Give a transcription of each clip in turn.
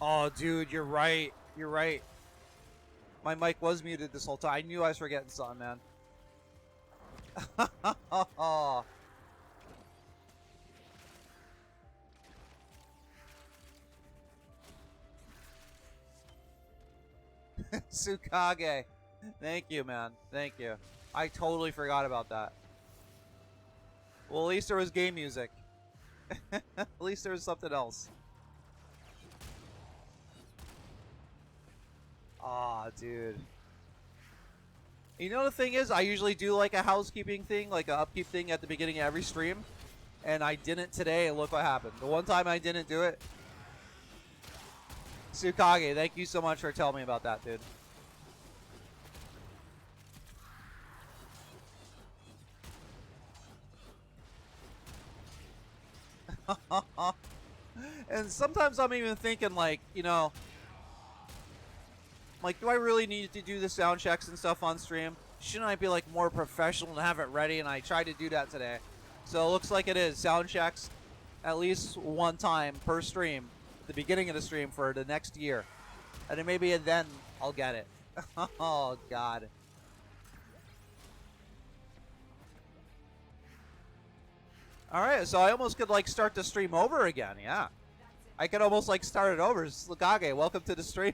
Oh, dude, you're right. You're right. My mic was muted this whole time. I knew I was forgetting something, man. Tsukage. Thank you, man. Thank you. I totally forgot about that. Well, at least there was game music. At least there was something else. Aw, dude. You know the thing is, I usually do like a housekeeping thing, like a upkeep thing at the beginning of every stream. And I didn't today, and look what happened. The one time I didn't do it. Tsukage, thank you so much for telling me about that, dude. And sometimes I'm even thinking, like, you know, like, do I really need to do the sound checks and stuff on stream? Shouldn't I be, like, more professional and have it ready? And I tried to do that today. So it looks like it is. Sound checks at least one time per stream. At the beginning of the stream for the next year. And then maybe then I'll get it. Oh, God. Alright, so I almost could, like, start the stream over again, yeah. I could almost, like, start it over. Tsukage, welcome to the stream.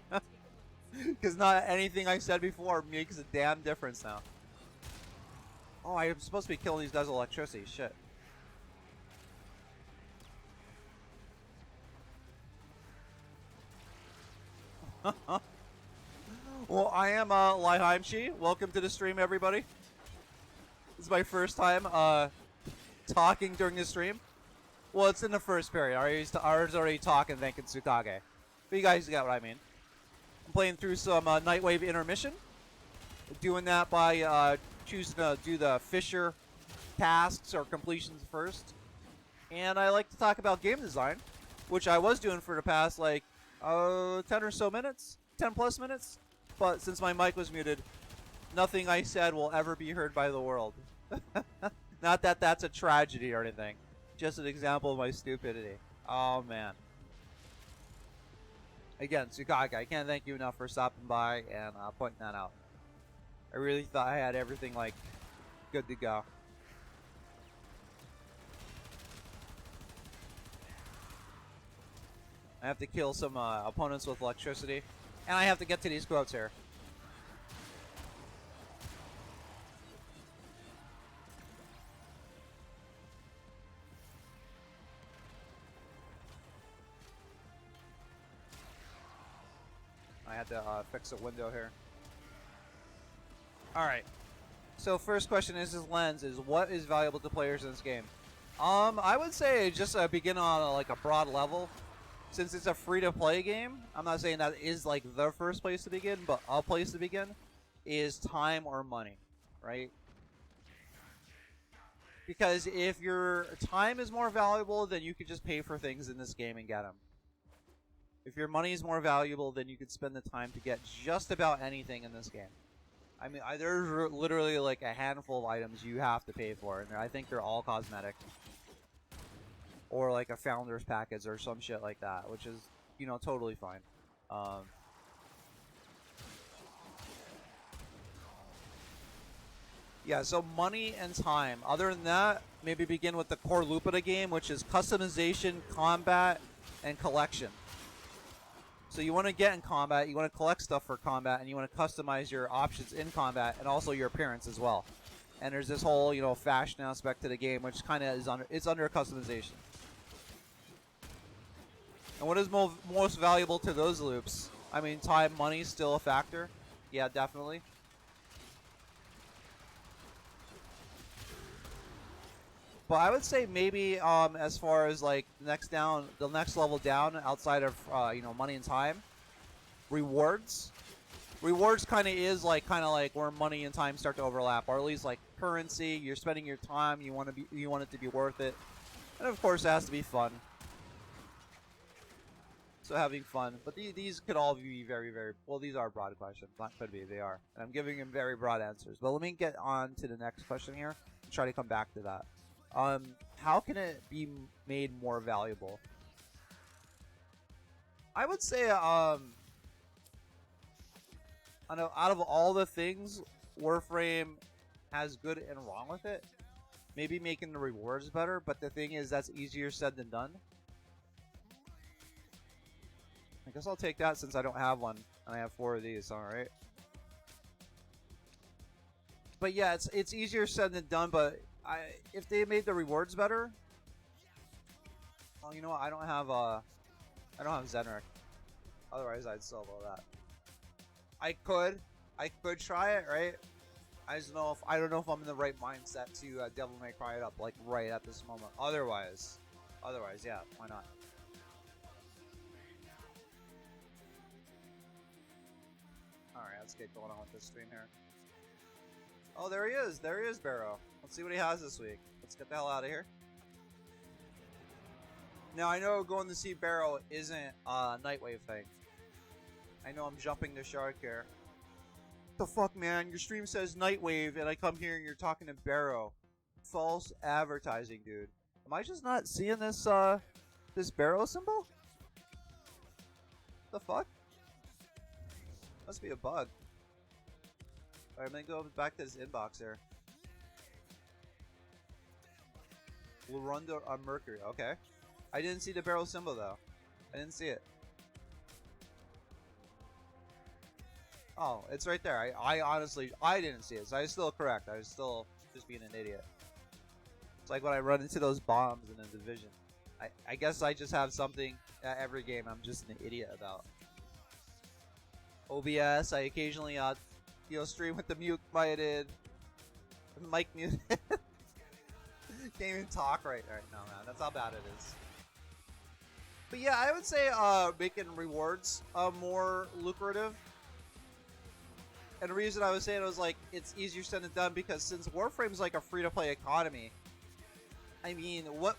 Because not anything I said before makes a damn difference now. Oh, I'm supposed to be killing these guys with electricity. Shit. Well, I am Lihim. Welcome to the stream, everybody. This is my first time talking during the stream. Well, it's in the first period. I was already talking, thanking Tsukage. But you guys got what I mean. I'm playing through some Nightwave Intermission. Doing that by choosing to do the Fisher tasks or completions first. And I like to talk about game design, which I was doing for the past, like, 10 or so minutes. 10 plus minutes. But since my mic was muted, nothing I said will ever be heard by the world. Not that that's a tragedy or anything. Just an example of my stupidity. Oh, man. Again, Tsukage, I can't thank you enough for stopping by and pointing that out. I really thought I had everything, like, good to go. I have to kill some opponents with electricity. And I have to get to these quotes here. I had to fix a window here. Alright. So first question is his lens is what is valuable to players in this game? I would say just begin on like a broad level. Since it's a free-to-play game, I'm not saying that is like the first place to begin, but a place to begin is time or money, right? Because if your time is more valuable, then you could just pay for things in this game and get them. If your money is more valuable, then you could spend the time to get just about anything in this game. I mean, there's literally like a handful of items you have to pay for, and I think they're all cosmetic. Or like a founder's package or some shit like that, which is, you know, totally fine. Yeah, so money and time. Other than that, maybe begin with the core loop of the game, which is customization, combat, and collection. So you want to get in combat, you want to collect stuff for combat, and you want to customize your options in combat, and also your appearance as well. And there's this whole, you know, fashion aspect to the game, which kind of is under customization. And what is most valuable to those loops? I mean, time, money, still a factor. Yeah, definitely. But I would say maybe as far as like the next level down outside of you know, money and time, rewards. Rewards kind of like where money and time start to overlap, or at least like currency. You're spending your time. You want it to be worth it, and of course it has to be fun. So having fun, but these could all be very, very well. These are broad questions. Not could be, they are. And I'm giving them very broad answers. But let me get on to the next question here. And try to come back to that. How can it be made more valuable? I would say, I know out of all the things Warframe has good and wrong with it, maybe making the rewards better, but the thing is that's easier said than done. I guess I'll take that since I don't have one, and I have 4 of these, alright. But yeah, it's easier said than done, but if they made the rewards better... Well, you know what, I don't have Zenric. Otherwise, I'd sell all that. I could try it, right? I don't know if I'm in the right mindset to Devil May Cry it up like right at this moment. Otherwise, yeah, why not? All right, let's get going on with this stream here. Oh, there he is, Barrow. Let's see what he has this week. Let's get the hell out of here. Now I know going to see Barrow isn't a Nightwave thing. I know I'm jumping the shark here. What the fuck, man? Your stream says Nightwave, and I come here and you're talking to Barrow. False advertising, dude. Am I just not seeing this this Barrow symbol? The fuck? Must be a bug. Alright, I'm gonna go back to his inbox here. Lurunda on Mercury, okay. I didn't see the Barrow symbol though. I didn't see it. Oh, it's right there. I honestly, I didn't see it, so I was still correct. I was still just being an idiot. It's like when I run into those bombs in a division. I guess I just have something at every game I'm just an idiot about. OBS, I occasionally, stream with the mute muted. Mic muted. Can't even talk right now, man. That's how bad it is. But yeah, I would say making rewards more lucrative. And the reason I was saying it was like it's easier said than done because since Warframe's like a free-to-play economy, I mean, what?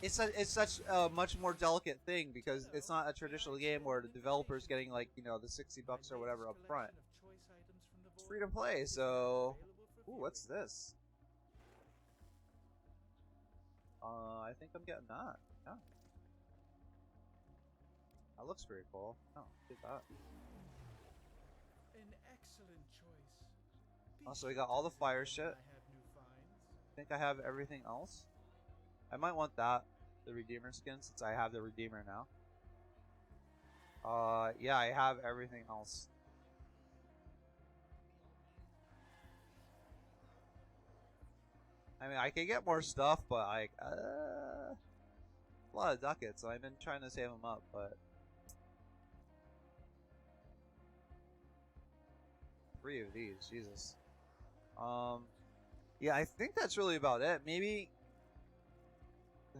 It's such a much more delicate thing because it's not a traditional game where the developer's getting like the $60 or whatever up front. It's free to play, so ooh, what's this? I think I'm getting that. Yeah, that looks pretty cool. Oh, get that. An excellent choice. Also, we got all the fire shit. I think I have everything else. I might want that, the Redeemer skin, since I have the Redeemer now. Yeah, I have everything else. I mean, I could get more stuff, but like, a lot of ducats, so I've been trying to save them up, but 3 of these, Jesus. Yeah, I think that's really about it. Maybe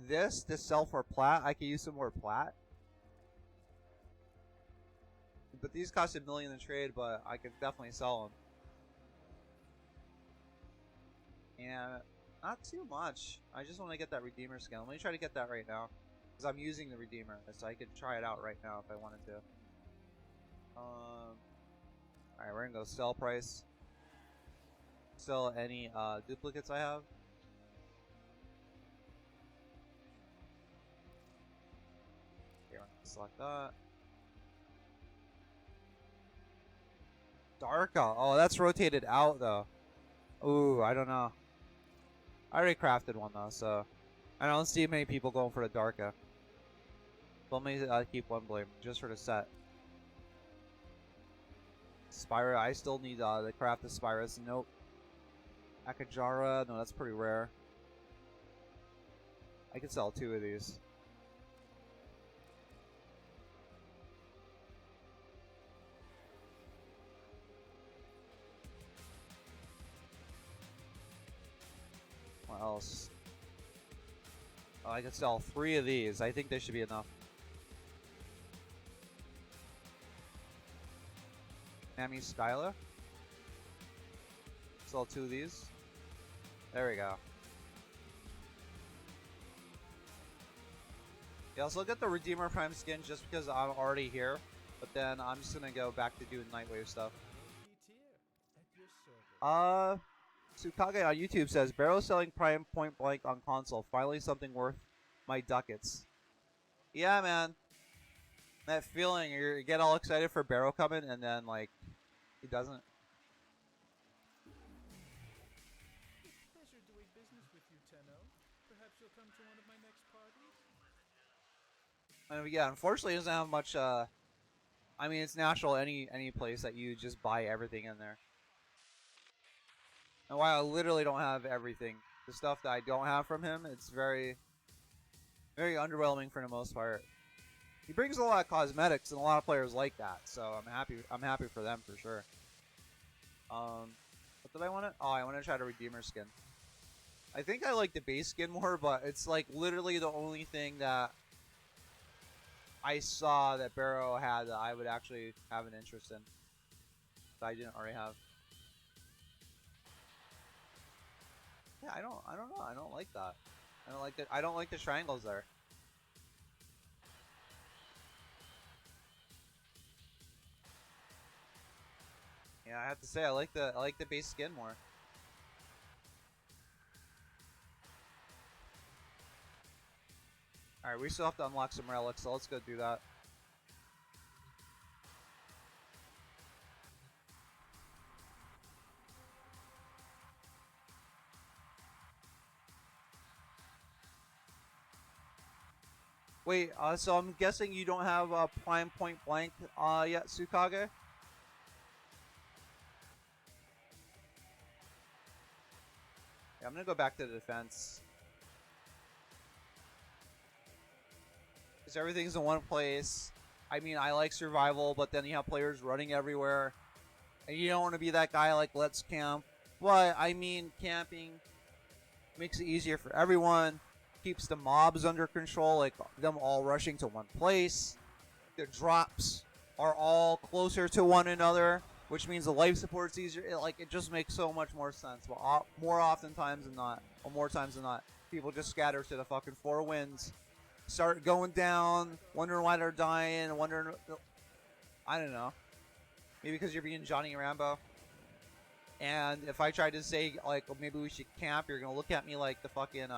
this to sell for plat. I could use some more plat. But these cost $1 million in trade, but I could definitely sell them. And not too much. I just want to get that Redeemer skin. Let me try to get that right now. Because I'm using the Redeemer, so I could try it out right now if I wanted to. Alright, we're gonna go sell price. Sell any duplicates I have. Here, select that. Darka. Oh, that's rotated out though. Ooh, I don't know. I already crafted one though, so I don't see many people going for the Darka. Let me keep one blame just for the set. Spyro, I still need the craft of Spyrus. Nope. Akajara, no, that's pretty rare. I could sell 2 of these. What else? Oh, I could sell 3 of these. I think they should be enough. Nami Skyla. Sell 2 of these. There we go. Yeah, I'll still get the Redeemer Prime skin just because I'm already here. But then I'm just gonna go back to doing Nightwave stuff. Tsukage on YouTube says, Barrow selling Prime point blank on console. Finally something worth my ducats. Yeah, man. That feeling, you get all excited for Barrow coming, and then, like, he doesn't. Pleasure doing business with you, Tenno. Perhaps you'll come to one of my next parties? And yeah, unfortunately, it doesn't have much, I mean, it's natural any place that you just buy everything in there. And while I literally don't have everything, the stuff that I don't have from him, it's very, very underwhelming for the most part. He brings a lot of cosmetics, and a lot of players like that, so I'm happy. I'm happy for them for sure. What did I want to? Oh, I want to try the Redeemer skin. I think I like the base skin more, but it's like literally the only thing that I saw that Barrow had that I would actually have an interest in that I didn't already have. Yeah, I don't know. I don't like that. I don't like that. I don't like the triangles there. Yeah, I have to say I like the base skin more. All right, we still have to unlock some relics, so let's go do that. Wait, so I'm guessing you don't have Prime Point Blank yet, Tsukage? Yeah, I'm gonna go back to the defense. Because everything's in one place. I mean, I like survival, but then you have players running everywhere. And you don't want to be that guy like, let's camp. But, I mean, camping makes it easier for everyone. Keeps the mobs under control, like them all rushing to one place. The drops are all closer to one another, which means the life support's easier. It just makes so much more sense. But more oftentimes than not, or more times than not, people just scatter to the fucking four winds. Start going down, wondering why they're dying, wondering, I don't know. Maybe because you're being Johnny Rambo. And if I tried to say, like, well, maybe we should camp, you're going to look at me like the fucking,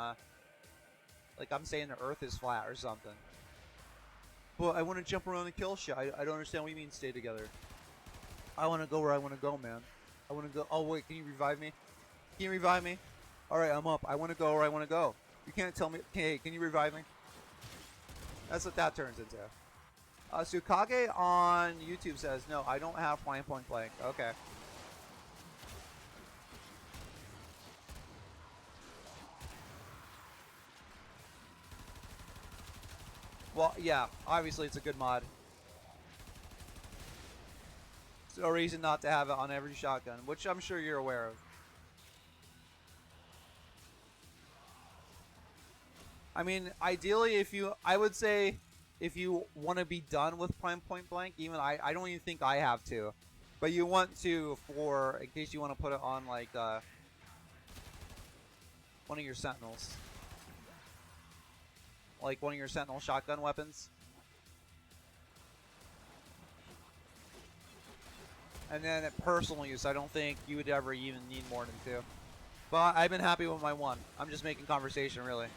like I'm saying the earth is flat or something. Well, I want to jump around and kill shit. I don't understand what you mean stay together. I want to go where I want to go, man. I want to go. Oh, wait, can you revive me? Can you revive me? Alright, I'm up. I want to go where I want to go. You can't tell me. Hey, can you revive me? That's what that turns into. Tsukage on YouTube says, no, I don't have Point Blank. Okay. Well, yeah, obviously it's a good mod. There's no reason not to have it on every shotgun, which I'm sure you're aware of. I mean, ideally, I would say, if you want to be done with Point Blank, even I don't even think I have to, but you want to in case you want to put it on like one of your sentinels, like one of your sentinel shotgun weapons, and then at personal use, I don't think you would ever even need more than 2. But I've been happy with my 1. I'm just making conversation, really.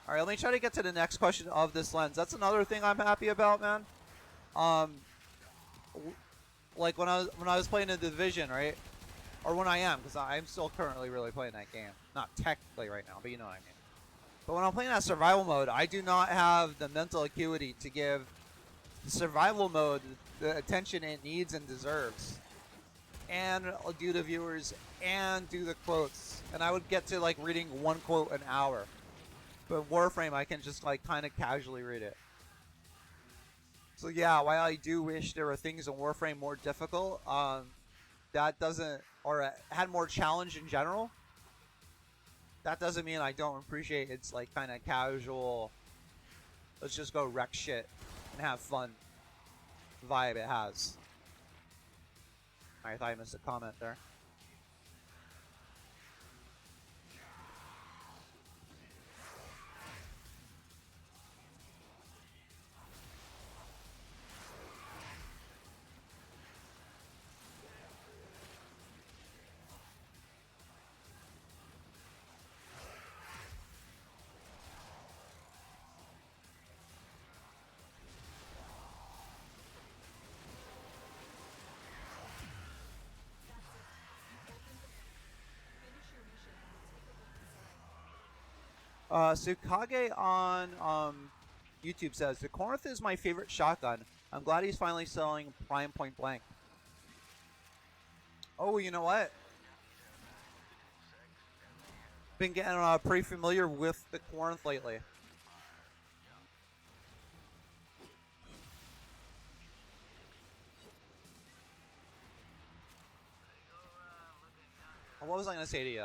Alright, let me try to get to the next question of this lens. That's another thing I'm happy about, man. Like when I was playing the Division, right? Or when I am, because I'm still currently really playing that game. Not technically right now, but you know what I mean. But when I'm playing that survival mode, I do not have the mental acuity to give the survival mode the attention it needs and deserves. And do the viewers, and do the quotes. And I would get to like reading 1 quote an hour. But Warframe, I can just like kind of casually read it. So yeah, while I do wish there were things in Warframe more difficult, that doesn't, or had more challenge in general, that doesn't mean I don't appreciate its like kind of casual, let's just go wreck shit and have fun vibe it has. I thought I missed a comment there. Tsukage on YouTube says, the Corinth is my favorite shotgun. I'm glad he's finally selling Prime Point Blank. Oh, you know what? Been getting pretty familiar with the Corinth lately. What was I going to say to you,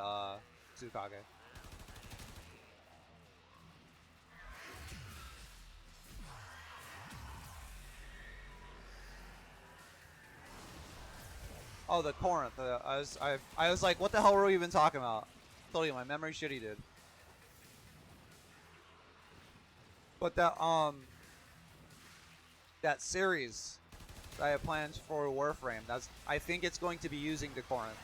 Tsukage? Oh, the Corinth. I was like, what the hell were we even talking about? Told you my memory shitty, dude. But that series that I have planned for Warframe, I think it's going to be using the Corinth.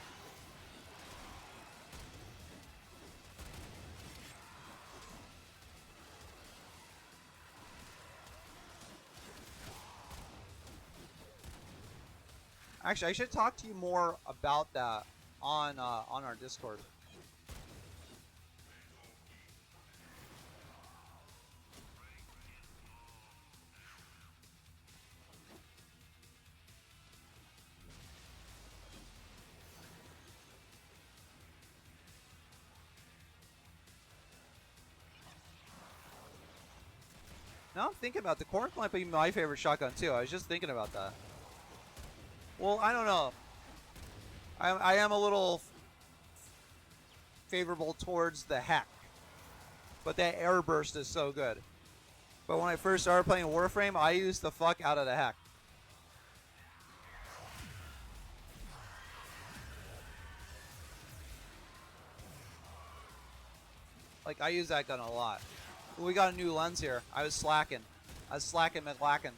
Actually, I should talk to you more about that on our Discord. Now I'm thinking about the Corinth might be my favorite shotgun too. I was just thinking about that. Well, I don't know. I am a little favorable towards the Heck, but that air burst is so good. But when I first started playing Warframe, I used the fuck out of the Heck. Like, I use that gun a lot. We got a new lens here. I was slacking. McLacking.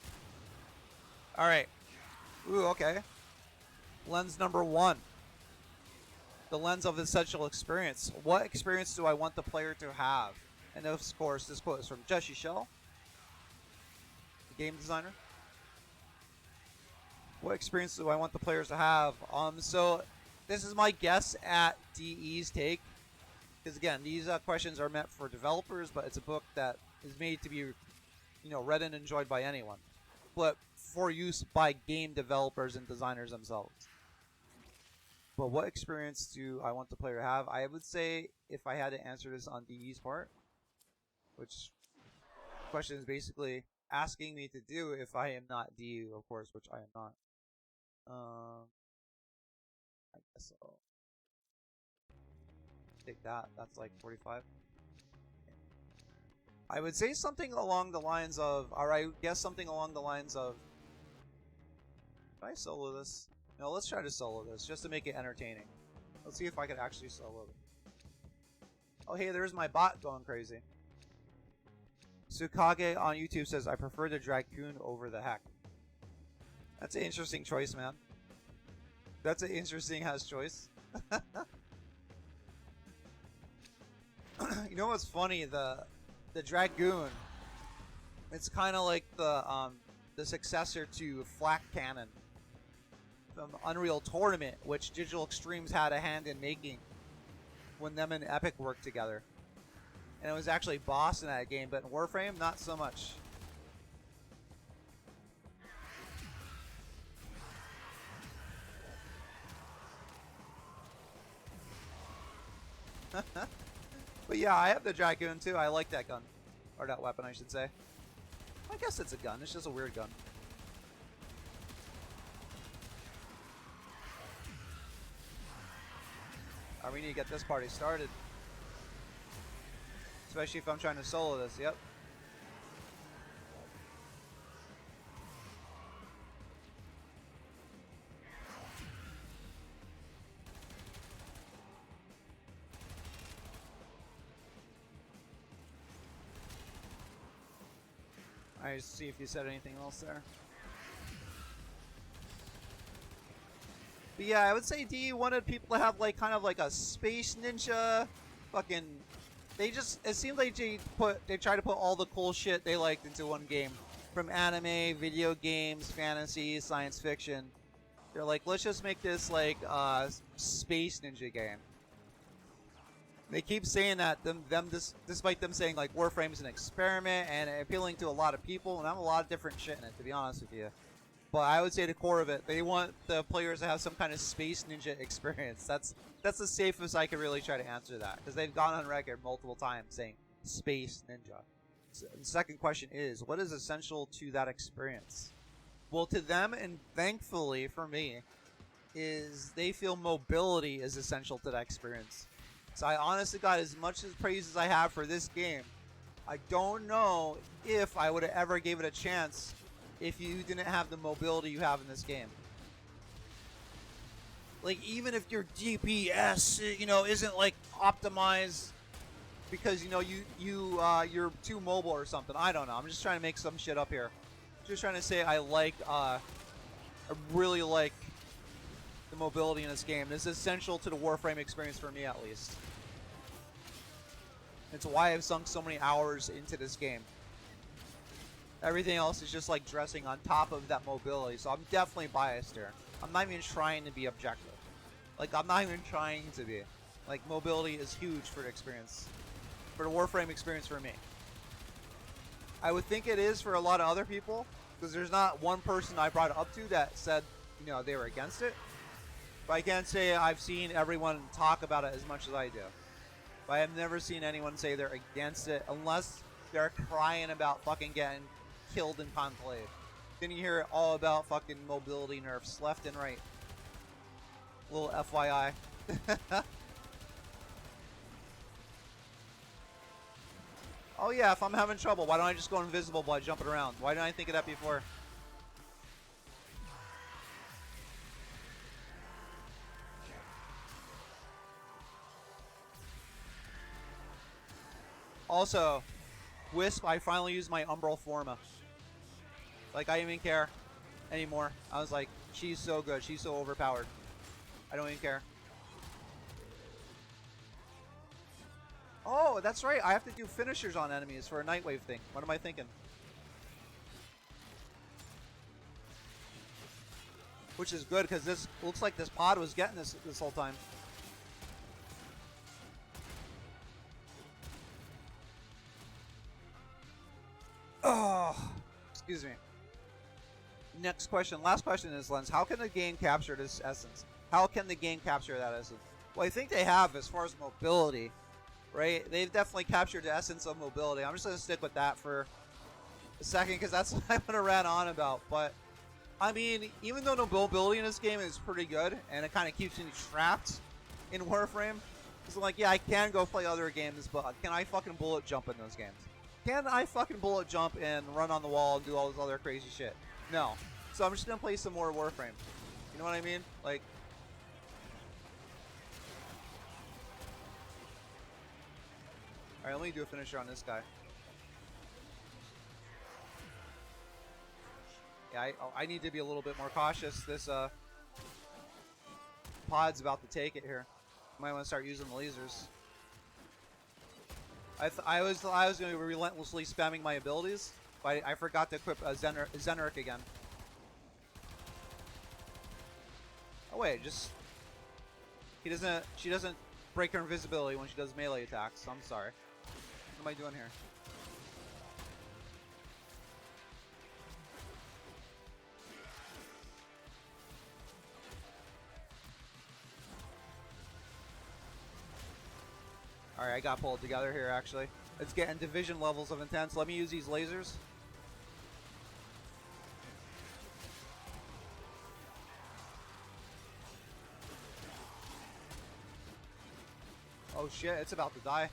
Alright. Ooh, okay. Lens number 1. The lens of essential experience. What experience do I want the player to have? And of course, this quote is from Jesse Shell, the game designer. What experience do I want the players to have? So this is my guess at DE's take. Because again, these questions are meant for developers, but it's a book that is made to be, read and enjoyed by anyone, but for use by game developers and designers themselves. But what experience do I want the player to have? I would say, if I had to answer this on DE's part, which question is basically asking me to do if I am not DE, of course, which I am not. I guess so. Take that. That's like 45. I would say something along the lines of, or I guess something along the lines of, can I solo this? No, let's try to solo this, just to make it entertaining. Let's see if I can actually solo it. Oh, hey, there's my bot going crazy. Tsukage on YouTube says, I prefer the Dragoon over the Heck. That's an interesting choice, man. That's an interesting ass choice. You know what's funny? The Dragoon, it's kind of like the successor to Flak Cannon from Unreal Tournament, which Digital Extremes had a hand in making when them and Epic worked together. And it was actually boss in that game, but in Warframe, not so much. But yeah, I have the Dragoon too. I like that gun. Or that weapon, I should say. I guess it's a gun. It's just a weird gun. We need to get this party started. Especially if I'm trying to solo this. Yep. I just see if you said anything else there. But yeah, I would say D wanted people to have like kind of like a space ninja fucking. It seems like they try to put all the cool shit they liked into one game. From anime, video games, fantasy, science fiction. They're like, let's just make this like space ninja game. They keep saying that despite them saying like Warframe is an experiment and appealing to a lot of people, and I have a lot of different shit in it, to be honest with you. But I would say the core of it, they want the players to have some kind of space ninja experience. That's the safest I could really try to answer that, because they've gone on record multiple times saying space ninja. So the second question is, what is essential to that experience? Well, to them, and thankfully for me, is they feel mobility is essential to that experience. So I honestly got as much as praise as I have for this game. I don't know if I would have ever gave it a chance if you didn't have the mobility you have in this game. Like, even if your DPS, isn't like optimized because you're too mobile or something. I don't know. I'm just trying to make some shit up here. Just trying to say I really like the mobility in this game. This is essential to the Warframe experience for me, at least. It's why I've sunk so many hours into this game. Everything else is just like dressing on top of that mobility, so I'm definitely biased here. I'm not even trying to be objective. Like, I'm not even trying to be. Like, mobility is huge for the experience. For the Warframe experience for me. I would think it is for a lot of other people, because there's not one person I brought it up to that said, they were against it. But I can't say I've seen everyone talk about it as much as I do. But I have never seen anyone say they're against it unless they're crying about fucking getting killed in Conclave. Then you hear all about fucking mobility nerfs left and right. Little FYI. Oh yeah, if I'm having trouble, why don't I just go invisible while jumping around? Why didn't I think of that before? Also, Wisp, I finally used my Umbral Forma. Like, I didn't even care anymore. I was like, she's so good. She's so overpowered. I don't even care. Oh, that's right. I have to do finishers on enemies for a Nightwave thing. What am I thinking? Which is good, because this looks like this pod was getting this whole time. Oh, excuse me. Next question. Last question is, Lens, how can the game capture this essence? How can the game capture that essence? Well, I think they have as far as mobility, right? They've definitely captured the essence of mobility. I'm just going to stick with that for a second because that's what I'm going to rant on about. But, I mean, even though the mobility in this game is pretty good and it kind of keeps me trapped in Warframe, it's like, yeah, I can go play other games, but can I fucking bullet jump in those games? Can I fucking bullet jump and run on the wall and do all this other crazy shit? No. So I'm just going to play some more Warframe. You know what I mean? Like... Alright, let me do a finisher on this guy. Yeah, I need to be a little bit more cautious. This pod's about to take it here. Might want to start using the lasers. I was going to be relentlessly spamming my abilities, but I forgot to equip Zeneric again. Oh wait, just she doesn't break her invisibility when she does melee attacks. I'm sorry. What am I doing here? Alright, I got pulled together here, actually. It's getting division levels of intense. Let me use these lasers. Oh shit, it's about to die.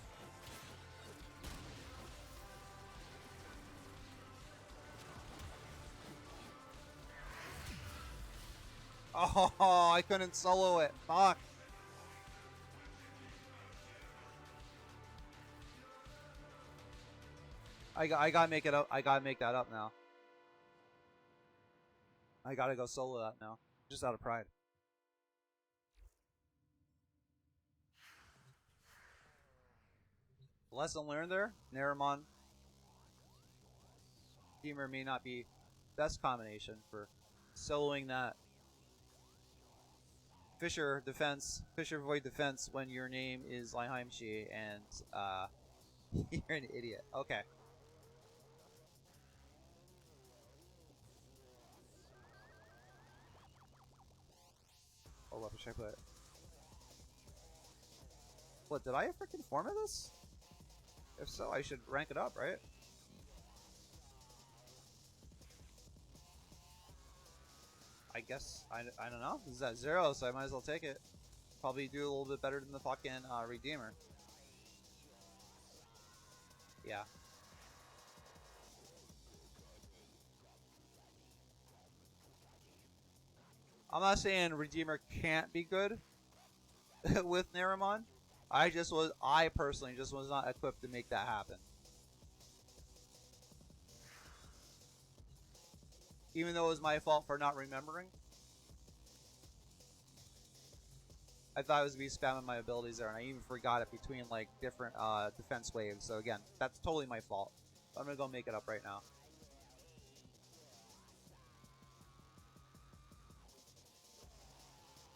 Oh, I couldn't solo it. Fuck. I gotta make it up. I gotta make that up now. I gotta go solo that now. Just out of pride. Lesson learned there. Naramon. Steamer may not be best combination for soloing that. Fisher defense, Fisher void defense when your name is Lihim and you're an idiot. Okay. Oh, what should I put? What, did I freaking format this? If so, I should rank it up, right? I guess, I don't know. This is at 0, so I might as well take it. Probably do a little bit better than the fucking Redeemer. Yeah. I'm not saying Redeemer can't be good with Naramon. I personally just was not equipped to make that happen. Even though it was my fault for not remembering. I thought I was going to be spamming my abilities there, and I even forgot it between like different defense waves. So again, that's totally my fault. I'm going to go make it up right now.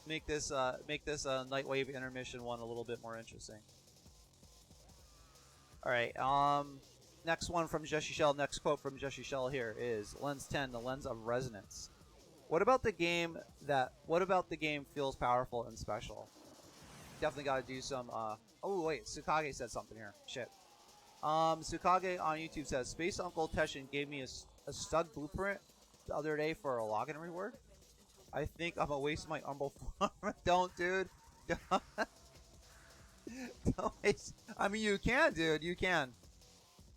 Make this Nightwave intermission one a little bit more interesting. All right. Next one from Jessie Shell. Next quote from Jessie Shell here is Lens 10, the lens of resonance. What about the game feels powerful and special? Definitely got to do some. Oh wait, Tsukage said something here. Shit. Tsukage on YouTube says Space Uncle Teshin gave me a stud blueprint the other day for a login reward. I think I'm gonna waste my Umbral form. Don't, dude. Don't waste. I mean, you can, dude. You can.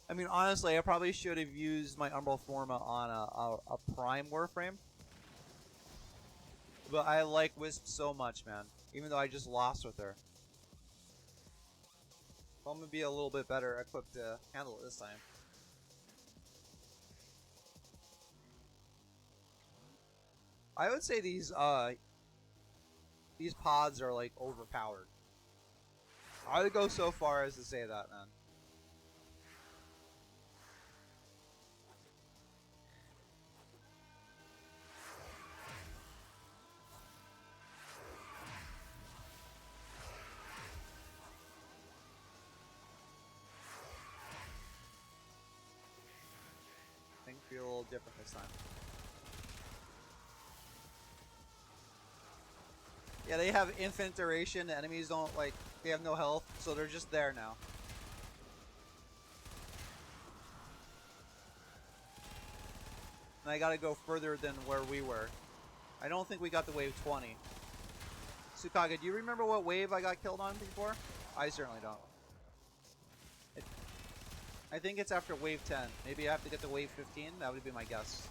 I mean, honestly, I probably should have used my Umbral Forma on a Prime Warframe. But I like Wisp so much, man. Even though I just lost with her. So I'm going to be a little bit better equipped to handle it this time. I would say these pods are like overpowered. I would go so far as to say that, man. I think feel a little different this time. Yeah, they have infinite duration. The enemies don't like, they have no health, so they're just there now. And I gotta go further than where we were. I don't think we got the wave 20. Tsukage, do you remember what wave I got killed on before? I certainly don't. I think it's after wave 10. Maybe I have to get to wave 15? That would be my guess.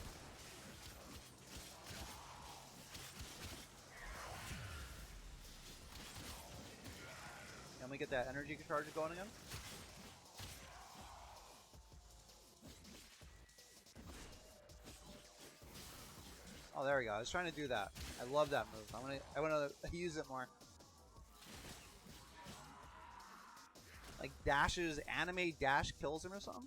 Can we get that energy charge going again? Oh, there we go. I was trying to do that. I love that move. I want to use it more. Like dashes, anime dash kills him or something?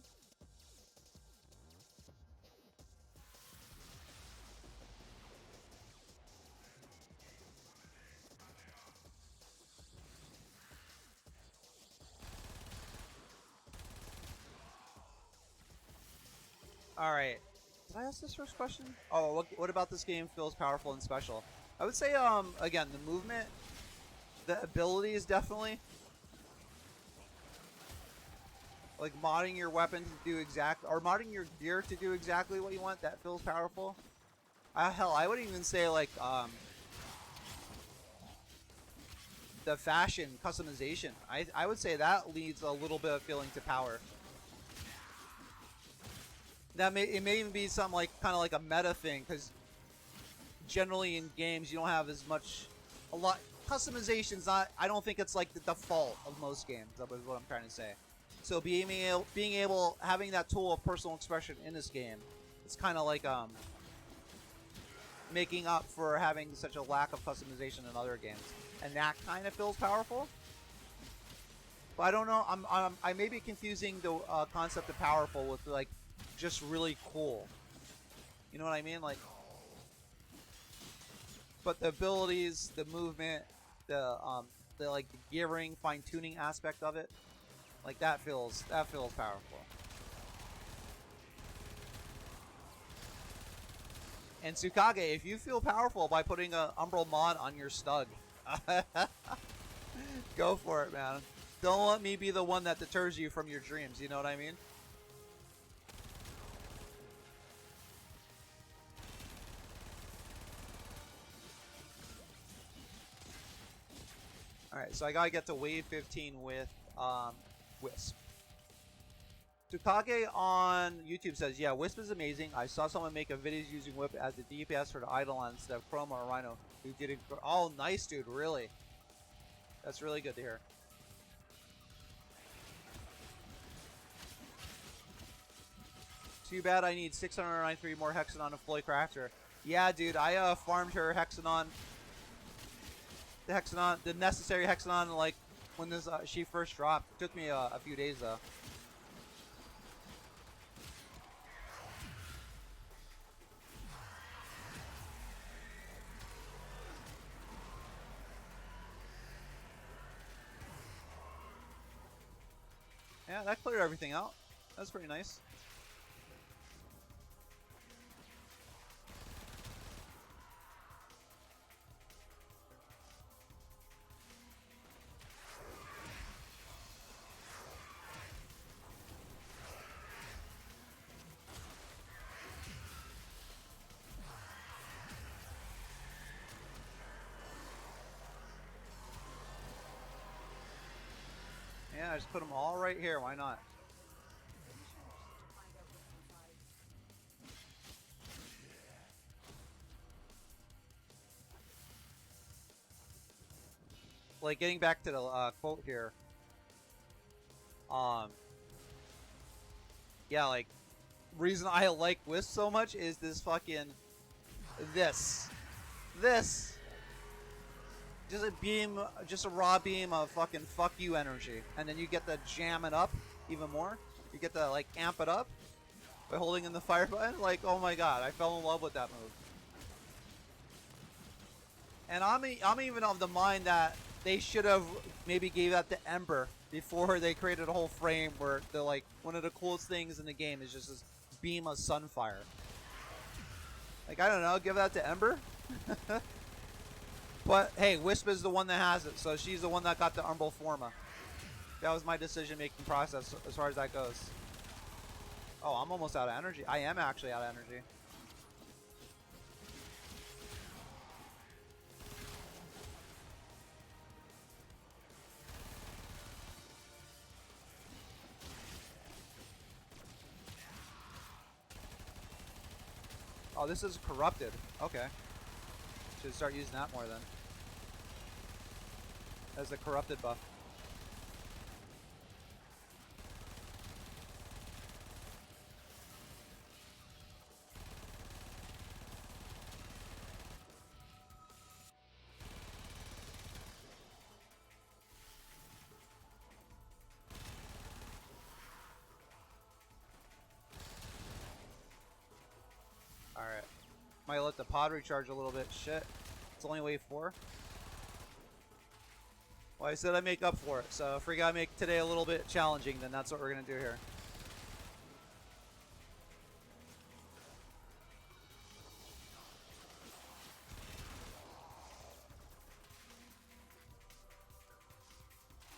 Alright. Did I ask this first question? Oh, what about this game feels powerful and special? I would say, again, the movement, the abilities definitely. Like modding your weapon to do or modding your gear to do exactly what you want, that feels powerful. Hell, I would even say like, the fashion customization. I would say that leads a little bit of feeling to power. It may even be some like kind of like a meta thing, because generally in games you don't have as much customization's not. I don't think it's like the default of most games. That is what I'm trying to say. So being able having that tool of personal expression in this game, it's kind of like making up for having such a lack of customization in other games, and that kind of feels powerful. But I don't know. I may be confusing the concept of powerful with like just really cool. You know what I mean? Like, but the abilities, the movement, the like the gearing, fine tuning aspect of it, like that feels powerful. And Tsukage, if you feel powerful by putting a Umbral mod on your Stug, go for it, man. Don't let me be the one that deters you from your dreams, you know what I mean? Alright, so I gotta get to wave 15 with Wisp. Tsukage on YouTube says, yeah, Wisp is amazing. I saw someone make a video using Whip as the DPS for the Eidolon instead of Chroma or Rhino. Who did it? Oh, nice, dude. Really? That's really good to hear. Too bad I need 693 more Hexanon to fully craft her. Yeah, dude, I farmed her Hexanon. The necessary Hexanon, like, when this she first dropped. It took me a few days, though. Yeah, that cleared everything out. That's pretty nice. Yeah, I just put them all right here. Why not? Like, getting back to the quote here. Yeah, like, reason I like Wisp so much is this fucking this. Just a beam, just a raw beam of fucking fuck you energy, and then you get to jam it up even more. You get to like amp it up by holding in the fire button. Like, oh my god, I fell in love with that move. And I'm even of the mind that they should have maybe gave that to Ember before they created a whole frame where they're like, one of the coolest things in the game is just this beam of sunfire. Like, I don't know, give that to Ember? But hey, Wisp is the one that has it, so she's the one that got the Umbral Forma. That was my decision-making process as far as that goes. Oh, I'm almost out of energy. I am actually out of energy. Oh, this is corrupted. Okay. Should start using that more then. As the corrupted buff. Alright. Might let the pod recharge a little bit. Shit. It's only wave 4. Well, I said I'd make up for it, so if we gotta make today a little bit challenging, then that's what we're gonna do here.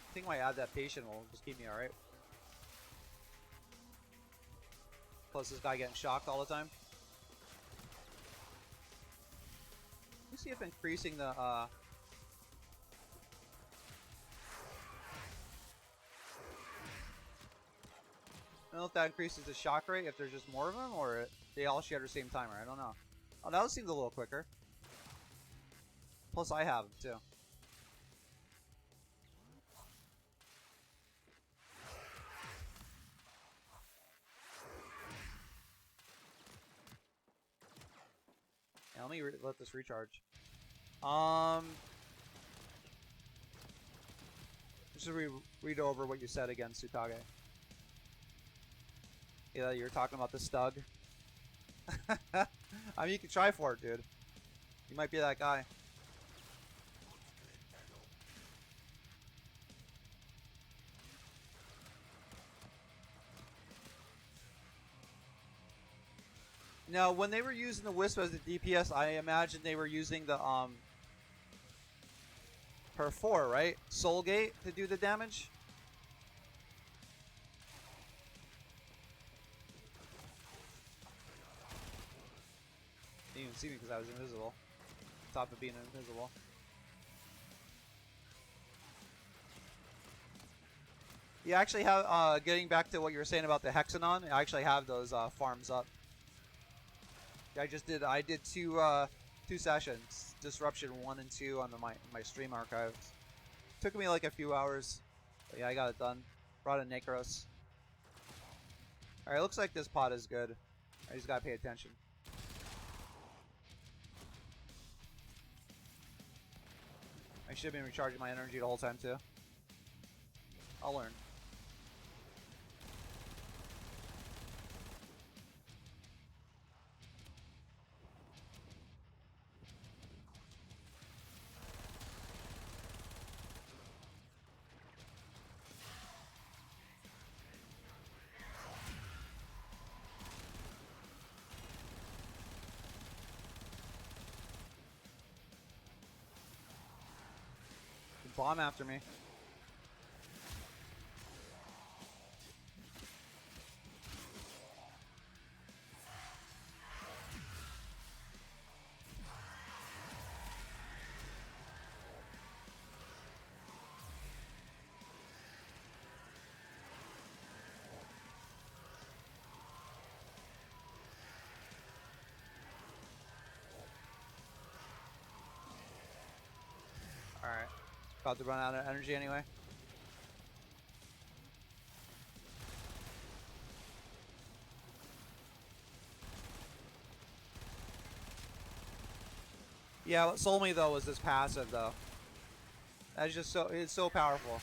I think my adaptation will just keep me alright. Plus this guy getting shocked all the time. Let me see if increasing the I don't know if that increases the shock rate if there's just more of them, or they all share the same timer. I don't know. Oh, that seems a little quicker. Plus, I have them too. Yeah, let me let this recharge. Just read over what you said again, Tsukage. Yeah, you're talking about the Stug. I mean, you can try for it, dude. You might be that guy. Now, when they were using the Wisp as the DPS, I imagine they were using the per 4, right? Soul Gate to do the damage. Didn't even see me because I was invisible. Top of being invisible. You actually have, getting back to what you were saying about the Hexanon, I actually have those farms up. I did two sessions, Disruption 1 and 2 on my stream archives. Took me like a few hours, but yeah, I got it done. Brought in Necros. Alright, looks like this pot is good. I just gotta pay attention. I should have been recharging my energy the whole time too. I'll learn. Bomb after me. Alright. About to run out of energy anyway. Yeah, what sold me though was this passive though. That's just it's so powerful.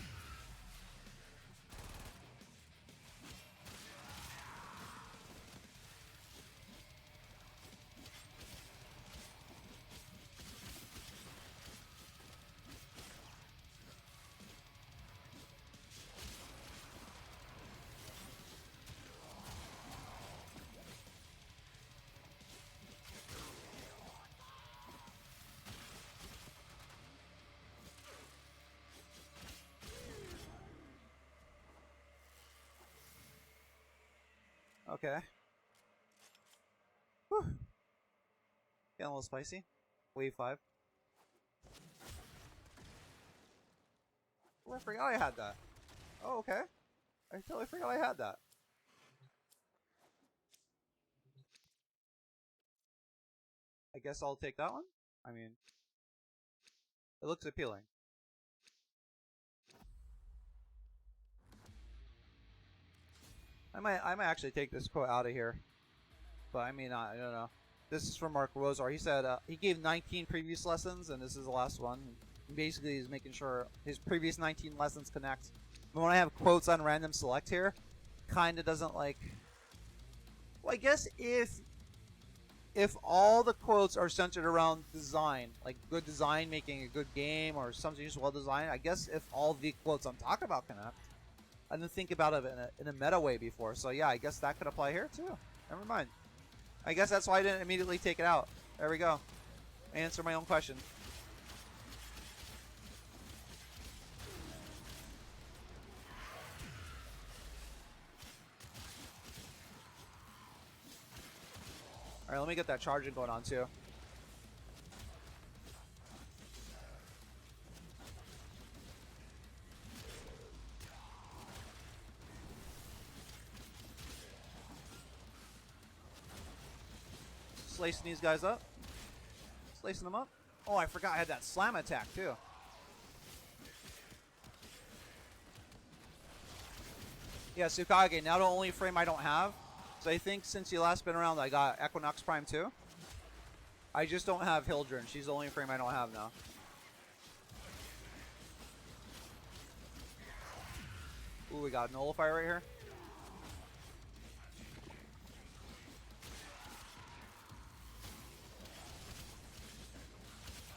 Okay. Whew. Getting a little spicy. Wave 5. Oh, I forgot I had that. Oh, okay. I totally forgot I had that. I guess I'll take that one. I mean, it looks appealing. I might actually take this quote out of here. But I mean, I don't know. This is from Mark Rosar. He said he gave 19 previous lessons, and this is the last one. Basically, he's making sure his previous 19 lessons connect. But when I have quotes on random select here, kind of doesn't like. Well, I guess if all the quotes are centered around design, like good design making a good game or something just well designed, I guess if all the quotes I'm talking about connect, I didn't think about it in a meta way before. So yeah, I guess that could apply here too. Never mind. I guess that's why I didn't immediately take it out. There we go. Answer my own question. Alright, let me get that charging going on too. Slicing these guys up. Slicing them up. Oh, I forgot I had that slam attack too. Yeah, Tsukage, now the only frame I don't have. So I think since you last been around, I got Equinox Prime 2. I just don't have Hildren. She's the only frame I don't have now. Ooh, we got Nullifier right here.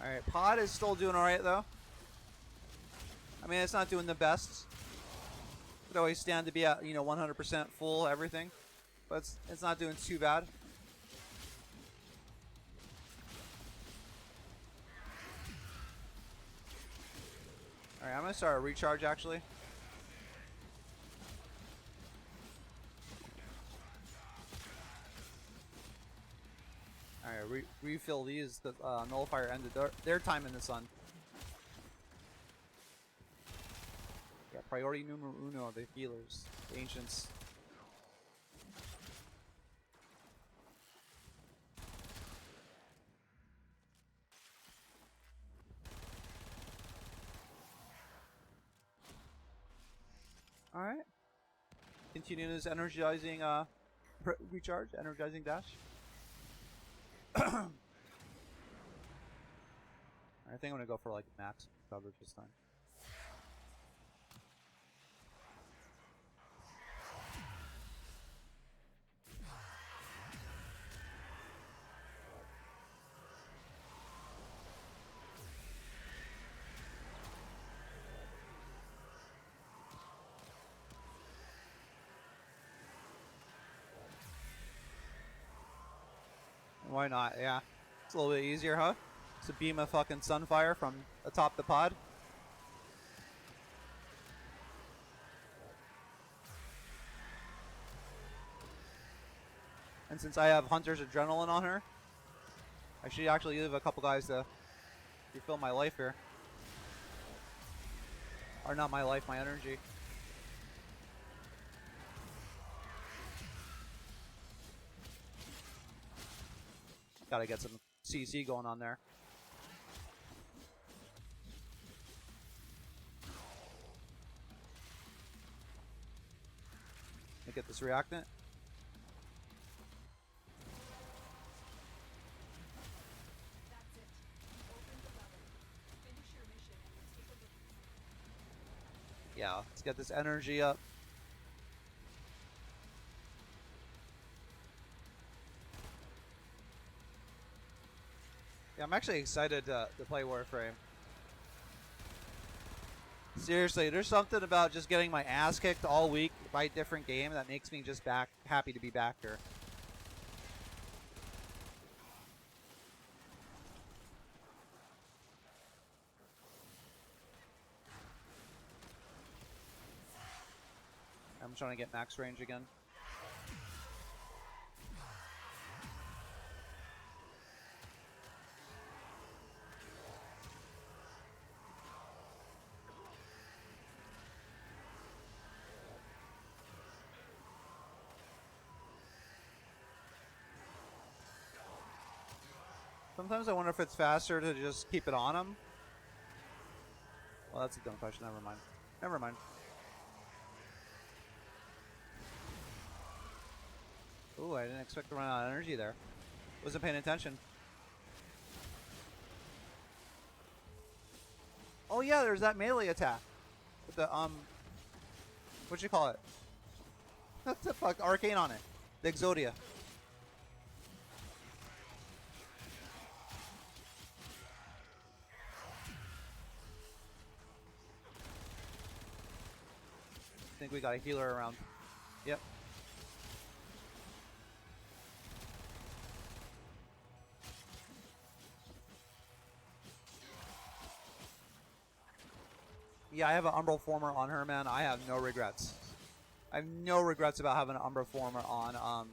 Alright, Pod is still doing alright though. I mean, it's not doing the best. It always stand to be at, 100% full everything. But it's not doing too bad. Alright, I'm gonna start a recharge actually. Alright, refill these. The nullifier ended their time in the sun. Yeah, priority numero uno, the healers, the ancients. Alright. Continuing his energizing recharge, energizing dash. I think I'm gonna go for like max coverage this time. Why not? Yeah. It's a little bit easier, huh? To beam a fucking sunfire from atop the pod. And since I have Hunter's Adrenaline on her, I should actually leave a couple guys to refill my life here. Or not my life, my energy. Gotta get some CC going on there. Let me get this reactant. Yeah, let's get this energy up. Yeah, I'm actually excited to play Warframe. Seriously, there's something about just getting my ass kicked all week by a different game that makes me just happy to be back here. I'm trying to get max range again. Sometimes I wonder if it's faster to just keep it on him. Well, that's a dumb question. Never mind. Never mind. Ooh, I didn't expect to run out of energy there. Wasn't paying attention. Oh yeah, there's that melee attack. With the, what'd you call it? What's the fuck? Arcane on it. The Exodia. I think we got a healer around. Yep. Yeah, I have an Umbral Former on her, man. I have no regrets. I have no regrets about having an Umbral Former on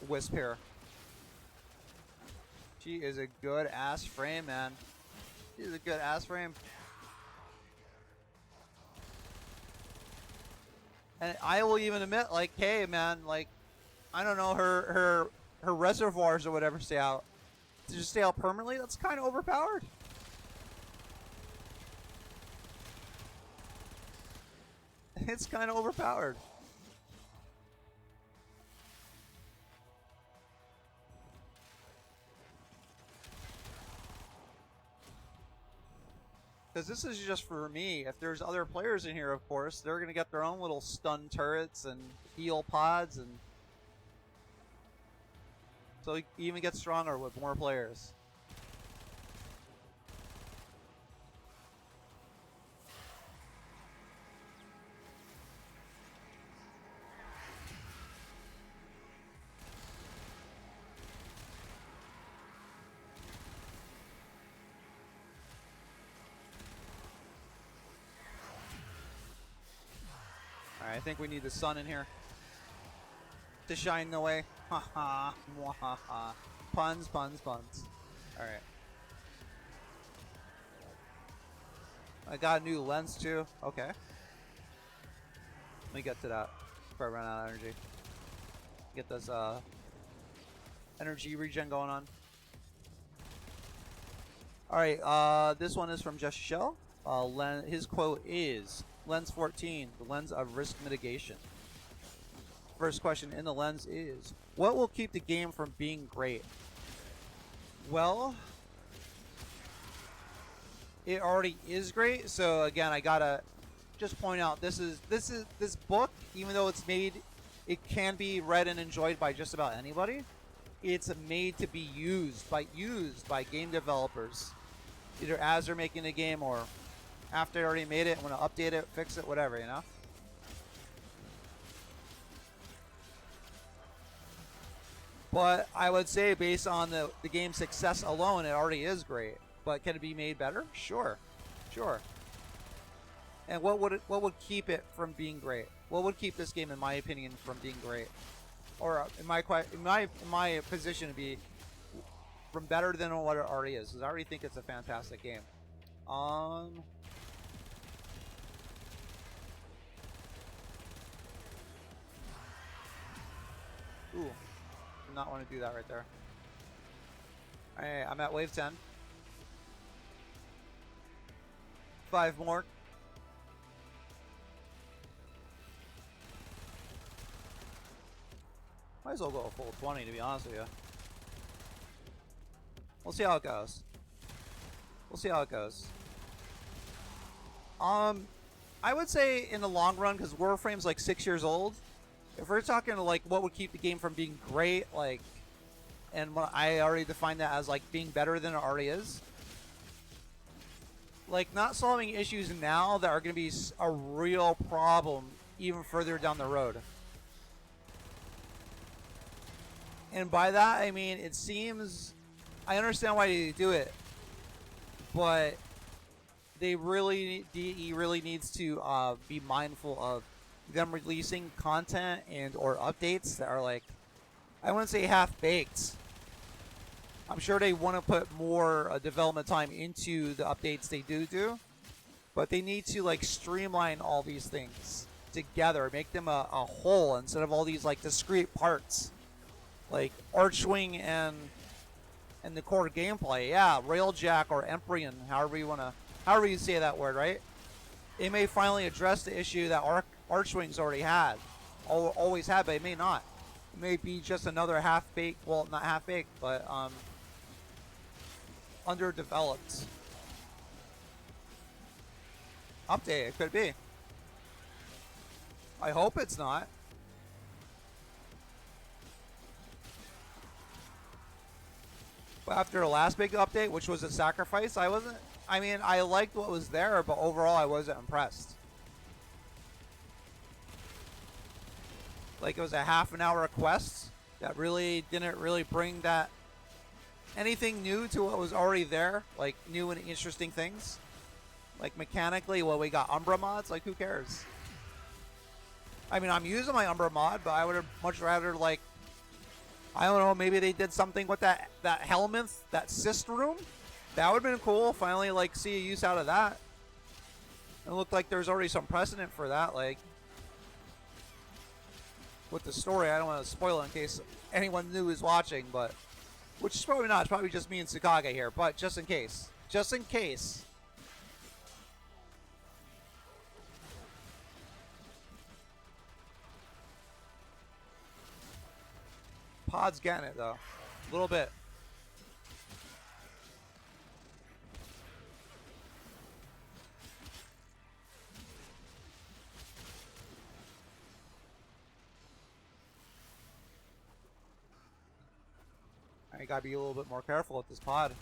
Wisp here. She is a good ass frame, man. She's a good ass frame. And I will even admit, like, hey, man, like, I don't know, her reservoirs or whatever stay out. To just stay out permanently, that's kind of overpowered. It's kind of overpowered. Because this is just for me. If there's other players in here, of course, they're going to get their own little stun turrets and heal pods. And so you even get stronger with more players. I think we need the sun in here to shine the way. Haha, mwahaha. Puns, puns, puns. Alright. I got a new lens too. Okay. Let me get to that before I run out of energy. Get this energy regen going on. Alright, this one is from Just Shell. His quote is, Lens 14, the lens of risk mitigation. First question in the lens is, what will keep the game from being great? Well, it already is great. So again, I gotta just point out this book, even though it's made, it can be read and enjoyed by just about anybody. It's made to be used by game developers, either as they're making the game or after they already made it, want to update it, fix it, whatever, you know. But I would say, based on the game's success alone, it already is great. But can it be made better? Sure, sure. And what would keep it from being great? What would keep this game, in my opinion, from being great? Or in my position, to be from better than what it already is? Because I already think it's a fantastic game. Ooh. Do not want to do that right there. Alright, I'm at wave 10. 5 more. Might as well go a full 20, to be honest with you. We'll see how it goes. We'll see how it goes. I would say in the long run, because Warframe's like 6 years old, if we're talking like what would keep the game from being great, like, and what I already defined that as like being better than it already is, like not solving issues now that are going to be a real problem even further down the road. And by that I mean, it seems, I understand why they do it, but DE really needs to be mindful of them releasing content and or updates that are like, I wouldn't say half-baked. I'm sure they want to put more development time into the updates they do, but they need to like streamline all these things together, make them a whole instead of all these like discrete parts, like Archwing and the core gameplay. Yeah, Railjack or Emperor, however you say that word, right? It may finally address the issue that Archwing's already had, always had, but it may not. It may be just another half-baked, well, not half-baked, but underdeveloped update. It could be. I hope it's not. But after the last big update, which was a sacrifice, I mean, I liked what was there, but overall I wasn't impressed. Like, it was a half-an-hour quest that really didn't really bring that anything new to what was already there, like new and interesting things. Like mechanically, well, we got Umbra mods, like who cares? I mean, I'm using my Umbra mod, but I would have much rather, like, I don't know, maybe they did something with that Helminth, that cyst room. That would have been cool, finally, like, see a use out of that. It looked like there's already some precedent for that, like, with the story. I don't want to spoil it in case anyone new is watching, but, which is probably not. It's probably just me and Tsukage here, but just in case. Just in case. Pod's getting it, though. A little bit. I gotta be a little bit more careful with this pod.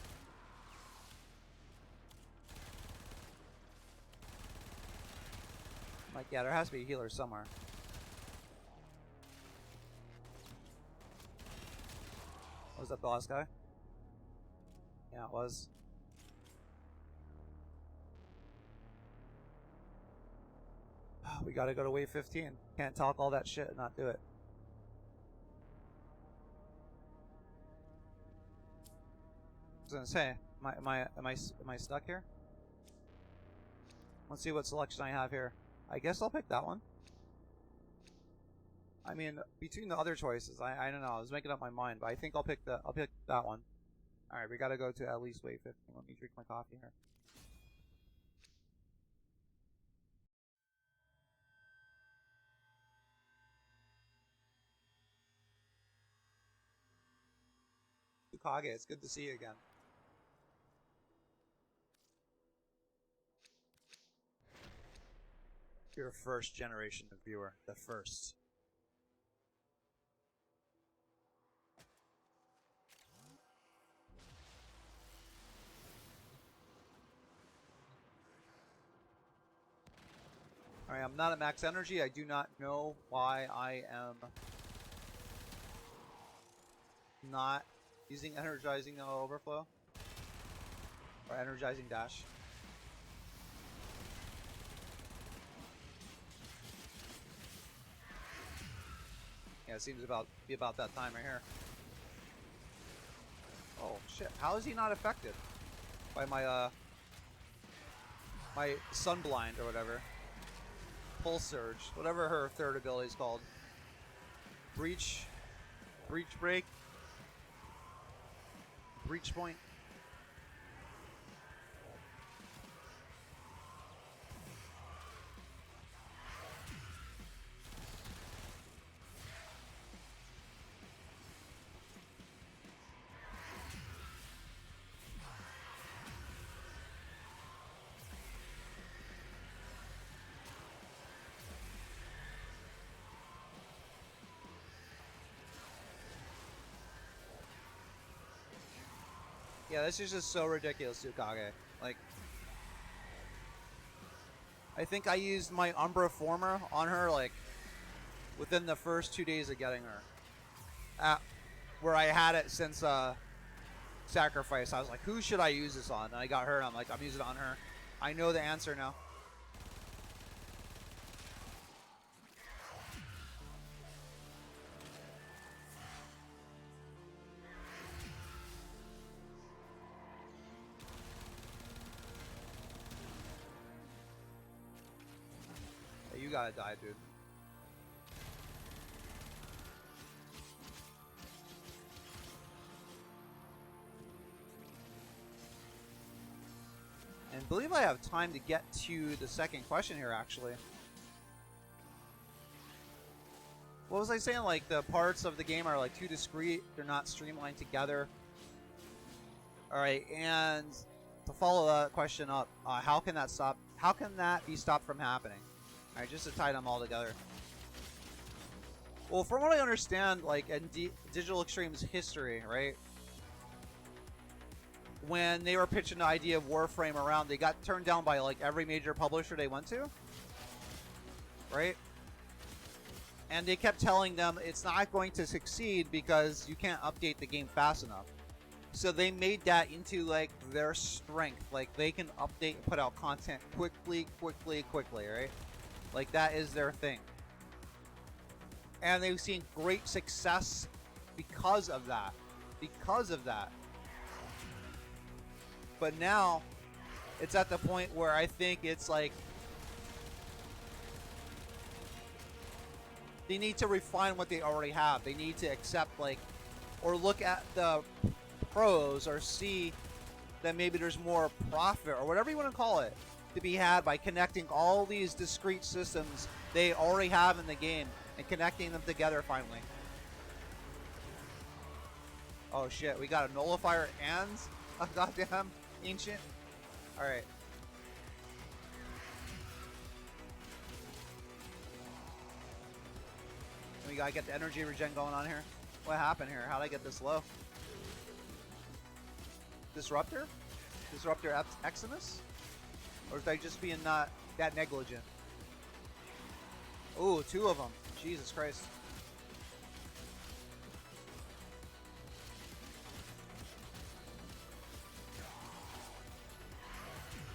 Like, yeah, there has to be a healer somewhere. Was that the last guy? Yeah, it was. Oh We gotta go to wave 15. Can't talk all that shit and not do it. I was gonna say, am I stuck here? Let's see what selection I have here. I guess I'll pick that one. I mean, between the other choices, I don't know. I was making up my mind, but I think I'll pick that one. All right, we gotta go to at least wave 15. Let me drink my coffee here. Kage, it's good to see you again. You're a first generation of viewer. The first. Alright, I'm not at max energy. I do not know why I am not using energizing overflow or energizing dash. Yeah, it seems to be about that time right here. Oh shit! How is he not affected by my my sunblind or whatever? Pulse surge, whatever her third ability is called. Breach break. Breach point. Yeah, this is just so ridiculous, Tsukage. Like, I think I used my Umbra Former on her, like, within the first 2 days of getting her. Where I had it since, Sacrifice. I was like, who should I use this on? And I got her, and I'm like, I'm using it on her. I know the answer now. You gotta die, dude. And I believe I have time to get to the second question here, actually. What was I saying? Like, the parts of the game are, like, too discrete. They're not streamlined together. Alright, and to follow that question up, how can that stop? How can that be stopped from happening? Alright, just to tie them all together. Well, from what I understand, like, in Digital Extreme's history, right? When they were pitching the idea of Warframe around, they got turned down by, like, every major publisher they went to. Right? And they kept telling them it's not going to succeed because you can't update the game fast enough. So they made that into, like, their strength. Like, they can update and put out content quickly, right? Like, that is their thing. And they've seen great success because of that. But now, it's at the point where I think it's like, they need to refine what they already have. They need to accept, like, or look at the pros or see that maybe there's more profit or whatever you want to call it to be had by connecting all these discrete systems they already have in the game and connecting them together finally. Oh shit, we got a nullifier and a goddamn ancient. Alright. We gotta get the energy regen going on here. What happened here? How'd I get this low? Disruptor? Disruptor Eximus? Or is I just being not that negligent? Ooh, 2 of them. Jesus Christ.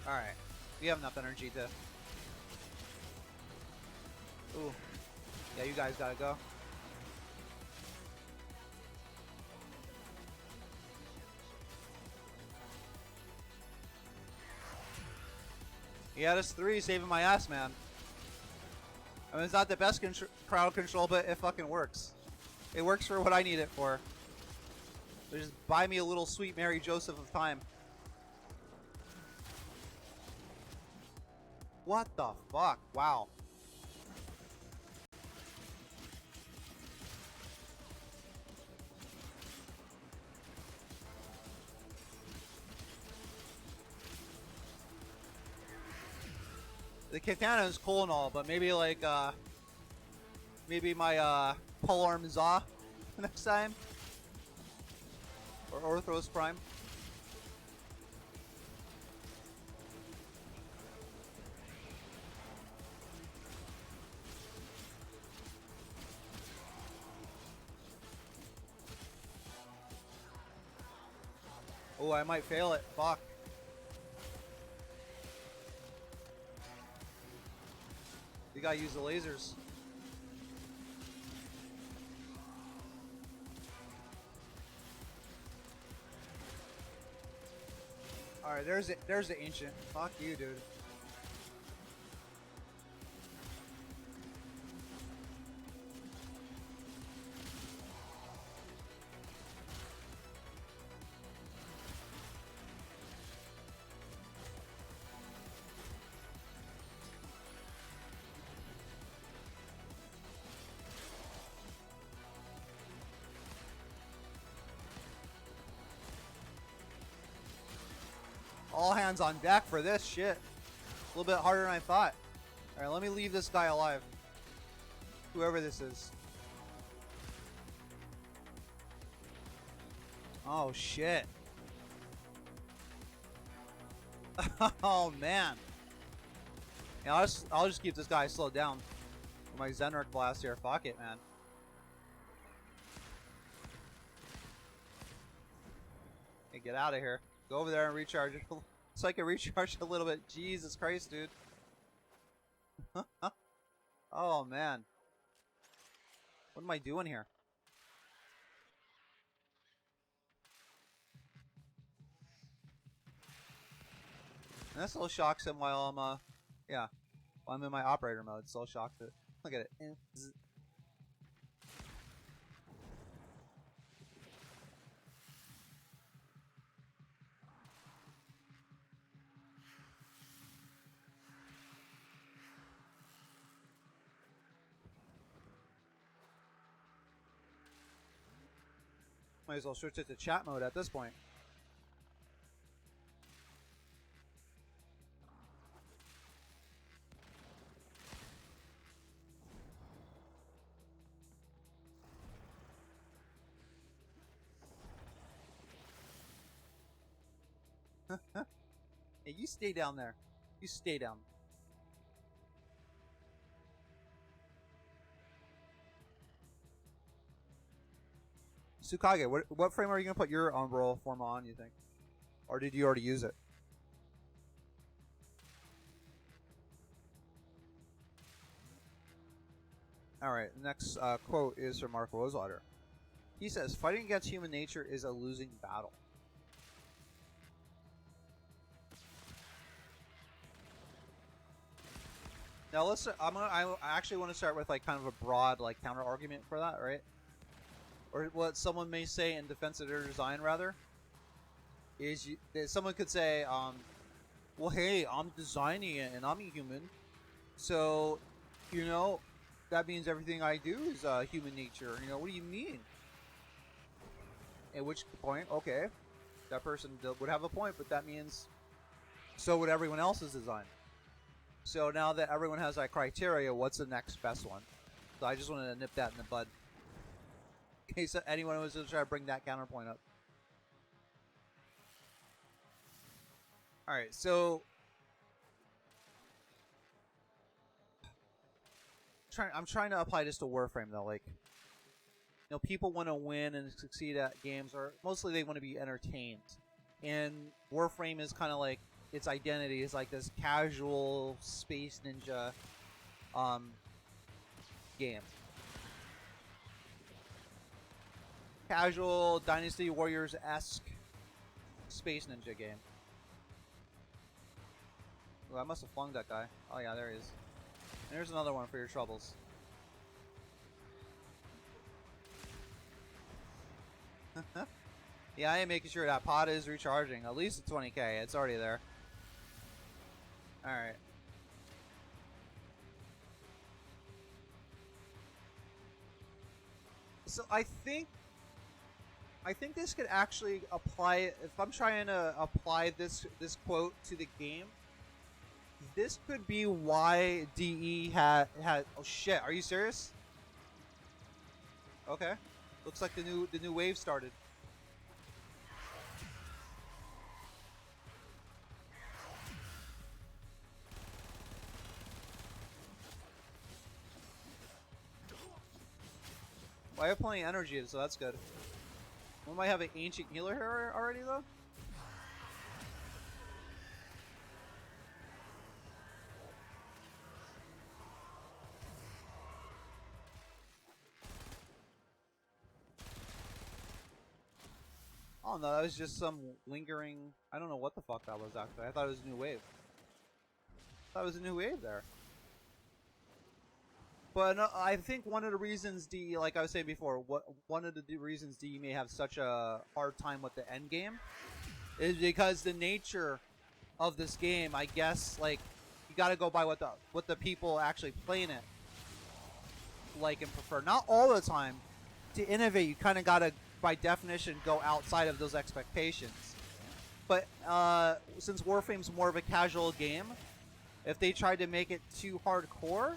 Alright. We have enough energy to Yeah, you guys gotta go. Yeah, this 3 saving my ass, man. I mean, it's not the best crowd control, but it fucking works. It works for what I need it for. So just buy me a little sweet Mary Joseph of time. What the fuck? Wow. The katana is cool and all, but maybe like, maybe my, polearm Za next time? Or Orthros Prime? Oh, I might fail it. Fuck. You gotta use the lasers. Alright, there's the ancient. Fuck you, dude. All hands on deck for this shit. A little bit harder than I thought. Alright, let me leave this guy alive. Whoever this is. Oh shit. Oh man. Yeah, I'll just keep this guy slowed down. With my Zenark blast here. Fuck it, man. Hey, get out of here. Go over there and recharge it. So I can recharge a little bit. Jesus Christ, dude. Oh, man. What am I doing here? And that still shocks him while I'm, yeah. While I'm in my operator mode. It still shocks it. Look at it. Might as well switch it to chat mode at this point. Hey, you stay down there. You stay down. Tsukage, what frame are you going to put your Umbral form on, you think? Or did you already use it? Alright, next quote is from Mark Rosewater. He says, fighting against human nature is a losing battle. Now let's. I actually want to start with like kind of a broad like counter argument for that, right? Or what someone may say in defense of their design, rather, is someone could say, well, hey, I'm designing it and I'm a human, so, you know, that means everything I do is human nature. You know, what do you mean? At which point, okay, that person would have a point, but that means so would everyone else's design. So now that everyone has that criteria, what's the next best one? So I just wanted to nip that in the bud. In case anyone was going to try to bring that counterpoint up. Alright, so I'm trying to apply this to Warframe though, like, you know, people want to win and succeed at games, or mostly they want to be entertained. And Warframe is kind of like, its identity is like this casual space ninja game. casual Dynasty Warriors-esque Space Ninja game. Ooh, I must have flung that guy. Oh yeah, there he is. And here's another one for your troubles. Yeah, I am making sure that pot is recharging. At least at 20k. It's already there. Alright. So I think this could actually apply, if I'm trying to apply this quote to the game, this could be why DE had oh shit, are you serious? Okay. Looks like the new wave started. Well, I have plenty of energy, so that's good. We might have an ancient healer here already, though. Oh no, that was just some lingering. I don't know what the fuck that was actually. I thought it was a new wave. I thought it was a new wave there. But no, I think one of the reasons D, like I was saying before, one of the reasons D may have such a hard time with the end game is because the nature of this game, I guess, like you got to go by what the people actually playing it like and prefer. Not all the time. To innovate, you kind of got to, by definition, go outside of those expectations. But since Warframe's more of a casual game, if they tried to make it too hardcore,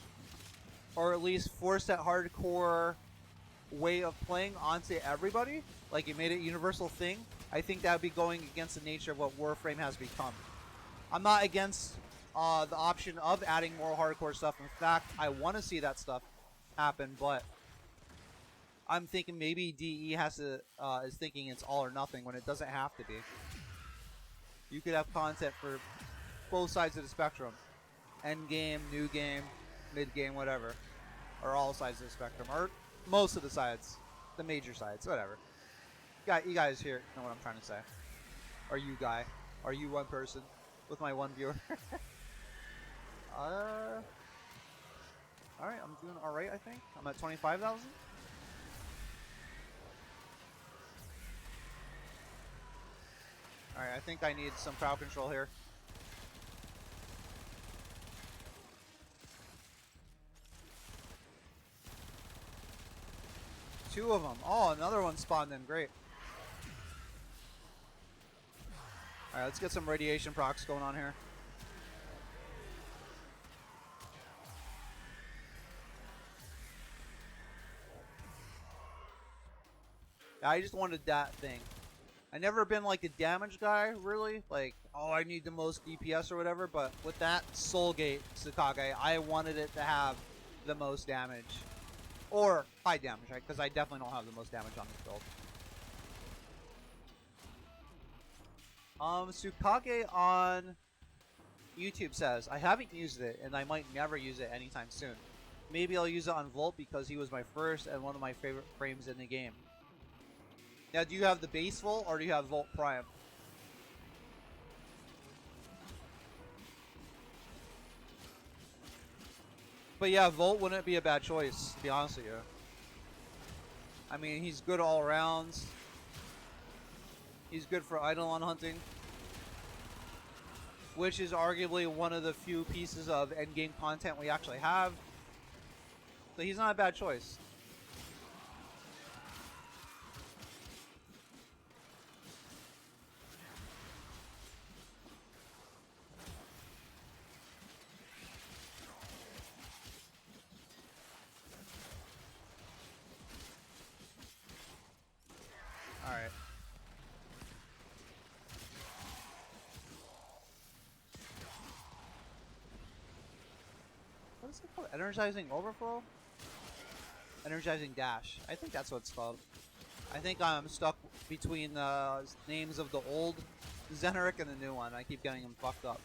or at least force that hardcore way of playing onto everybody, like you made it a universal thing, I think that would be going against the nature of what Warframe has become. I'm not against the option of adding more hardcore stuff. In fact, I want to see that stuff happen, but I'm thinking maybe DE has to is thinking it's all or nothing when it doesn't have to be. You could have content for both sides of the spectrum. End game, new game, mid game, whatever. Or all sides of the spectrum. Or most of the sides. The major sides, whatever. You guys here know what I'm trying to say. Or you guy. Are you one person with my one viewer? Alright, I'm doing alright, I think. I'm at 25,000. Alright, I think I need some crowd control here. Two of them. Oh, another one spawned in. Great. Alright, let's get some radiation procs going on here. I just wanted that thing. I never been like a damage guy, really. Like, oh, I need the most DPS or whatever. But with that Soulgate Tsukage, I wanted it to have the most damage. Or high damage, right? Because I definitely don't have the most damage on this build. Tsukage on YouTube says, I haven't used it, and I might never use it anytime soon. Maybe I'll use it on Volt because he was my first and one of my favorite frames in the game. Now, do you have the base Volt, or do you have Volt Prime? But yeah, Volt wouldn't be a bad choice, to be honest with you. I mean, he's good all around. He's good for Eidolon hunting, which is arguably one of the few pieces of endgame content we actually have. So he's not a bad choice. Alright. What is it called? Energizing Overflow? Energizing Dash. I think that's what it's called. I think I'm stuck between the names of the old Zeneric and the new one. I keep getting them fucked up.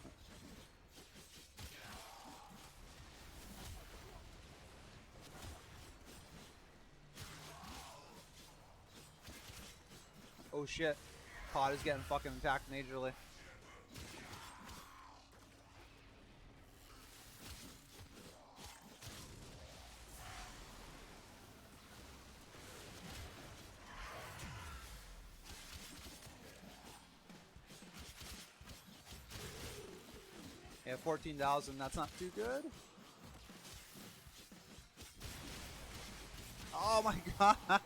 Oh shit. Pod is getting fucking attacked majorly. Yeah, 14,000, that's not too good. Oh my god.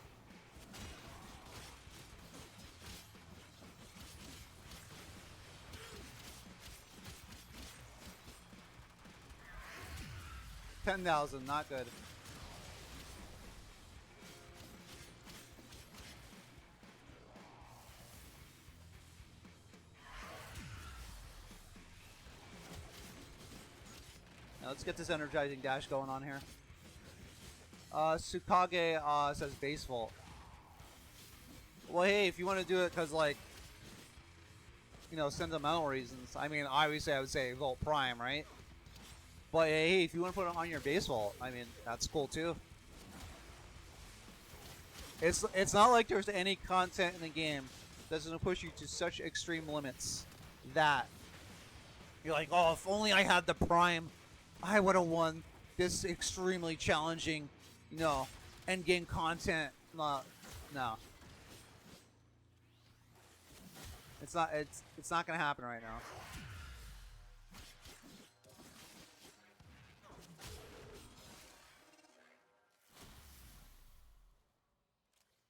$10,000, not good. Now let's get this energizing dash going on here. Tsukage says base vault. Well, hey, if you want to do it because, like, you know, sentimental reasons. I mean, obviously I would say Vault Prime, right? But hey, if you want to put it on your base vault, I mean, that's cool too. It's not like there's any content in the game that doesn't push you to such extreme limits that you're like, oh, if only I had the Prime, I would have won this extremely challenging, you know, end game content. No. It's not gonna happen right now.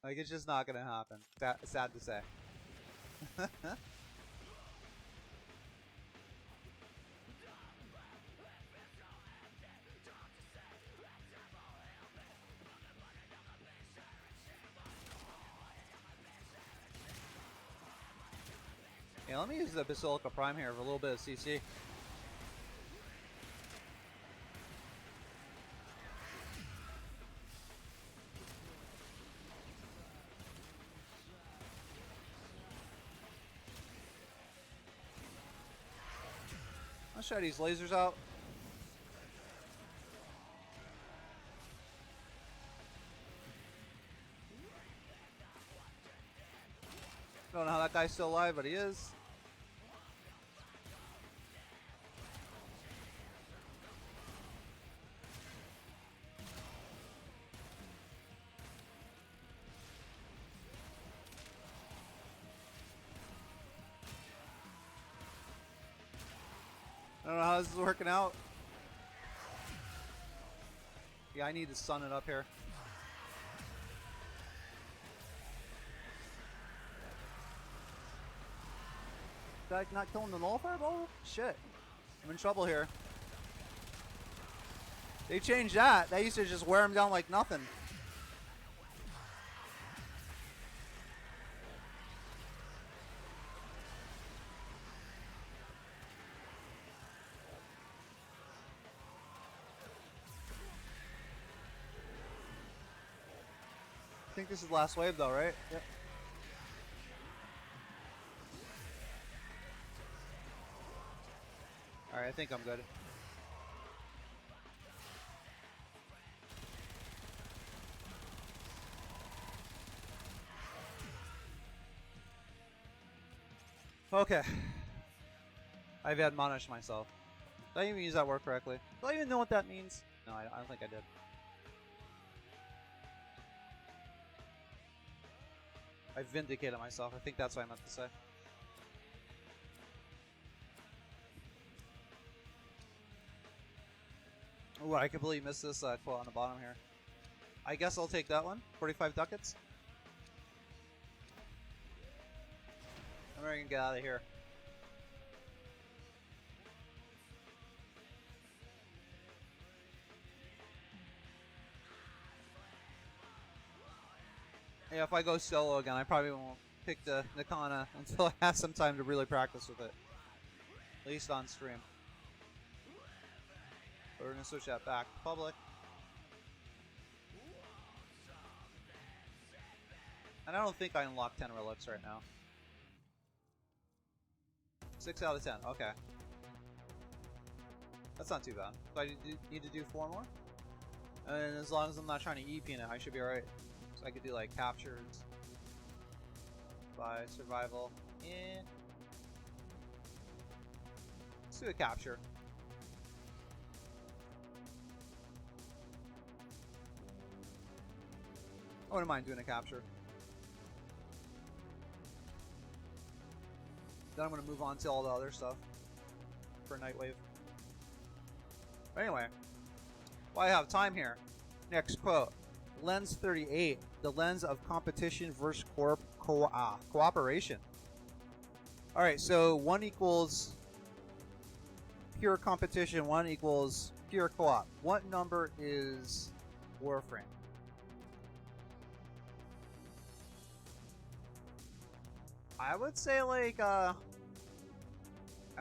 Like, it's just not gonna happen. Sad to say. Yeah, let me use the Basilica Prime here for a little bit of CC. Let's try these lasers out. Don't know how that guy's still alive, but he is. I don't know how this is working out. Yeah, I need to sun it up here. Did I not kill him the nullifier ball? Shit. I'm in trouble here. They changed that. They used to just wear him down like nothing. I think this is the last wave though, right? Yep. Alright, I think I'm good. Okay. I've admonished myself. Did I even use that word correctly? Do I even know what that means? No, I don't think I did. I vindicated myself. I think that's what I meant to say. Ooh, I completely missed this quote on the bottom here. I guess I'll take that one. 45 ducats. I'm ready to get out of here. Yeah, if I go solo again, I probably won't pick the Nikana until I have some time to really practice with it. At least on stream. But we're going to switch that back to public. And I don't think I unlocked 10 relics right now. 6 out of 10, okay. That's not too bad. So I need to do 4 more? And as long as I'm not trying to EP in it, I should be alright. So I could do like captures. by survival. Let's do a capture. I wouldn't mind doing a capture. Then I'm going to move on to all the other stuff for Nightwave. But anyway, while I have time here, next quote. Lens 38, the lens of competition versus cooperation. Alright, so 1 equals pure competition, 1 equals pure co-op. What number is Warframe? I would say like, I'd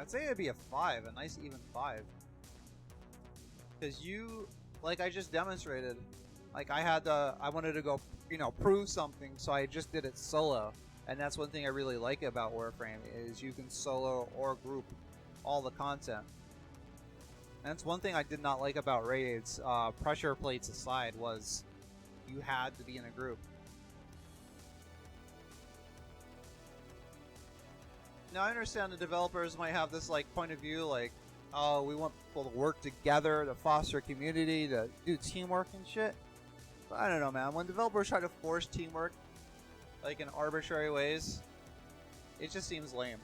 say it'd be a 5, a nice even 5. Because you, like I just demonstrated, like I wanted to go, you know, prove something, so I just did it solo. And that's one thing I really like about Warframe, is you can solo or group all the content. And that's one thing I did not like about raids, pressure plates aside, was you had to be in a group. Now I understand the developers might have this like point of view, like, oh, we want people to work together, to foster community, to do teamwork and shit. But I don't know, man. When developers try to force teamwork, like in arbitrary ways, it just seems lame.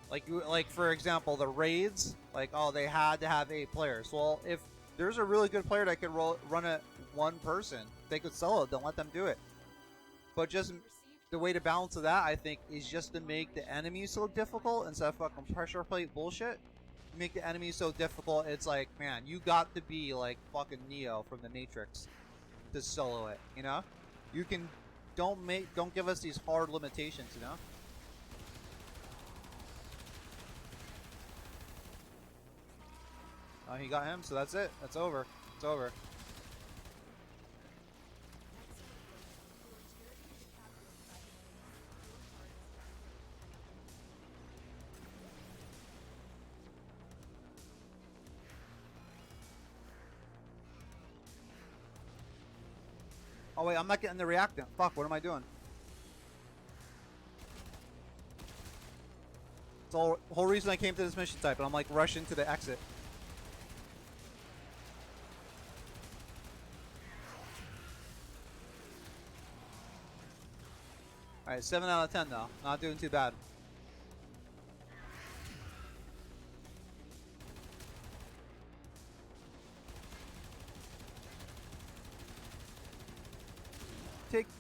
Like for example, the raids, like, oh, they had to have 8 players. Well, if there's a really good player that could run it 1 person, they could solo it, then let them do it. But just the way to balance of that, I think, is just to make the enemies so difficult instead of fucking pressure plate bullshit. Make the enemies so difficult, it's like, man, you got to be like fucking Neo from the Matrix to solo it, you know? You can, don't give us these hard limitations, you know? Oh, he got him, so that's it. That's over. It's over. Oh wait, I'm not getting the reactant. Fuck, what am I doing? It's the whole reason I came to this mission type, and I'm like rushing to the exit. Alright, 7 out of 10 though. Not doing too bad.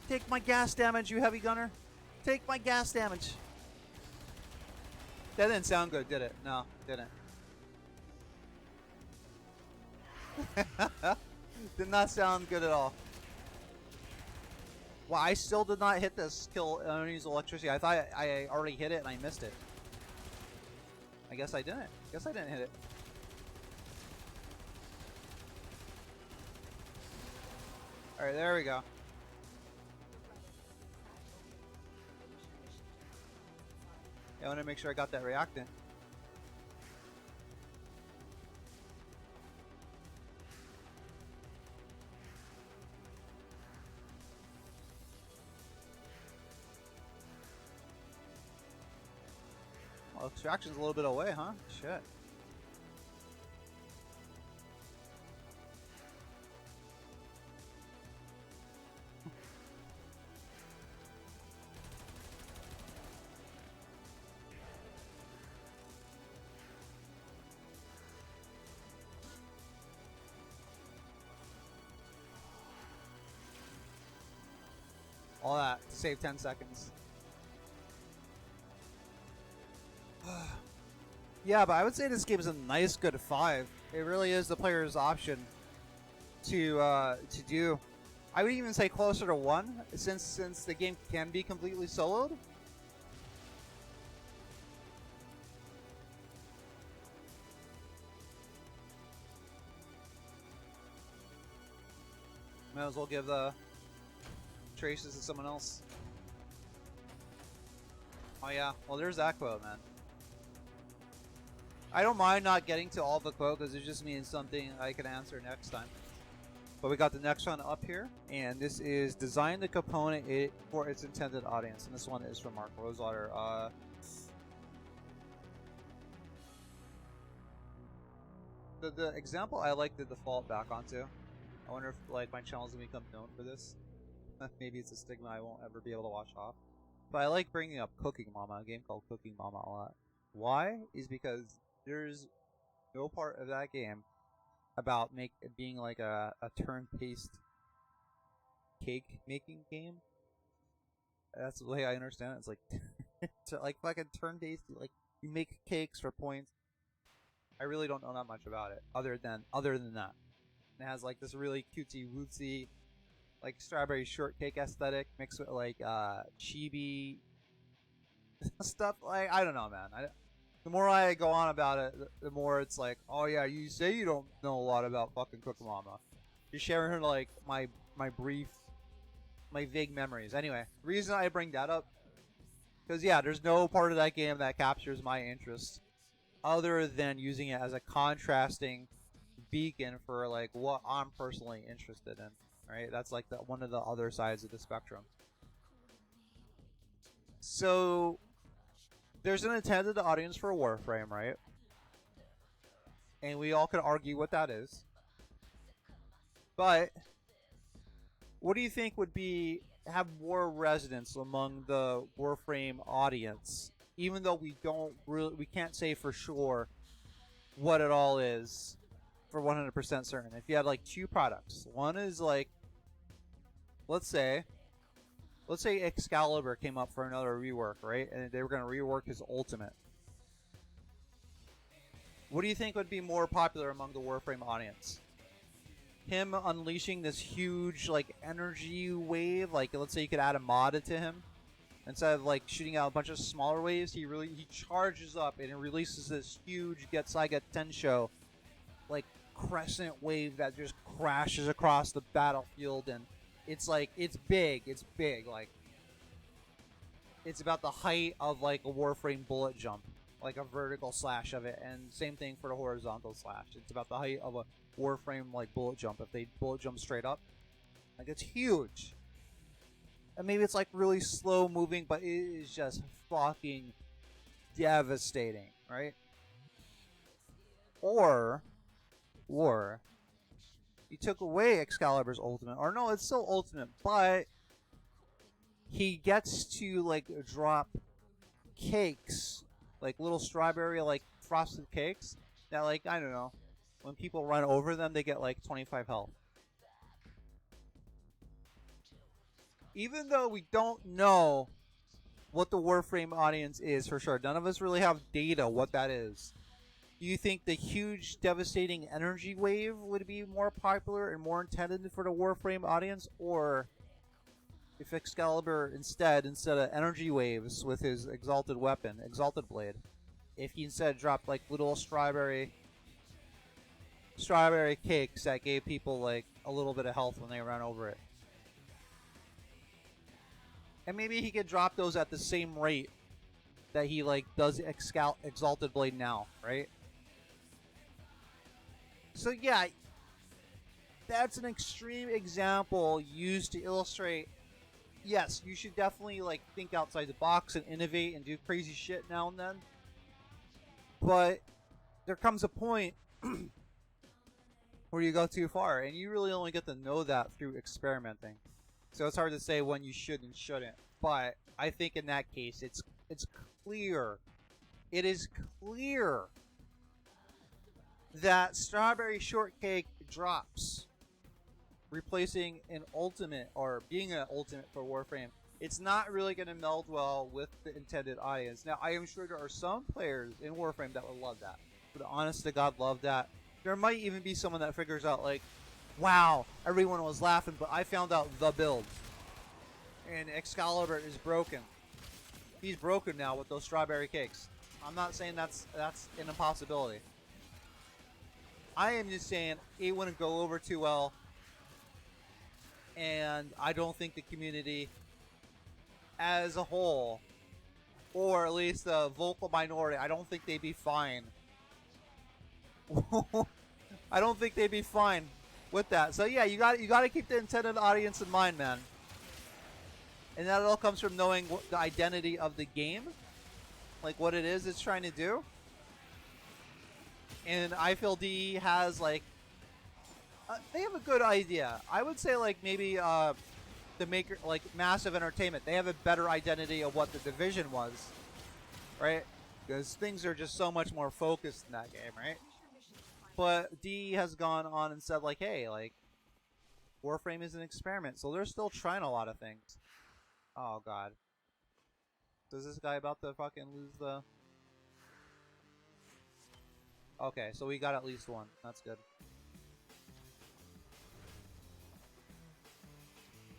Take my gas damage, you heavy gunner. Take my gas damage. That didn't sound good, did it? No, it didn't. Did not sound good at all. Well, I still did not hit this kill use electricity. I thought I already hit it and I missed it. I guess I didn't. Guess I didn't hit it. Alright, there we go. Yeah, I want to make sure I got that reactant. Well, extraction's a little bit away, huh? Shit. All that to save 10 seconds. Yeah, but I would say this game is a nice, good 5. It really is the player's option to do. I would even say closer to 1, since the game can be completely soloed. Might as well give the traces to someone else. Oh yeah, well there's that quote, man. I don't mind not getting to all the quote because it just means something I can answer next time. But we got the next one up here, and this is design the component for its intended audience, and this one is from Mark Rosewater. The example I like the default back onto. I wonder if like my channel's gonna become known for this. Maybe it's a stigma I won't ever be able to wash off. But I like bringing up Cooking Mama, a game called Cooking Mama a lot. Why? Is because there's no part of that game about being like a turn-based cake making game. That's the way I understand it. It's like it's like fucking turn-based, like you make cakes for points. I really don't know that much about it, other than that. It has like this really cutesy wootsy, like strawberry shortcake aesthetic mixed with like chibi stuff. Like I don't know, man. The more I go on about it, the more it's like, oh yeah, you say you don't know a lot about fucking Cook Mama. You're sharing like my vague memories. Anyway, the reason I bring that up, because yeah, there's no part of that game that captures my interest, other than using it as a contrasting beacon for like what I'm personally interested in. Right? That's like one of the other sides of the spectrum. So there's an intended audience for Warframe, right? And we all could argue what that is. But what do you think would have more resonance among the Warframe audience, even though we can't say for sure what it all is for 100% certain? If you had like two products, one is like, let's say Excalibur came up for another rework, right? And they were going to rework his ultimate. What do you think would be more popular among the Warframe audience? Him unleashing this huge like energy wave, like let's say you could add a mod to him. Instead of like shooting out a bunch of smaller waves, he charges up and it releases this huge Saiga Tensho like crescent wave that just crashes across the battlefield, and it's like it's big, like it's about the height of like a Warframe bullet jump, like a vertical slash of it, and same thing for the horizontal slash. It's about the height of a Warframe like bullet jump. If they bullet jump straight up, like it's huge. And maybe it's like really slow moving, but it is just fucking devastating, right? Or you took away Excalibur's ultimate, or no, it's still ultimate, but he gets to like drop cakes, like little strawberry like frosted cakes that, like, I don't know, when people run over them they get like 25 health. Even though we don't know what the Warframe audience is for sure, none of us really have data what that is. Do you think the huge devastating energy wave would be more popular and more intended for the Warframe audience? Or if Excalibur instead of energy waves with his exalted weapon, Exalted Blade, if he instead dropped like little strawberry cakes that gave people like a little bit of health when they ran over it? And maybe he could drop those at the same rate that he like does Exalted Blade now, right? So yeah, that's an extreme example used to illustrate, yes, you should definitely like think outside the box and innovate and do crazy shit now and then. But there comes a point where you go too far, and you really only get to know that through experimenting. So it's hard to say when you should and shouldn't. But I think in that case, it's clear. It is clear that Strawberry Shortcake drops, replacing an ultimate or being an ultimate for Warframe. It's not really going to meld well with the intended audience. Now, I am sure there are some players in Warframe that would love that. But honest to God, love that. There might even be someone that figures out, like, wow, everyone was laughing, but I found out the build. And Excalibur is broken. He's broken now with those strawberry cakes. I'm not saying that's an impossibility. I am just saying it wouldn't go over too well. And I don't think the community as a whole, or at least the vocal minority, I don't think they'd be fine. I don't think they'd be fine with that. So yeah, you got to keep the intended audience in mind, man. And that all comes from knowing what the identity of the game, like what it is it's trying to do. And I feel D has like they have a good idea. I would say like maybe the maker like Massive Entertainment, they have a better identity of what the Division was, right? Because things are just so much more focused in that game, right? But D has gone on and said like, hey, like Warframe is an experiment, so they're still trying a lot of things. Oh god. Is this guy about to fucking lose the... Okay, so we got at least one. That's good.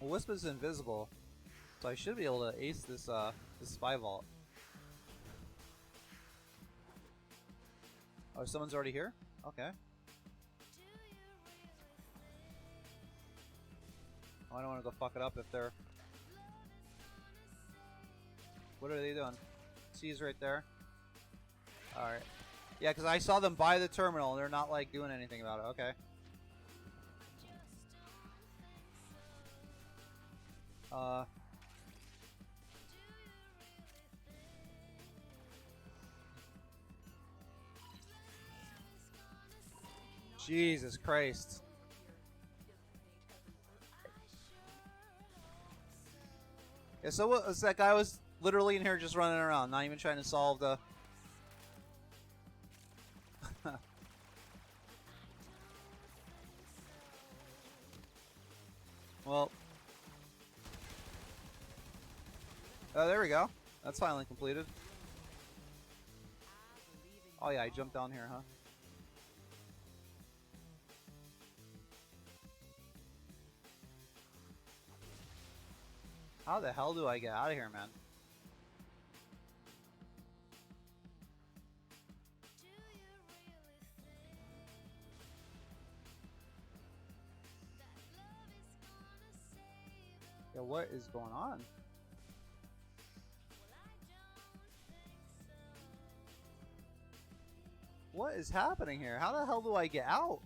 Well, Wisp is invisible, so I should be able to ace this this spy vault. Oh, someone's already here? Okay. Oh, I don't want to go fuck it up if they're... What are they doing? C's right there. Alright. Yeah, because I saw them buy the terminal and they're not like doing anything about it. Okay. Jesus Christ. Yeah, so what, that guy was literally in here just running around, not even trying to solve the... Well... Oh, there we go. That's finally completed. Oh yeah, I jumped down here, huh? How the hell do I get out of here, man? Yeah, what is going on? What is happening here? How the hell do I get out?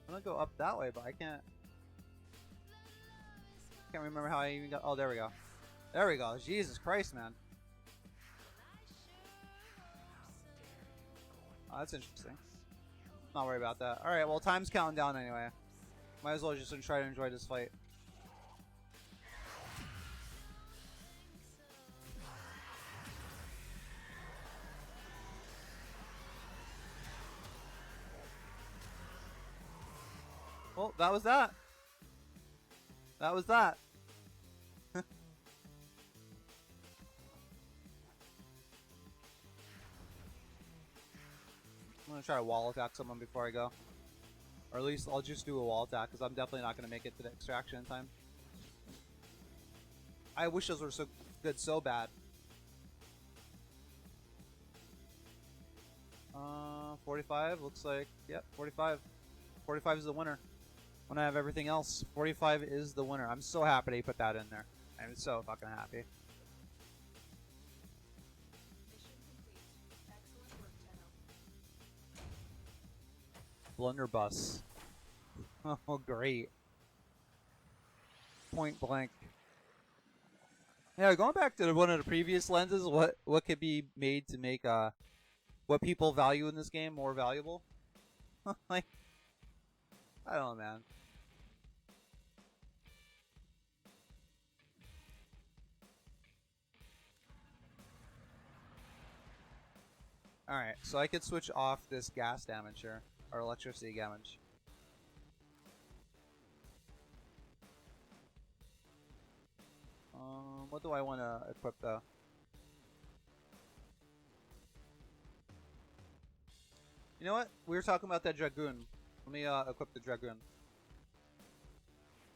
I'm gonna go up that way, but I can't remember how I even got... Oh, there we go. There we go. Jesus Christ, man. Oh, that's interesting. Not worry about that. Alright, well, time's counting down anyway. Might as well just try to enjoy this fight. Well, that was that. That was that. I'm gonna try to wall attack someone before I go. Or at least I'll just do a wall attack, because I'm definitely not gonna make it to the extraction in time. I wish those were so good so bad. 45 looks like, yep, 45. 45 is the winner. When I have everything else, 45 is the winner. I'm so happy they put that in there. I'm so fucking happy. Blunderbuss. Oh, great. Point blank. Yeah, going back to one of the previous lenses, what could be made to make what people value in this game more valuable? Like, I don't know, man. Alright, so I could switch off this gas damage here, or electricity damage. What do I want to equip though? You know what? We were talking about that Dragoon. Let me equip the Dragoon.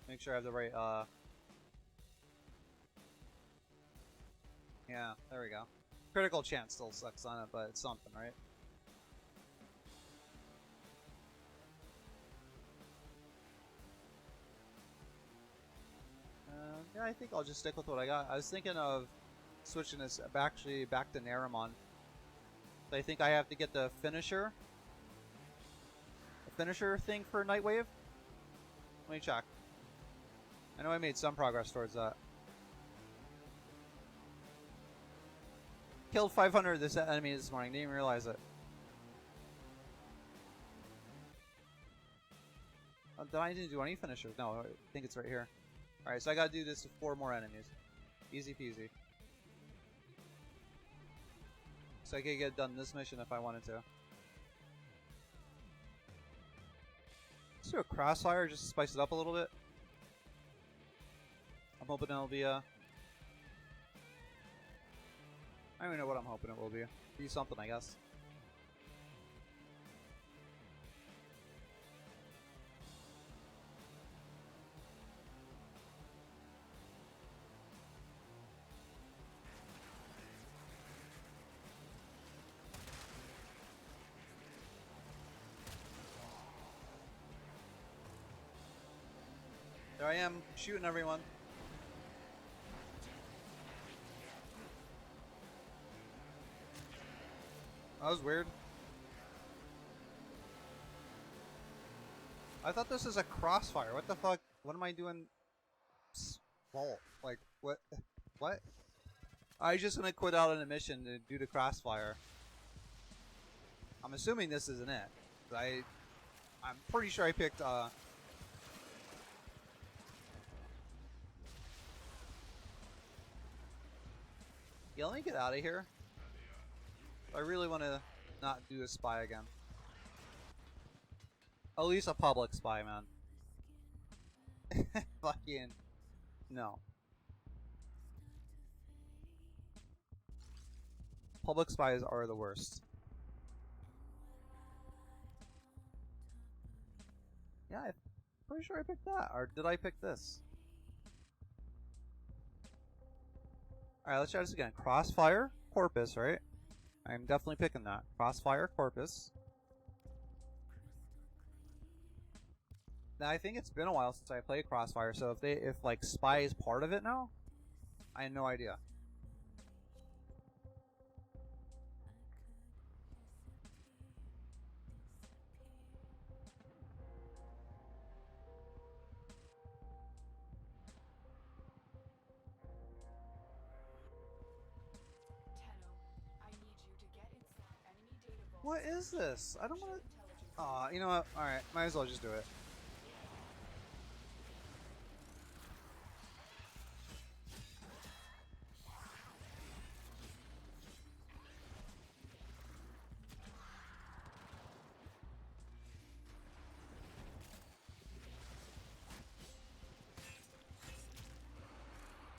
Make sure I have the right, yeah, there we go. Critical chance still sucks on it, but it's something, right? Yeah, I think I'll just stick with what I got. I was thinking of switching this back to Naramon. I think I have to get the finisher thing for Nightwave. Let me check. I know I made some progress towards that. Killed 500 of this enemy this morning. Didn't even realize it. Did I didn't do any finishers? No, I think it's right here. Alright, so I gotta do this with 4 more enemies. Easy peasy. So I could get done this mission if I wanted to. Let's do a crossfire just to spice it up a little bit. I'm hoping it'll be a... I don't even know what I'm hoping it will be. Be something, I guess. There I am, shooting everyone. That was weird. I thought this was a crossfire. What the fuck? What am I doing? Vault. Like, what? What? I was just gonna quit out on a mission to do the crossfire. I'm assuming this isn't it. I'm pretty sure I picked, yeah, let me get out of here. I really want to not do a spy again. At least a public spy, man. Fucking no. Public spies are the worst. Yeah, I'm pretty sure I picked that. Or did I pick this? Alright, let's try this again. Crossfire, Corpus, right? I'm definitely picking that. Crossfire, Corpus. Now, I think it's been a while since I played Crossfire, so if like Spy is part of it now, I have no idea. What is this? I don't want to... Aw, you know what? Alright, might as well just do it.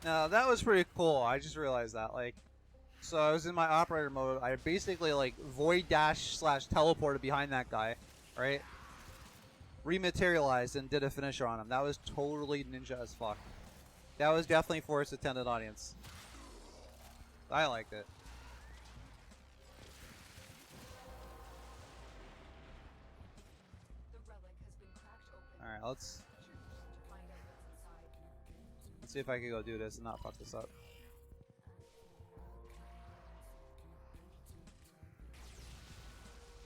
Now, that was pretty cool. I just realized that. Like, so I was in my operator mode. I basically, like, void dash / teleported behind that guy, right? Rematerialized and did a finisher on him. That was totally ninja as fuck. That was definitely for its attended audience. I liked it. Alright, let's see if I can go do this and not fuck this up.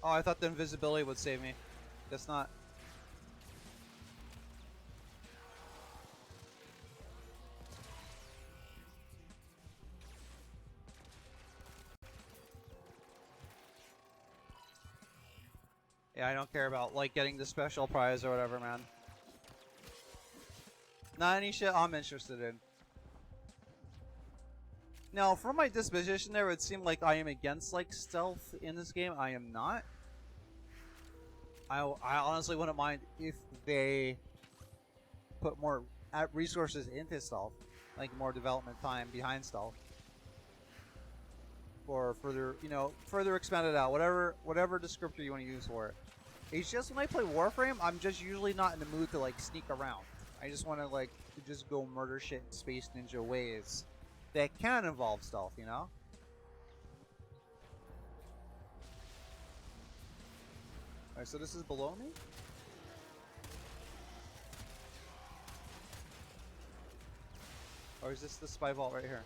Oh, I thought the invisibility would save me. Guess not. Yeah, I don't care about, like, getting the special prize or whatever, man. Not any shit I'm interested in. Now, from my disposition there, it would seem like I am against, like, stealth in this game. I am not. I honestly wouldn't mind if they put more resources into stealth. Like, more development time behind stealth. Or further, you know, further expanded out. Whatever descriptor you want to use for it. It's just when I play Warframe, I'm just usually not in the mood to, like, sneak around. I just want to, like, just go murder shit in Space Ninja ways that can involve stealth, you know? Alright, so this is below me? Or is this the spy vault right here?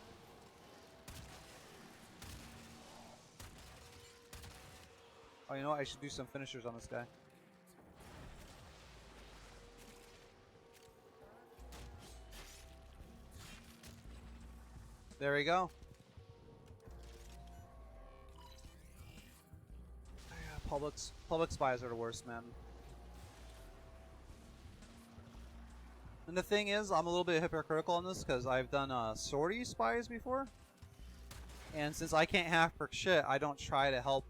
Oh, you know what? I should do some finishers on this guy. There we go. Yeah, public spies are the worst, man. And the thing is, I'm a little bit hypocritical on this because I've done sortie spies before. And since I can't hack for shit, I don't try to help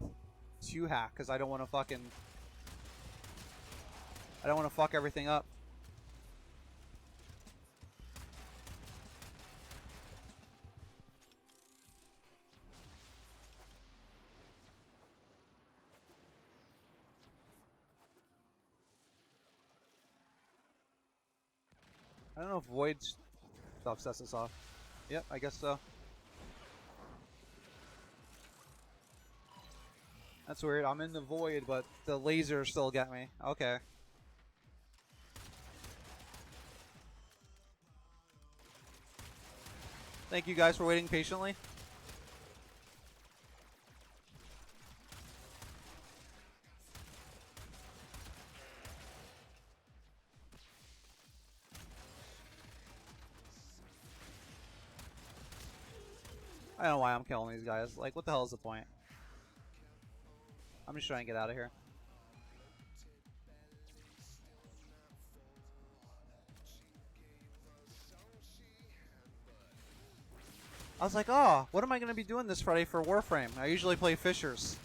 to hack because I don't want to fucking... I don't want to fuck everything up. I don't know if Void stuff sets us off. Yep, I guess so. That's weird. I'm in the Void, but the laser still got me. Okay. Thank you guys for waiting patiently. I don't know why I'm killing these guys. Like, what the hell is the point? I'm just trying to get out of here. I was like, oh, what am I going to be doing this Friday for Warframe? I usually play Fishers.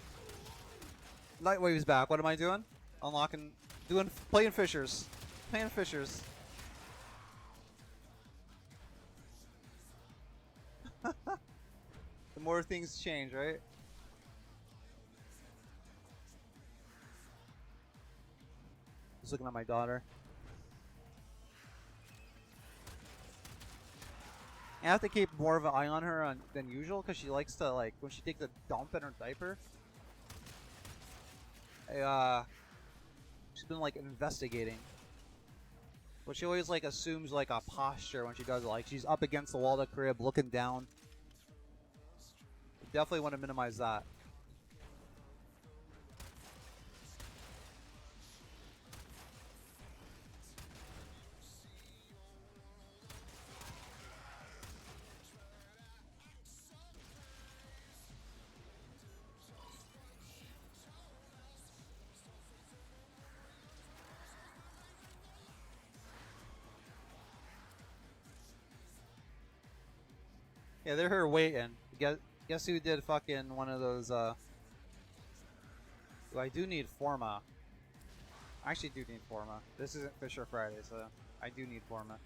Nightwave's back. What am I doing? Playing Fishers. Playing Fishers. The more things change, right? Just looking at my daughter. I have to keep more of an eye on her than usual because she likes to, like, when she takes a dump in her diaper. She's been, like, investigating. But she always, like, assumes, like, a posture when she does it. Like, she's up against the wall of the crib, looking down. Definitely want to minimize that. Yeah, they're here waiting. Guess who did fucking one of those, Ooh, I do need Forma. I actually do need Forma. This isn't Fisher Friday, so I do need Forma.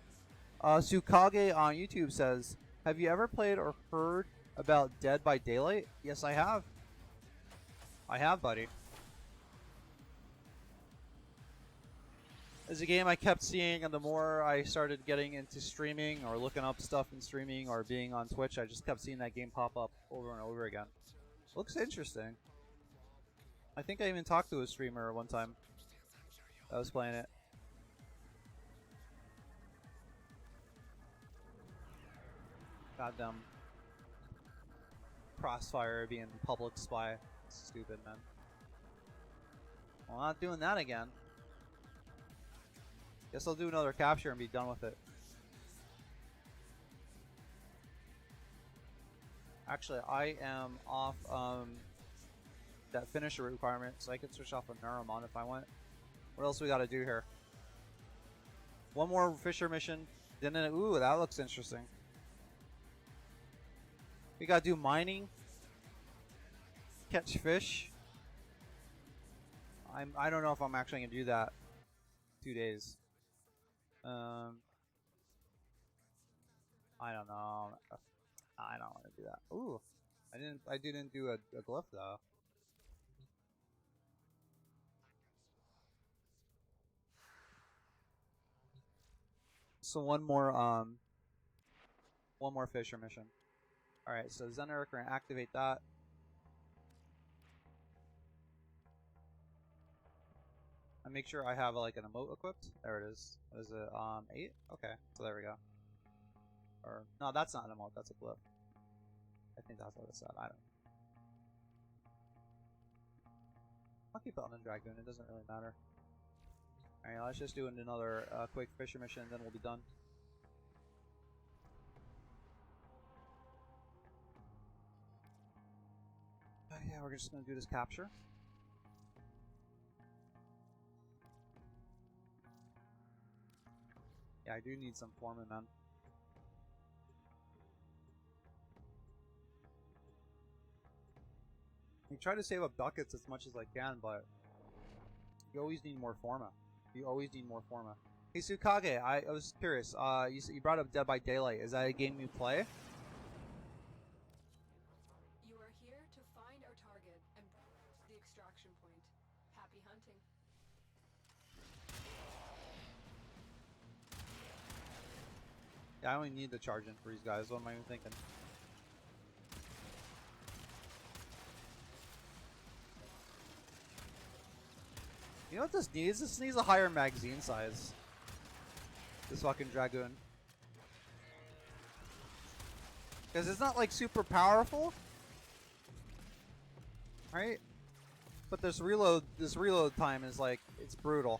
Tsukage on YouTube says, have you ever played or heard about Dead by Daylight? Yes, I have. I have, buddy. It's a game I kept seeing, and the more I started getting into streaming or looking up stuff in streaming or being on Twitch, I just kept seeing that game pop up over and over again. Looks interesting. I think I even talked to a streamer one time that was playing it. Goddamn Crossfire being public spy. Stupid, man. Well, I'm not doing that again. Guess I'll do another capture and be done with it. Actually, I am off that finisher requirement, so I can switch off a Neuromon if I want. What else we gotta do here? One more Fisher mission. Ooh, that looks interesting. We gotta do mining. Catch fish. I don't know if I'm actually gonna do that. 2 days. I don't know. I don't want to do that. Ooh, I didn't do a glyph though. So one more Fisher mission. All right, so Zener, we're gonna activate that. And make sure I have like an emote equipped. There it is. What is it? 8? Okay, so there we go. Or no, that's not an emote. That's a glyph. I think that's what it said. I don't know. I'll keep it on the Dragoon, it doesn't really matter. Alright, let's just do another quick fisher mission and then we'll be done. Yeah, we're just gonna do this capture. Yeah, I do need some foreman, man. I try to save up ducats as much as I can, but you always need more forma. You always need more forma. Hey Tsukage, I was curious. You brought up Dead by Daylight. Is that a game you play? You are here to find our target and the extraction point. Happy hunting. Yeah, I only need the charge in for these guys. What am I even thinking? You know what this needs? This needs a higher magazine size. This fucking Dragoon. Because it's not like super powerful. Right? But this reload time is like, it's brutal.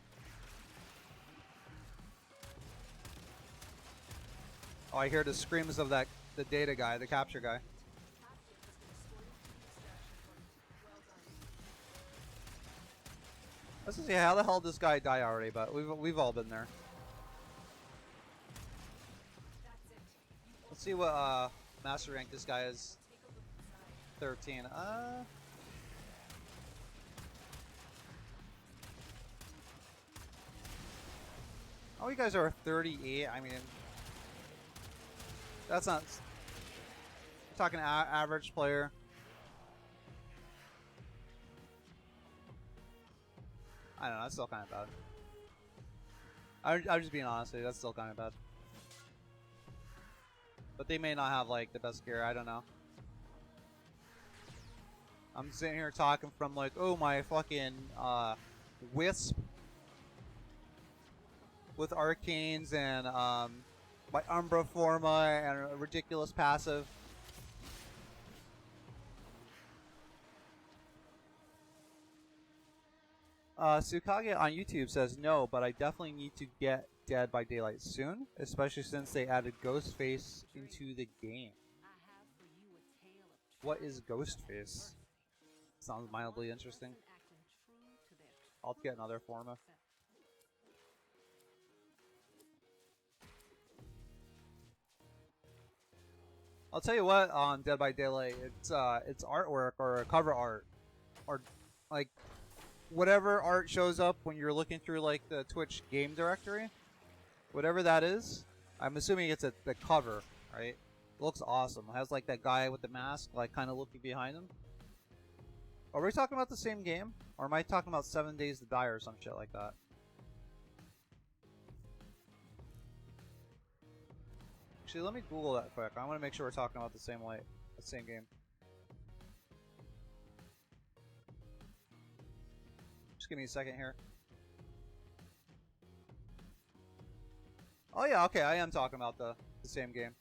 Oh, I hear the screams of the data guy, the capture guy. Let's see how the hell did this guy die already, but we've all been there. Let's see what master rank this guy is. 13. Oh, you guys are 38. I mean, that's not. We're talking average player. I don't know, that's still kind of bad. I'm just being honest with you, that's still kind of bad. But they may not have, like, the best gear, I don't know. I'm sitting here talking from, like, oh, my fucking, Wisp. With Arcanes and, my Umbra Forma and a ridiculous passive. Tsukage on YouTube says no, but I definitely need to get Dead by Daylight soon, especially since they added Ghostface into the game. What is Ghostface? Sounds mildly interesting. I'll get another Forma. I'll tell you what, on Dead by Daylight, it's artwork or cover art, or like whatever art shows up when you're looking through like the Twitch game directory, whatever that is. I'm assuming it's the cover, right? It looks awesome. It has like that guy with the mask, like kind of looking behind him. Are we talking about the same game, or am I talking about 7 Days to Die or some shit like that? Actually, let me Google that quick. I want to make sure we're talking about the same game. Just give me a second here. Oh yeah, okay, I am talking about the same game.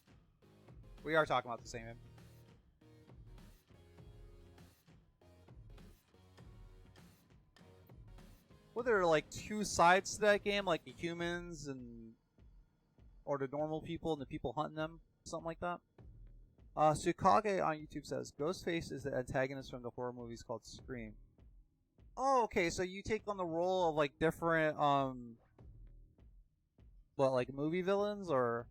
We are talking about the same game. Well, there are like two sides to that game, like the humans and or the normal people and the people hunting them, something like that. Tsukage on YouTube says Ghostface is the antagonist from the horror movies called Scream. Oh, okay, so you take on the role of like different what, like movie villains or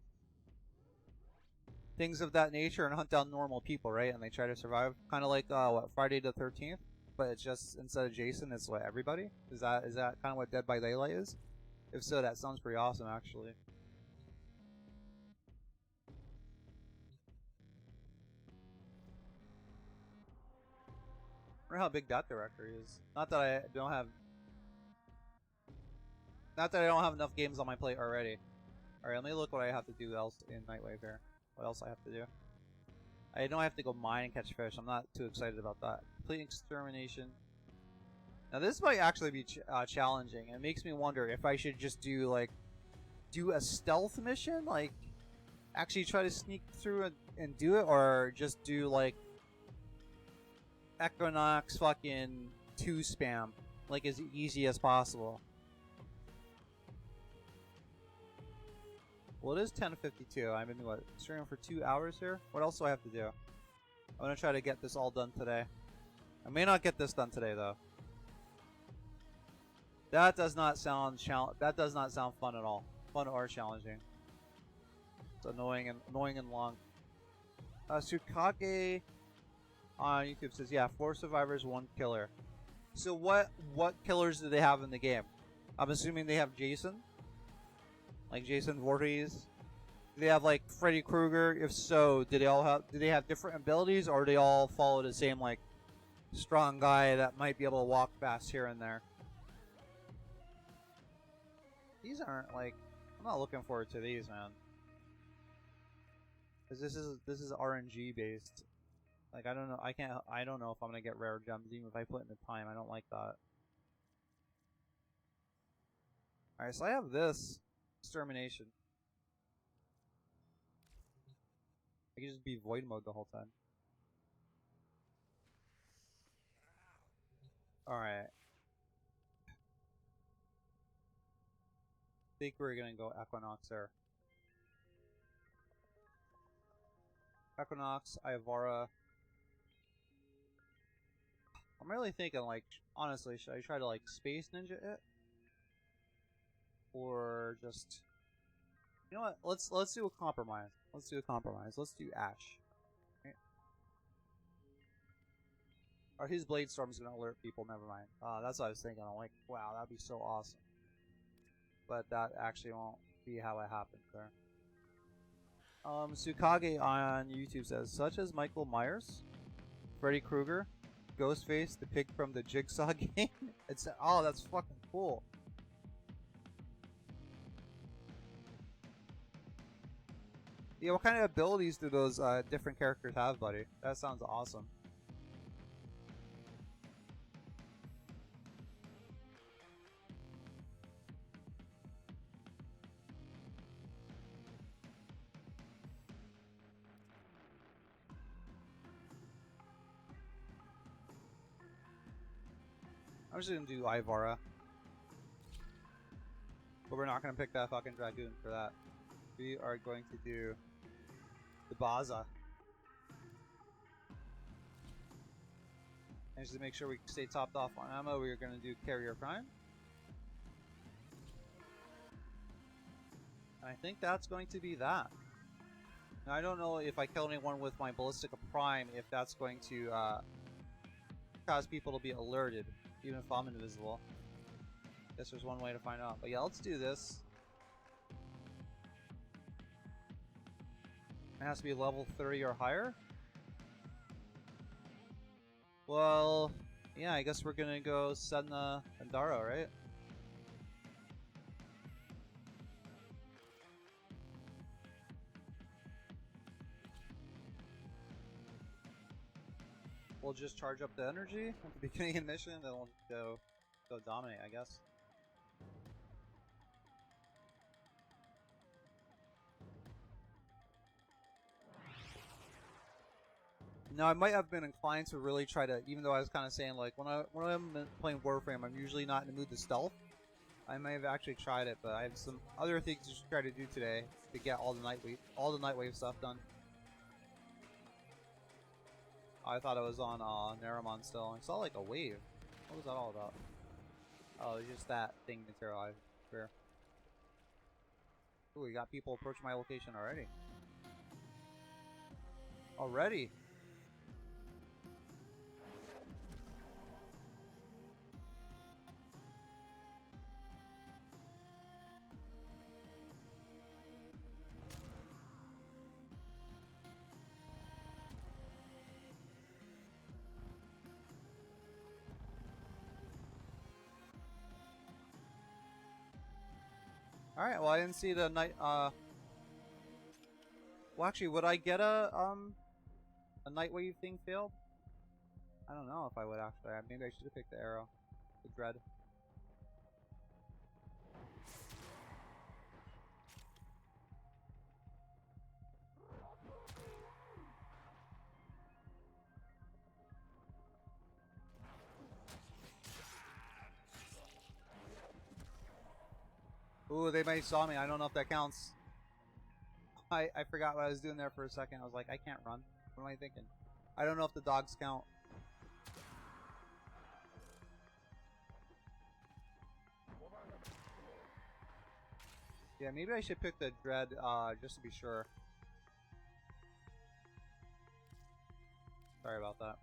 things of that nature and hunt down normal people, right? And they try to survive, kind of like what, Friday the 13th, but it's just instead of Jason, it's what, everybody? Is that kind of what Dead by Daylight is? If so, that sounds pretty awesome, actually. I wonder how big that directory is. Not that I don't have enough games on my plate already. Alright, let me look what I have to do else in Nightwave here. What else I have to do. I know I have to go mine and catch fish. I'm not too excited about that. Complete extermination. Now this might actually be challenging. It makes me wonder if I should just do a stealth mission, like actually try to sneak through and do it, or just do like Equinox fucking 2 spam like as easy as possible. Well, it is 10:52. I've been what, streaming for 2 hours here. What else do I have to do? I'm gonna try to get this all done today. I may not get this done today though. That does not sound that does not sound fun at all. Fun or challenging. It's annoying and long. Tsukage on YouTube says, yeah, 4 survivors, 1 killer. So what killers do they have in the game? I'm assuming they have Jason, like Jason Voorhees. Do they have like Freddy Krueger? If so, do they have different abilities, or do they all follow the same like strong guy that might be able to walk fast here and there? These aren't like, I'm not looking forward to these, man. Cause this is RNG based. Like I don't know if I'm gonna get rare gems even if I put in the time. I don't like that. Alright, so I have this extermination. I can just be void mode the whole time. Alright. I think we're gonna go Equinox there. Equinox, Ivara. I'm really thinking, like, honestly, should I try to, like, Space Ninja it? Or just... You know what? Let's do a compromise. Let's do a compromise. Let's do Ash. Right? Or his Blade Storm's gonna alert people, never mind. That's what I was thinking. I'm like, wow, that'd be so awesome. But that actually won't be how it happens there. Tsukage on YouTube says, such as Michael Myers, Freddy Krueger, Ghostface, the pig from the Jigsaw game. It's oh, that's fucking cool. Yeah, what kind of abilities do those different characters have, buddy? That sounds awesome. I'm just gonna do Ivara. But we're not gonna pick that fucking Dragoon for that. We are going to do the Baza. And just to make sure we stay topped off on ammo, we are gonna do Carrier Prime. And I think that's going to be that. Now I don't know if I kill anyone with my Ballistica Prime, if that's going to cause people to be alerted. Even if I'm invisible. Guess there's one way to find out. But yeah, let's do this. It has to be level 30 or higher. Well, yeah, I guess we're gonna go Sedna and Daro, right? We'll just charge up the energy at the beginning of the mission, then we'll go dominate, I guess. Now, I might have been inclined to really try to, even though I was kind of saying, like, when I'm playing Warframe, I'm usually not in the mood to stealth. I may have actually tried it, but I have some other things to try to do today to get all the Nightwave stuff done. I thought it was on Naramon still. I saw like a wave. What was that all about? Oh, it's just that thing materialized. Sure. Ooh, we got people approaching my location already. Already? Alright, well I didn't see the night well actually, would I get a Nightwave thing failed? I don't know if I would actually. Maybe I should have picked the arrow. The dread. Ooh, they may saw me. I don't know if that counts. I forgot what I was doing there for a second. I was like, I can't run. What am I thinking? I don't know if the dogs count. Yeah, maybe I should pick the Dread just to be sure. Sorry about that.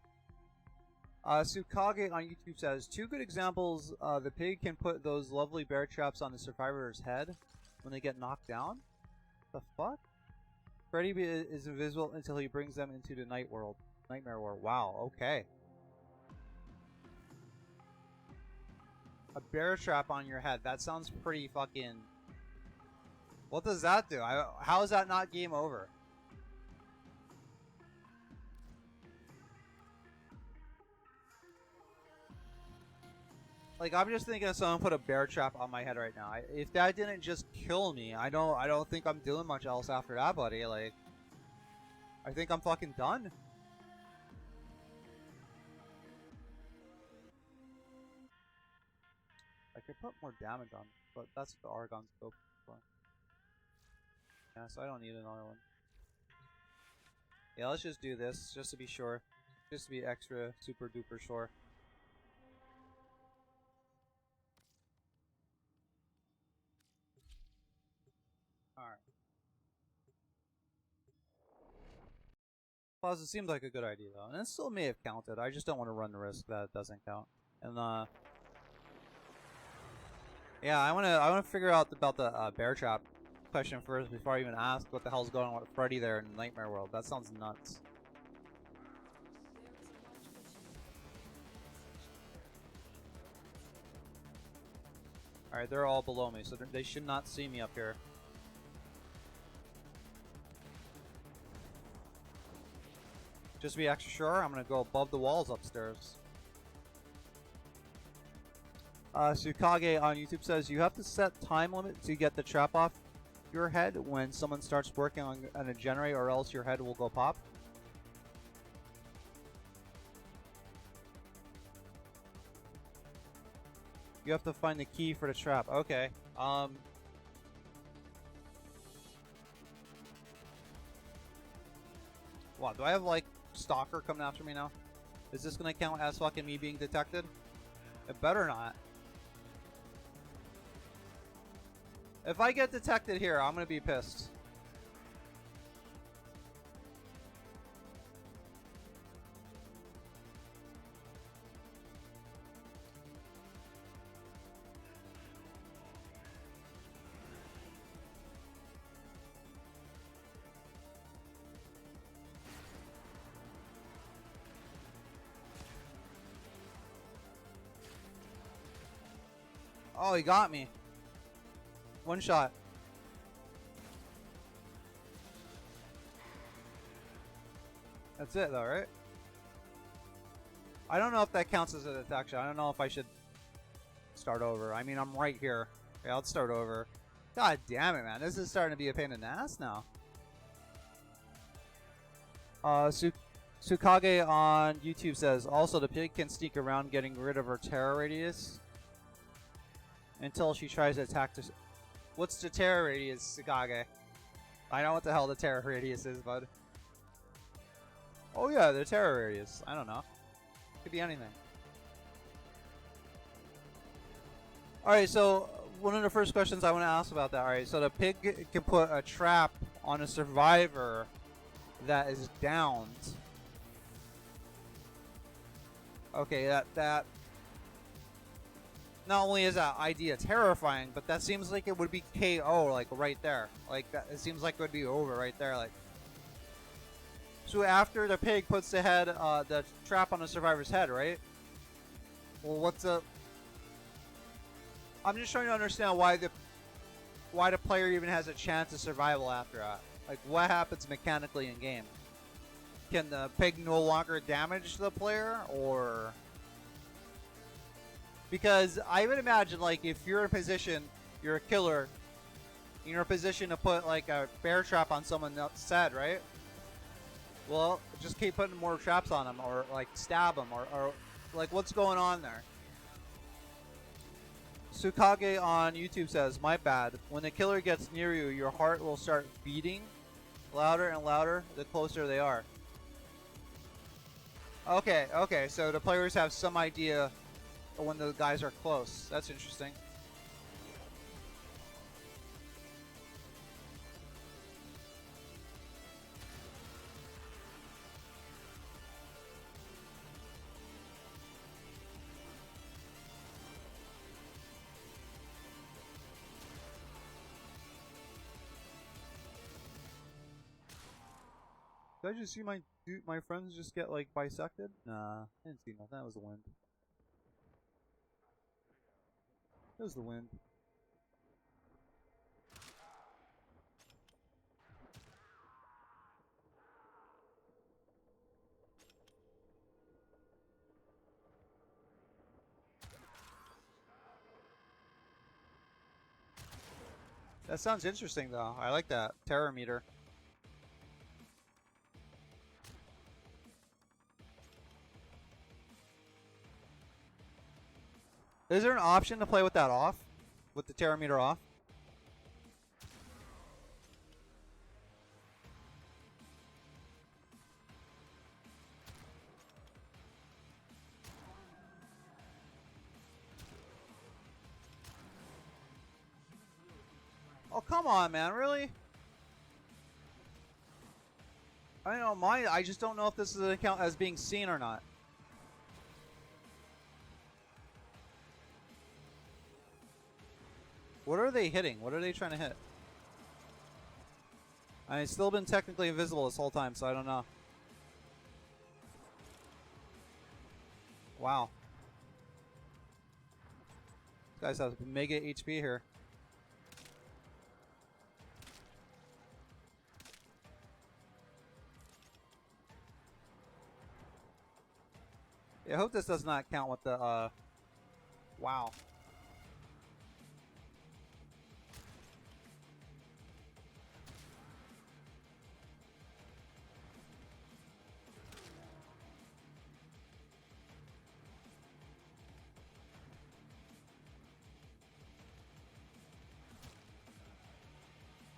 Tsukage on YouTube says, 2 good examples. The pig can put those lovely bear traps on the survivor's head when they get knocked down. The fuck? Freddy is invisible until he brings them into the nightmare world. Wow, okay. A bear trap on your head. That sounds pretty fucking... What does that do? How is that not game over? Like, I'm just thinking of someone put a bear trap on my head right now. If that didn't just kill me, I don't think I'm doing much else after that, buddy. Like, I think I'm fucking done. I could put more damage on, but that's what the Argon scope is for. Yeah, so I don't need another one. Yeah, let's just do this, just to be sure. Just to be extra super duper sure. Alright. Plus, it seems like a good idea, though. And it still may have counted. I just don't want to run the risk that it doesn't count. And, yeah, I wanna figure out about the bear trap question first before I even ask what the hell's going on with Freddy there in Nightmare World. That sounds nuts. Alright, they're all below me, so they should not see me up here. Just to be extra sure, I'm gonna go above the walls upstairs. Tsukage on YouTube says, you have to set time limit to get the trap off your head when someone starts working on a generator, or else your head will go pop. You have to find the key for the trap. Okay. Wow, do I have like Stalker coming after me now? Is this gonna count as fucking me being detected? It better not. If I get detected here, I'm gonna be pissed. Oh, he got me. One shot. That's it though, right? I don't know if that counts as a detection. I don't know if I should start over. I mean, I'm right here. Yeah, let's start over. God damn it, man. This is starting to be a pain in the ass now. Tsukage on YouTube says, also the pig can sneak around getting rid of her terror radius until she tries to attack the... What's the terror radius, Tsukage? I know what the hell the terror radius is, bud. Oh yeah, the terror radius. I don't know. Could be anything. Alright, so one of the first questions I want to ask about that. Alright, so the pig can put a trap on a survivor that is downed. Okay, that not only is that idea terrifying, but that seems like it would be KO, like right there. Like that, it seems like it would be over right there. Like, so after the pig puts the trap on the survivor's head, right? Well, what's the? I'm just trying to understand why the player even has a chance of survival after that. Like, what happens mechanically in game? Can the pig no longer damage the player, or? Because I would imagine, like, if you're in a position, you're a killer, you're in a position to put, like, a bear trap on someone else's head, right? Well, just keep putting more traps on them, or, like, stab them, or like, what's going on there? Tsukage on YouTube says, my bad. When the killer gets near you, your heart will start beating louder and louder the closer they are. Okay, okay, so the players have some idea of when the guys are close. That's interesting. Did I just see my friends just get like bisected? Nah, I didn't see nothing. That was the wind. That was the wind. That sounds interesting though. I like that. Terror meter. Is there an option to play with that off? With the terror meter off? Oh, come on, man. Really? I don't know. I just don't know if this is an account as being seen or not. What are they hitting? What are they trying to hit? I've still been technically invisible this whole time, so I don't know. Wow. This guy's has mega HP here. Yeah, I hope this does not count with the, wow.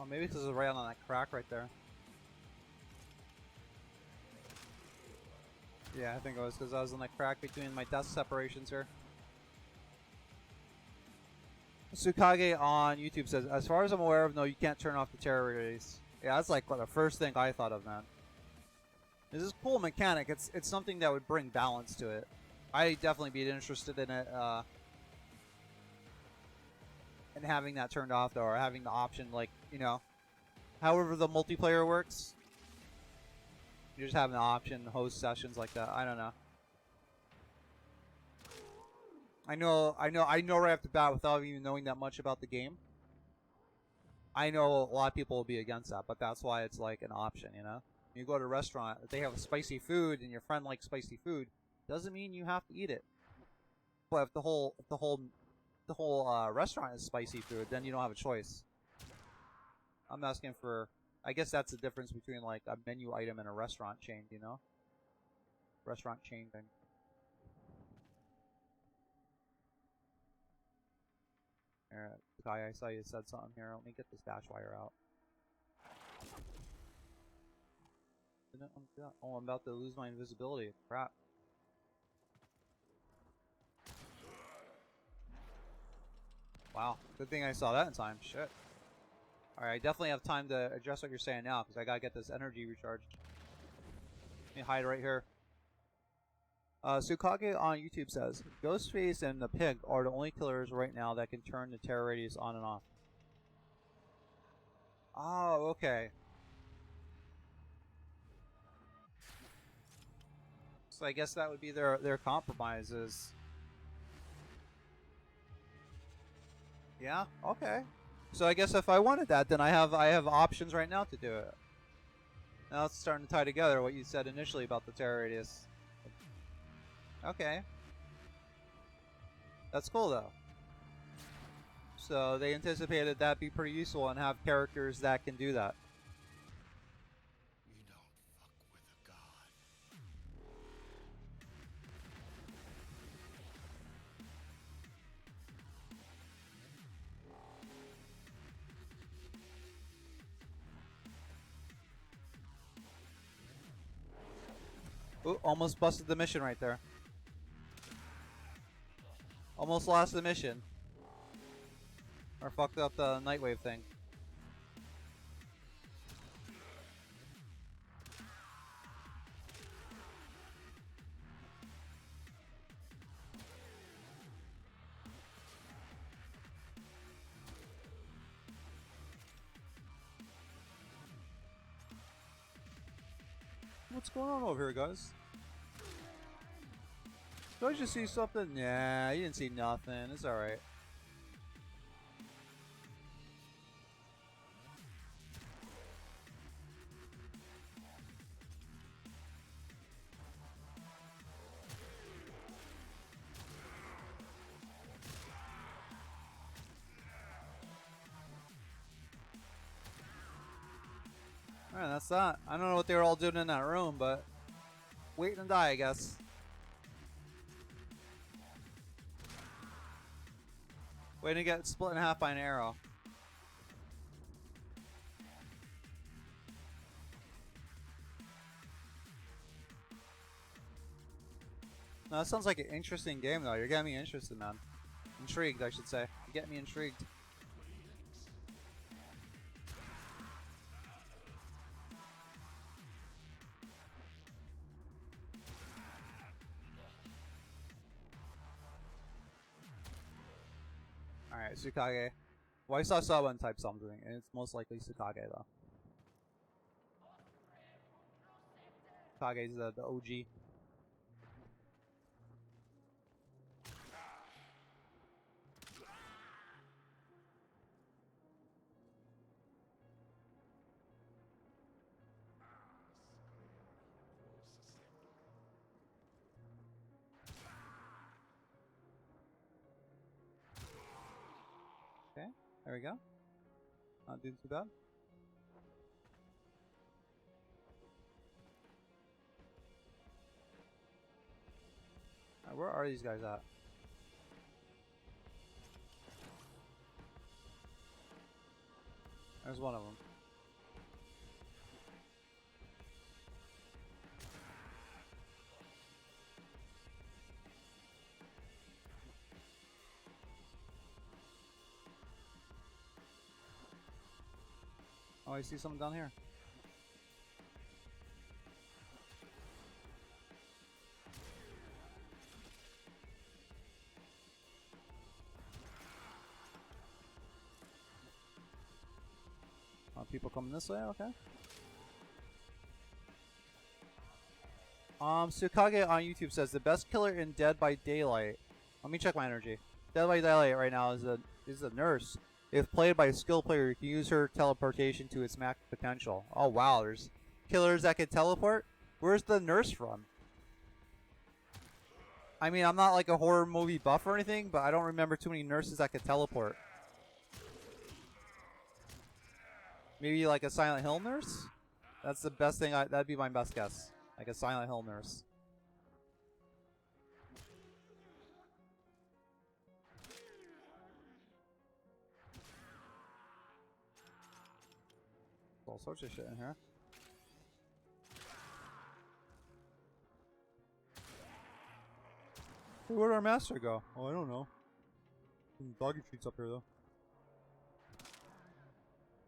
Oh, maybe this is right on that crack right there. Yeah, I think it was because I was on that crack between my desk separations here. Tsukage on YouTube says, as far as I'm aware of, no, you can't turn off the terror rays. Yeah, that's like the first thing I thought of, man. This is a cool mechanic. It's something that would bring balance to it. I'd definitely be interested in it, and having that turned off, though, or having the option, like, you know, however the multiplayer works. You just have an option to host sessions like that. I don't know. I know right off the bat without even knowing that much about the game. I know a lot of people will be against that, but that's why it's like an option, you know? You go to a restaurant, if they have spicy food and your friend likes spicy food, doesn't mean you have to eat it. But if the whole restaurant is spicy food, then you don't have a choice. I'm asking for, I guess that's the difference between like a menu item and a restaurant chain, you know? Restaurant chain thing. Alright, Kai, I saw you said something here. Let me get this dash wire out. Oh, I'm about to lose my invisibility. Crap. Wow, good thing I saw that in time. Shit. Alright, I definitely have time to address what you're saying now, because I gotta get this energy recharged. Let me hide right here. Tsukage on YouTube says, Ghostface and the Pig are the only killers right now that can turn the terror radius on and off. Oh, okay. So I guess that would be their compromises. Yeah, okay. So I guess if I wanted that, then I have options right now to do it. Now it's starting to tie together what you said initially about the terror radius. Okay. That's cool though. So they anticipated that'd be pretty useful and have characters that can do that. You don't fuck with a god. Ooh, almost busted the mission right there. Almost lost the mission. Or fucked up the Nightwave thing. What's going on over here, guys? Did I just see something? Nah, you didn't see nothing. It's alright. Alright, that's that. I don't know what they were all doing in that room, but wait and die, I guess. Waiting to get split in half by an arrow. No, that sounds like an interesting game, though. You're getting me interested, man. Intrigued, I should say. You're getting me intrigued. Alright, Tsukage. Well, I saw someone type something, and it's most likely Tsukage, though. Tsukage's the OG. Okay, there we go. Not doing too bad. Alright, where are these guys at? There's one of them. Oh, I see someone down here. People coming this way, okay. Tsukage on YouTube says the best killer in Dead by Daylight. Let me check my energy. Dead by Daylight right now is a nurse. If played by a skilled player, you can use her teleportation to its max potential. Oh wow, there's killers that can teleport? Where's the nurse from? I mean, I'm not like a horror movie buff or anything, but I don't remember too many nurses that could teleport. Maybe like a Silent Hill nurse? That's the best thing, that'd be my best guess. Like a Silent Hill nurse. All sorts of shit in here. Hey, where'd our master go? Oh, I don't know. Some doggy treats up here though.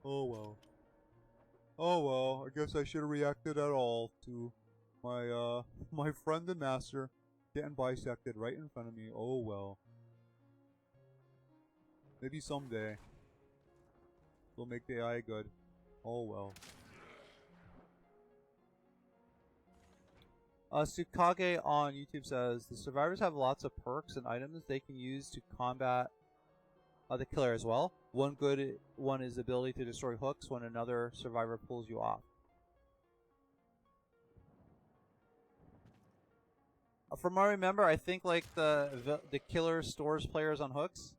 Oh well. Oh well, I guess I should have reacted at all to my my friend and master getting bisected right in front of me. Oh well. Maybe someday we'll make the AI good. Oh well. Tsukage on YouTube says the survivors have lots of perks and items they can use to combat the killer as well. One good one is the ability to destroy hooks when another survivor pulls you off. From what I remember, I think like the killer stores players on hooks.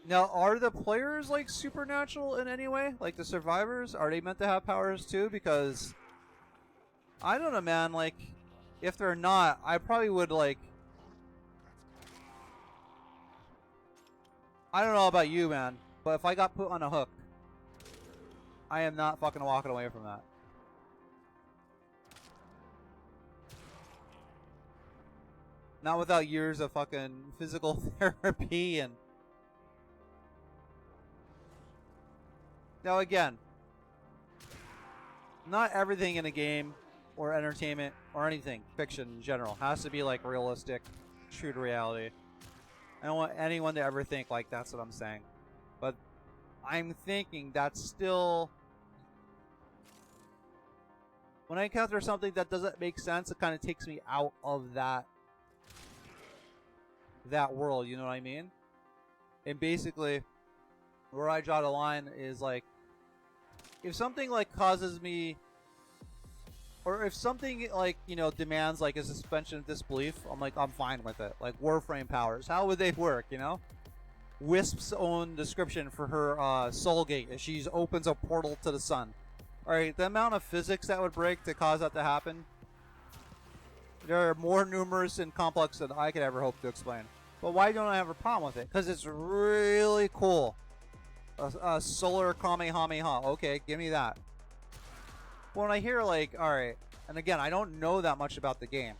Now, are the players like supernatural in any way? Like the survivors, are they meant to have powers too? Because I don't know, man. Like, if they're not, I probably would like. I don't know about you, man, but if I got put on a hook, I am not fucking walking away from that. Not without years of fucking physical therapy and... Now again, not everything in a game or entertainment or anything, fiction in general, has to be like realistic, true to reality. I don't want anyone to ever think like that's what I'm saying. But I'm thinking that's still... When I encounter something that doesn't make sense, it kind of takes me out of that world, you know what I mean? And basically, where I draw the line is like, if something like causes me, or if something like, you know, demands like a suspension of disbelief, I'm like, I'm fine with it. Like Warframe powers, how would they work, you know? Wisp's own description for her soul gate is she opens a portal to the sun. Alright, the amount of physics that would break to cause that to happen, they're more numerous and complex than I could ever hope to explain. But why don't I have a problem with it? Because it's really cool. A solar Kamehameha. Okay, give me that. When I hear like, alright, and again, I don't know that much about the game.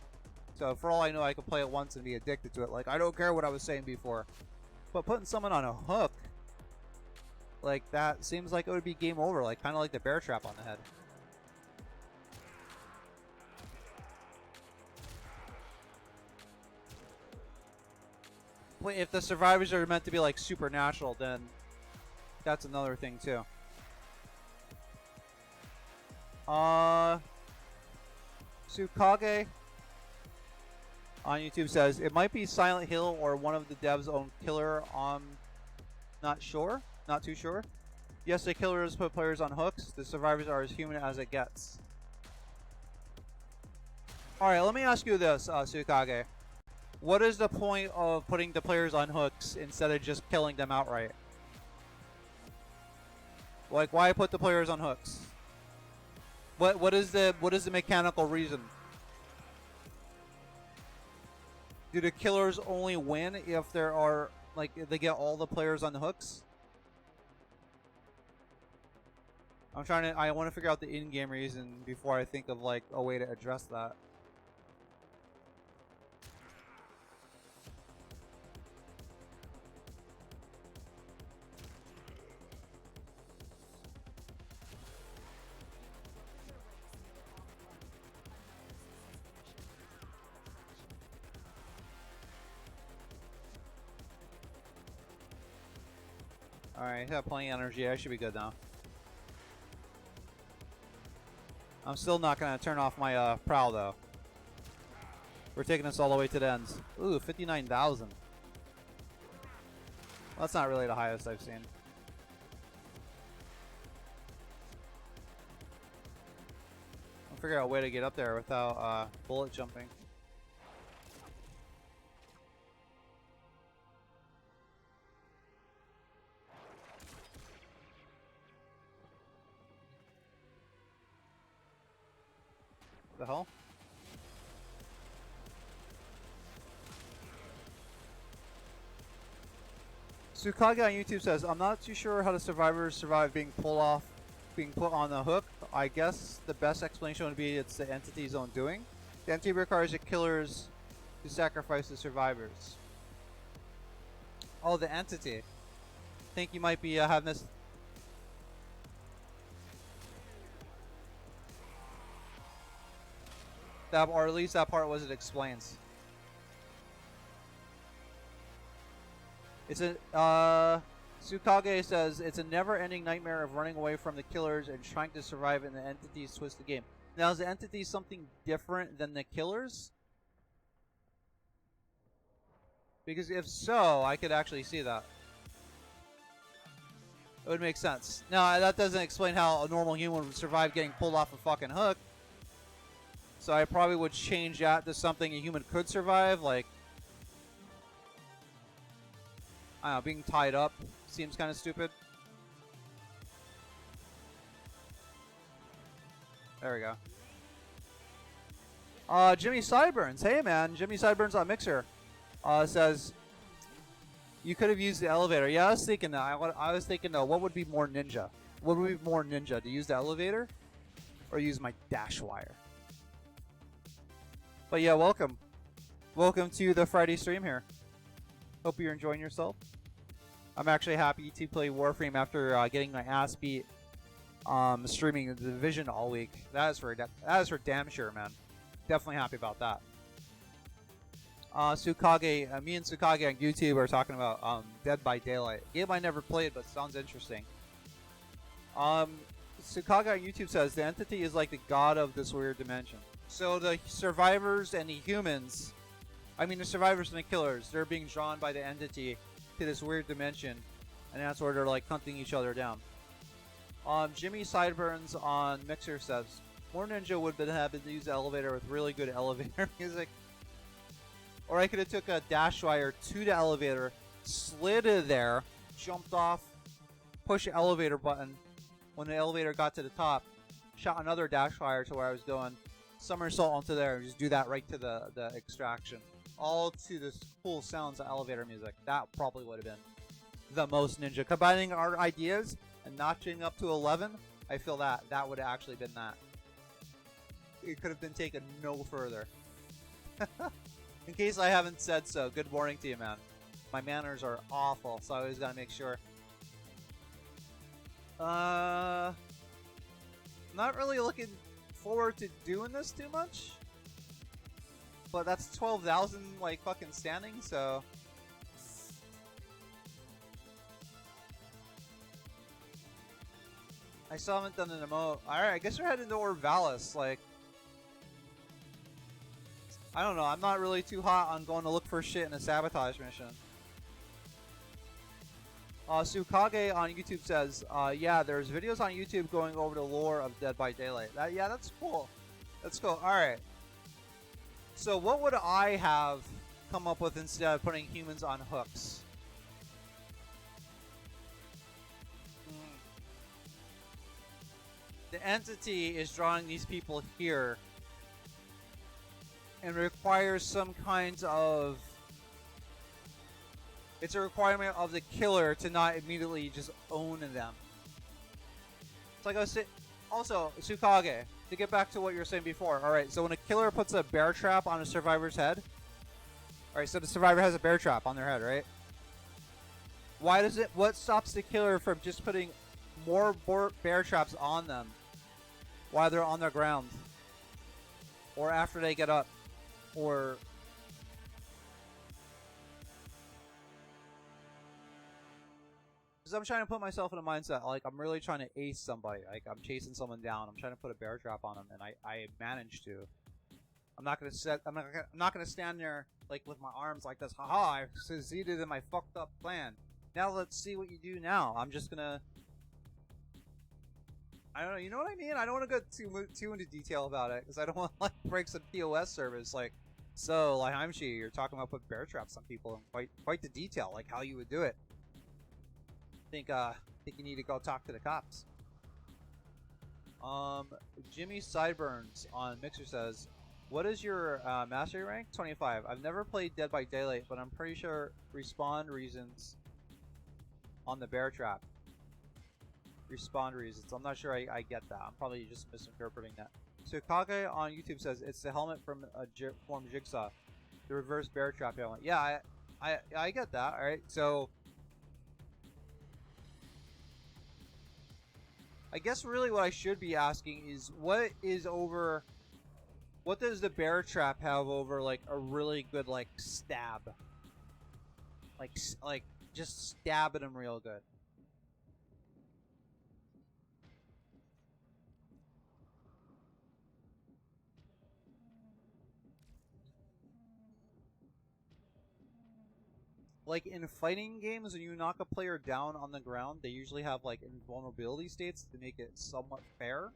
So for all I know, I could play it once and be addicted to it. Like, I don't care what I was saying before. But putting someone on a hook, like that seems like it would be game over. Like, kind of like the bear trap on the head. If the survivors are meant to be like supernatural, then that's another thing too. Tsukage on YouTube says it might be Silent Hill or one of the devs' own killer. Not sure, not too sure. Yes, the killers put players on hooks. The survivors are as human as it gets. All right, let me ask you this, Tsukage. What is the point of putting the players on hooks instead of just killing them outright? Like, why put the players on hooks? What is the mechanical reason? Do the killers only win if there are, like, if they get all the players on the hooks? I want to figure out the in-game reason before I think of like a way to address that. Alright, I have plenty of energy. I should be good now. I'm still not going to turn off my prowl, though. We're taking this all the way to the ends. Ooh, 59,000. That's not really the highest I've seen. I'll figure out a way to get up there without bullet jumping. The hell? Tsukage on YouTube says, I'm not too sure how the survivors survive being put on the hook. I guess the best explanation would be it's the entity's own doing. The entity requires the killers to sacrifice the survivors. Oh, the entity. I think you might be having this. That, or at least that part was it explains. It's a Tsukage says it's a never-ending nightmare of running away from the killers and trying to survive in the entity's twisted game. Now, is the entity something different than the killers? Because if so, I could actually see that. It would make sense. Now, that doesn't explain how a normal human would survive getting pulled off a fucking hook. So I probably would change that to something a human could survive, like, I don't know, being tied up seems kind of stupid. There we go. Jimmy Sideburns. Hey, man. Jimmy Sideburns on Mixer says, You could have used the elevator. Yeah, I was thinking that. I was thinking, what would be more ninja? What would be more ninja? To use the elevator or use my dash wire? But yeah, welcome. Welcome to the Friday stream here. Hope you're enjoying yourself. I'm actually happy to play Warframe after getting my ass beat streaming the Division all week. That is for damn sure, man. Definitely happy about that. Tsukage, me and Tsukage on YouTube are talking about Dead by Daylight. Game I never played, but sounds interesting. Tsukage on YouTube says the entity is like the god of this weird dimension. So the survivors and the humans, I mean the survivors and the killers, they're being drawn by the entity to this weird dimension, and that's where they're like hunting each other down. Jimmy Sideburns on Mixer says more ninja would have been to use the elevator with really good elevator music. Or I could have took a dash wire to the elevator, slid it there, jumped off, push the elevator button. When the elevator got to the top, shot another dash wire to where I was going, somersault onto there, and just do that right to the extraction. All to the cool sounds of elevator music. That probably would have been the most ninja. Combining our ideas and notching up to 11, I feel that would have actually been that. It could have been taken no further. In case I haven't said so, good morning to you, man. My manners are awful, so I always gotta make sure. Not really looking forward to doing this too much. But that's 12,000 like fucking standing, so I still haven't done an emote. Alright, I guess we're heading toward Vallis, like I don't know, I'm not really too hot on going to look for shit in a sabotage mission. Tsukage on YouTube says, yeah, there's videos on YouTube going over the lore of Dead by Daylight. Yeah, that's cool. That's cool. Alright. So what would I have come up with instead of putting humans on hooks? The entity is drawing these people here and requires some kinds of... It's a requirement of the killer to not immediately just own them. It's like I was saying... Also, Tsukage, to get back to what you were saying before. Alright, so when a killer puts a bear trap on a survivor's head... Alright, so the survivor has a bear trap on their head, right? Why does it... What stops the killer from just putting more bear traps on them while they're on the ground? Or after they get up? Or... Because I'm trying to put myself in a mindset, like, I'm really trying to ace somebody. Like, I'm chasing someone down. I'm trying to put a bear trap on them, and I managed to. I'm not gonna stand there, like, with my arms like this. Haha, I succeeded in my fucked up plan. Now let's see what you do now. I'm just gonna... I don't know, you know what I mean? I don't want to go too into detail about it, because I don't want to, like, break some POS service, like, so, Lihim, you're talking about putting bear traps on people in quite the detail, like how you would do it. Think you need to go talk to the cops. Jimmy Sideburns on Mixer says, what is your mastery rank? 25. I've never played Dead by Daylight, but I'm pretty sure respawn reasons on the bear trap. Respawn reasons. I'm not sure I get that. I'm probably just misinterpreting that. So Kage on YouTube says it's the helmet from a form Jigsaw. The reverse bear trap helmet. Yeah, I get that. Alright, so I guess really what I should be asking is what does the bear trap have over like a really good like stab? Like just stab at him real good. Like in fighting games, when you knock a player down on the ground, they usually have like invulnerability states to make it somewhat fair.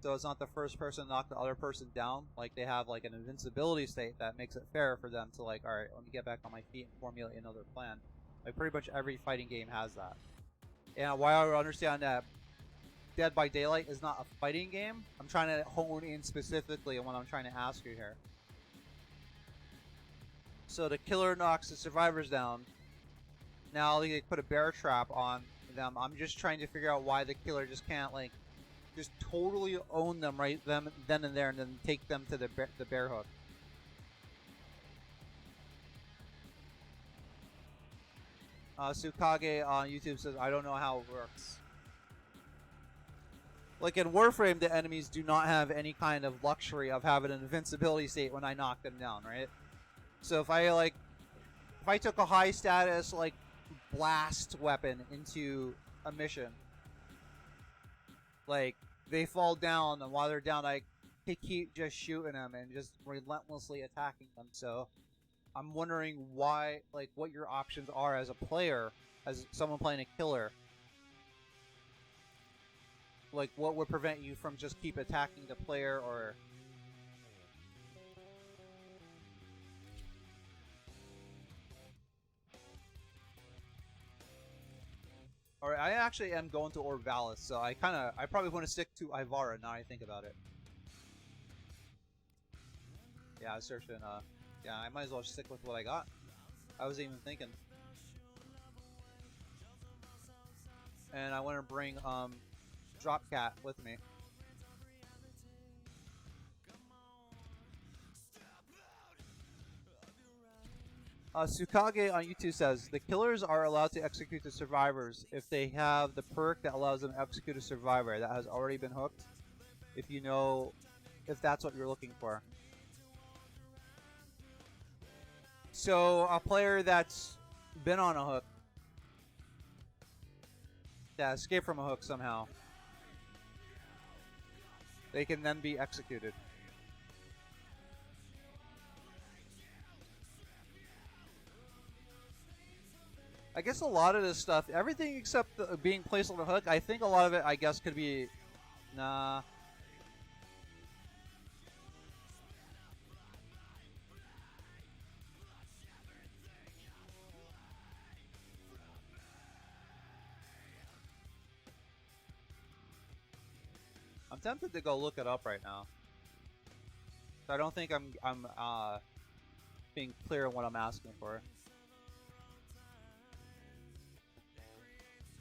So it's not the first person to knock the other person down. Like they have like an invincibility state that makes it fair for them to like, alright, let me get back on my feet and formulate another plan. Like pretty much every fighting game has that. And while I understand that Dead by Daylight is not a fighting game, I'm trying to hone in specifically on what I'm trying to ask you here. So the killer knocks the survivors down. Now they put a bear trap on them. I'm just trying to figure out why the killer just can't like just totally own them right then and there, and then take them to the bear hook. Tsukage on YouTube says, I don't know how it works. Like in Warframe, the enemies do not have any kind of luxury of having an invincibility state when I knock them down, right? So if I took a high status like blast weapon into a mission, like they fall down, and while they're down, I keep just shooting them and just relentlessly attacking them. So I'm wondering why, like, what your options are as a player, as someone playing a killer. Like, what would prevent you from just keep attacking the player, or... Alright, I actually am going to Orb Vallis, so I probably want to stick to Ivara now I think about it. Yeah, I was searching, yeah, I might as well stick with what I got. I wasn't even thinking. And I want to bring, Dropcat with me. Tsukage on YouTube says, the killers are allowed to execute the survivors if they have the perk that allows them to execute a survivor that has already been hooked, if you know, if that's what you're looking for. So, a player that's been on a hook, that escaped from a hook somehow, they can then be executed. I guess a lot of this stuff, everything except being placed on a hook, I think a lot of it, I guess, could be... Nah. I'm tempted to go look it up right now. I don't think I'm being clear on what I'm asking for.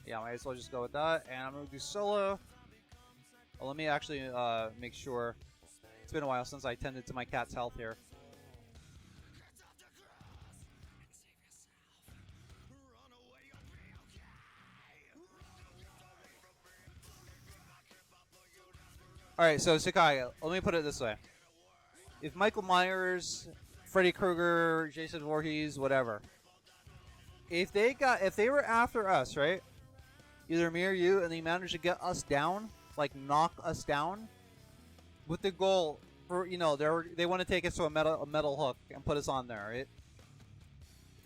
Yeah, I might as well just go with that, and I'm gonna do solo. Well, let me actually make sure. It's been a while since I tended to my cat's health here. Alright, so Sakai, let me put it this way. If Michael Myers, Freddy Krueger, Jason Voorhees, whatever, if they were after us, right? Either me or you, and they managed to get us down, like knock us down, with the goal for, you know, they want to take us to a metal hook and put us on there, right?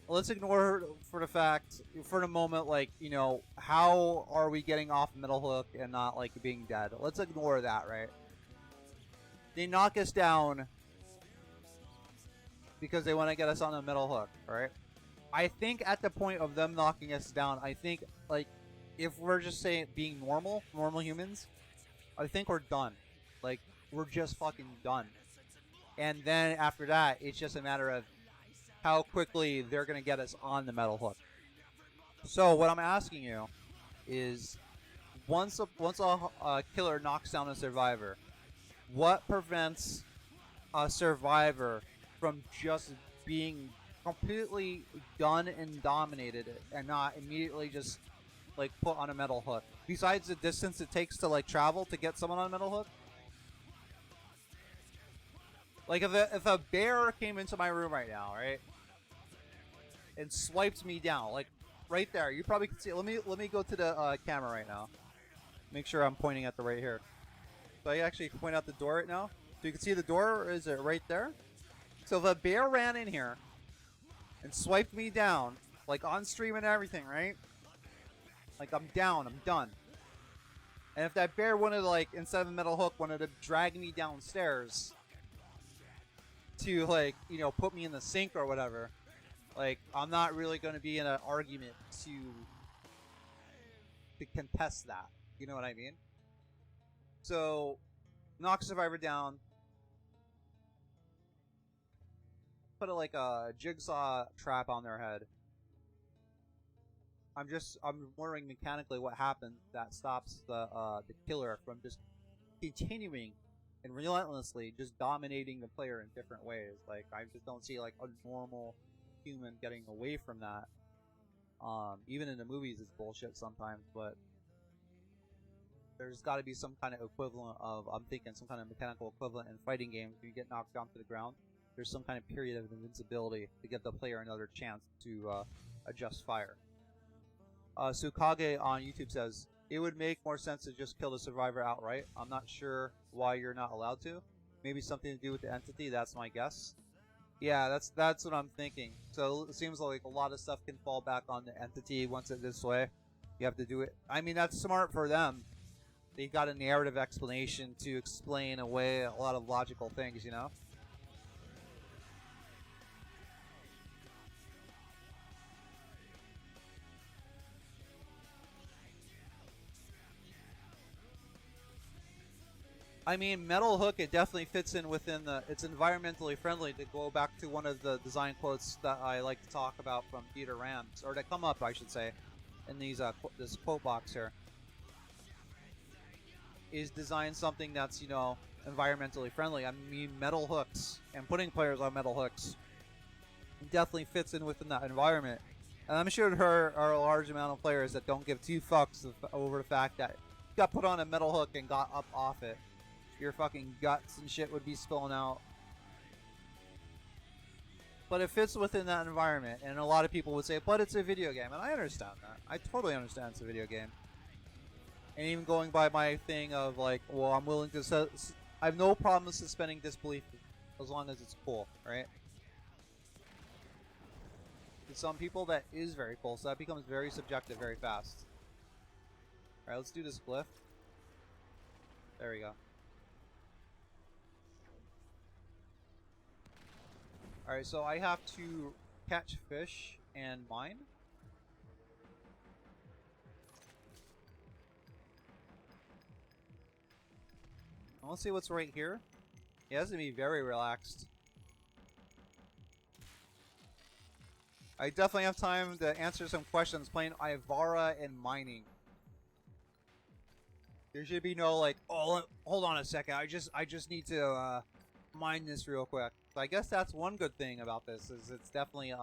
Let's ignore for the fact, for the moment, like, you know, how are we getting off metal hook and not like being dead? Let's ignore that, right? They knock us down because they want to get us on a metal hook, right? I think at the point of them knocking us down, I think, like, if we're just saying being normal humans, I think we're done. Like, we're just fucking done. And then after that, it's just a matter of how quickly they're going to get us on the metal hook. So what I'm asking you is, once a killer knocks down a survivor, what prevents a survivor from just being completely done and dominated and not immediately just like put on a metal hook? Besides the distance it takes to like travel to get someone on a metal hook? Like if a bear came into my room right now, right? And swiped me down, like right there. You probably can see it. Let me go to the camera right now. Make sure I'm pointing at the right here. So I actually point out the door right now. So you can see the door, or is it right there? So if a bear ran in here and swiped me down, like on stream and everything, right? Like I'm down, I'm done. And if that bear wanted to, like, instead of a metal hook, wanted to drag me downstairs to, like, you know, put me in the sink or whatever, like, I'm not really going to be in an argument to contest that. You know what I mean? So, knock survivor down. Put like a jigsaw trap on their head. I'm wondering mechanically what happens that stops the killer from just continuing and relentlessly just dominating the player in different ways. Like, I just don't see like a normal human getting away from that. Even in the movies it's bullshit sometimes, but there's got to be some kind of equivalent of, I'm thinking some kind of mechanical equivalent in fighting games. When you get knocked down to the ground, there's some kind of period of invincibility to give the player another chance to adjust fire. Sukage on YouTube says, it would make more sense to just kill the survivor outright. I'm not sure why you're not allowed to. Maybe something to do with the entity, that's my guess. Yeah, that's what I'm thinking. So it seems like a lot of stuff can fall back on the entity once it's this way. You have to do it. I mean, that's smart for them. They got a narrative explanation to explain away a lot of logical things, you know? I mean, Metal Hook, it definitely fits in within the... It's environmentally friendly, to go back to one of the design quotes that I like to talk about from Peter Rams, or that come up, I should say, in these this quote box here. Is design something that's, you know, environmentally friendly. I mean, metal hooks and putting players on metal hooks definitely fits in within that environment. And I'm sure there are a large amount of players that don't give two fucks over the fact that you got put on a metal hook and got up off it. Your fucking guts and shit would be spilling out. But it fits within that environment, and a lot of people would say, but it's a video game, and I understand that. I totally understand it's a video game. And even going by my thing of like, well, I'm willing to... I have no problem suspending disbelief as long as it's cool, right? To some people, that is very cool, so that becomes very subjective very fast. Alright, let's do this glyph. There we go. Alright, so I have to catch fish and mine. Let's see what's right here. Yeah, this is gonna be very relaxed. I definitely have time to answer some questions playing Ivara and mining. There should be no like, oh, hold on a second. I just need to mine this real quick. So I guess that's one good thing about this, is it's definitely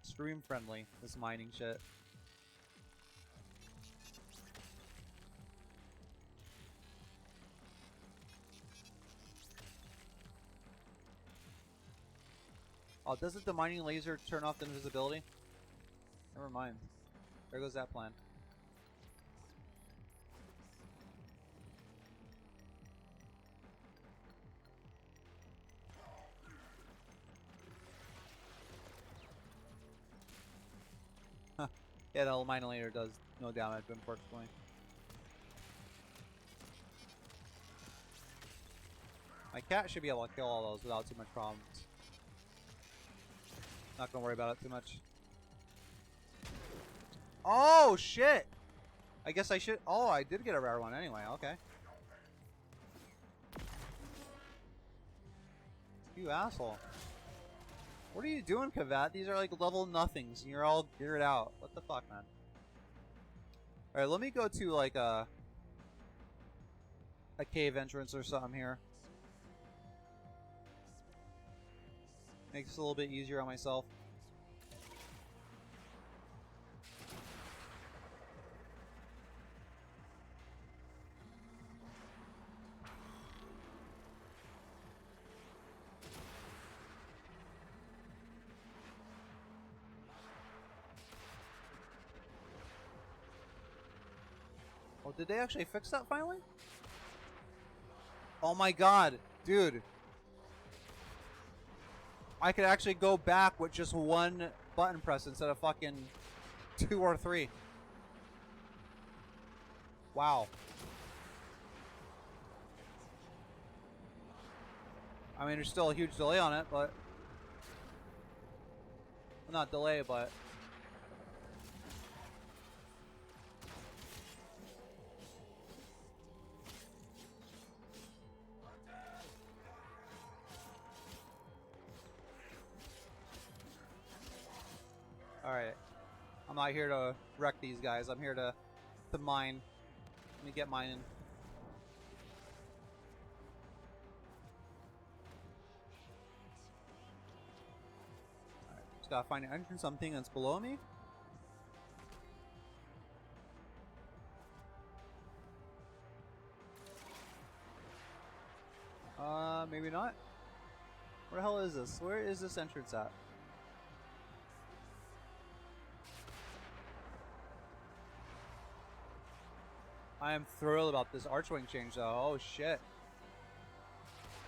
stream friendly, this mining shit. Oh, doesn't the mining laser turn off the invisibility? Never mind. There goes that plan. Huh. Yeah, the mining laser does no damage, unfortunately. My cat should be able to kill all those without too much problems. Not gonna worry about it too much. Oh shit! I guess I should. Oh, I did get a rare one anyway. Okay. You asshole! What are you doing, Kavat? These are like level nothings, and you're all geared out. What the fuck, man? All right, let me go to like a cave entrance or something here. Makes it a little bit easier on myself. Oh, did they actually fix that finally? Oh my god, dude. I could actually go back with just one button press instead of fucking 2 or 3. Wow. I mean, there's still a huge delay on it, but... Well, not delay, but... Alright. I'm not here to wreck these guys. I'm here to mine. Let me get mine in. Alright, just gotta find an entrance. I'm thinking it's below me. Maybe not. Where the hell is this? Where is this entrance at? I am thrilled about this archwing change though. Oh shit.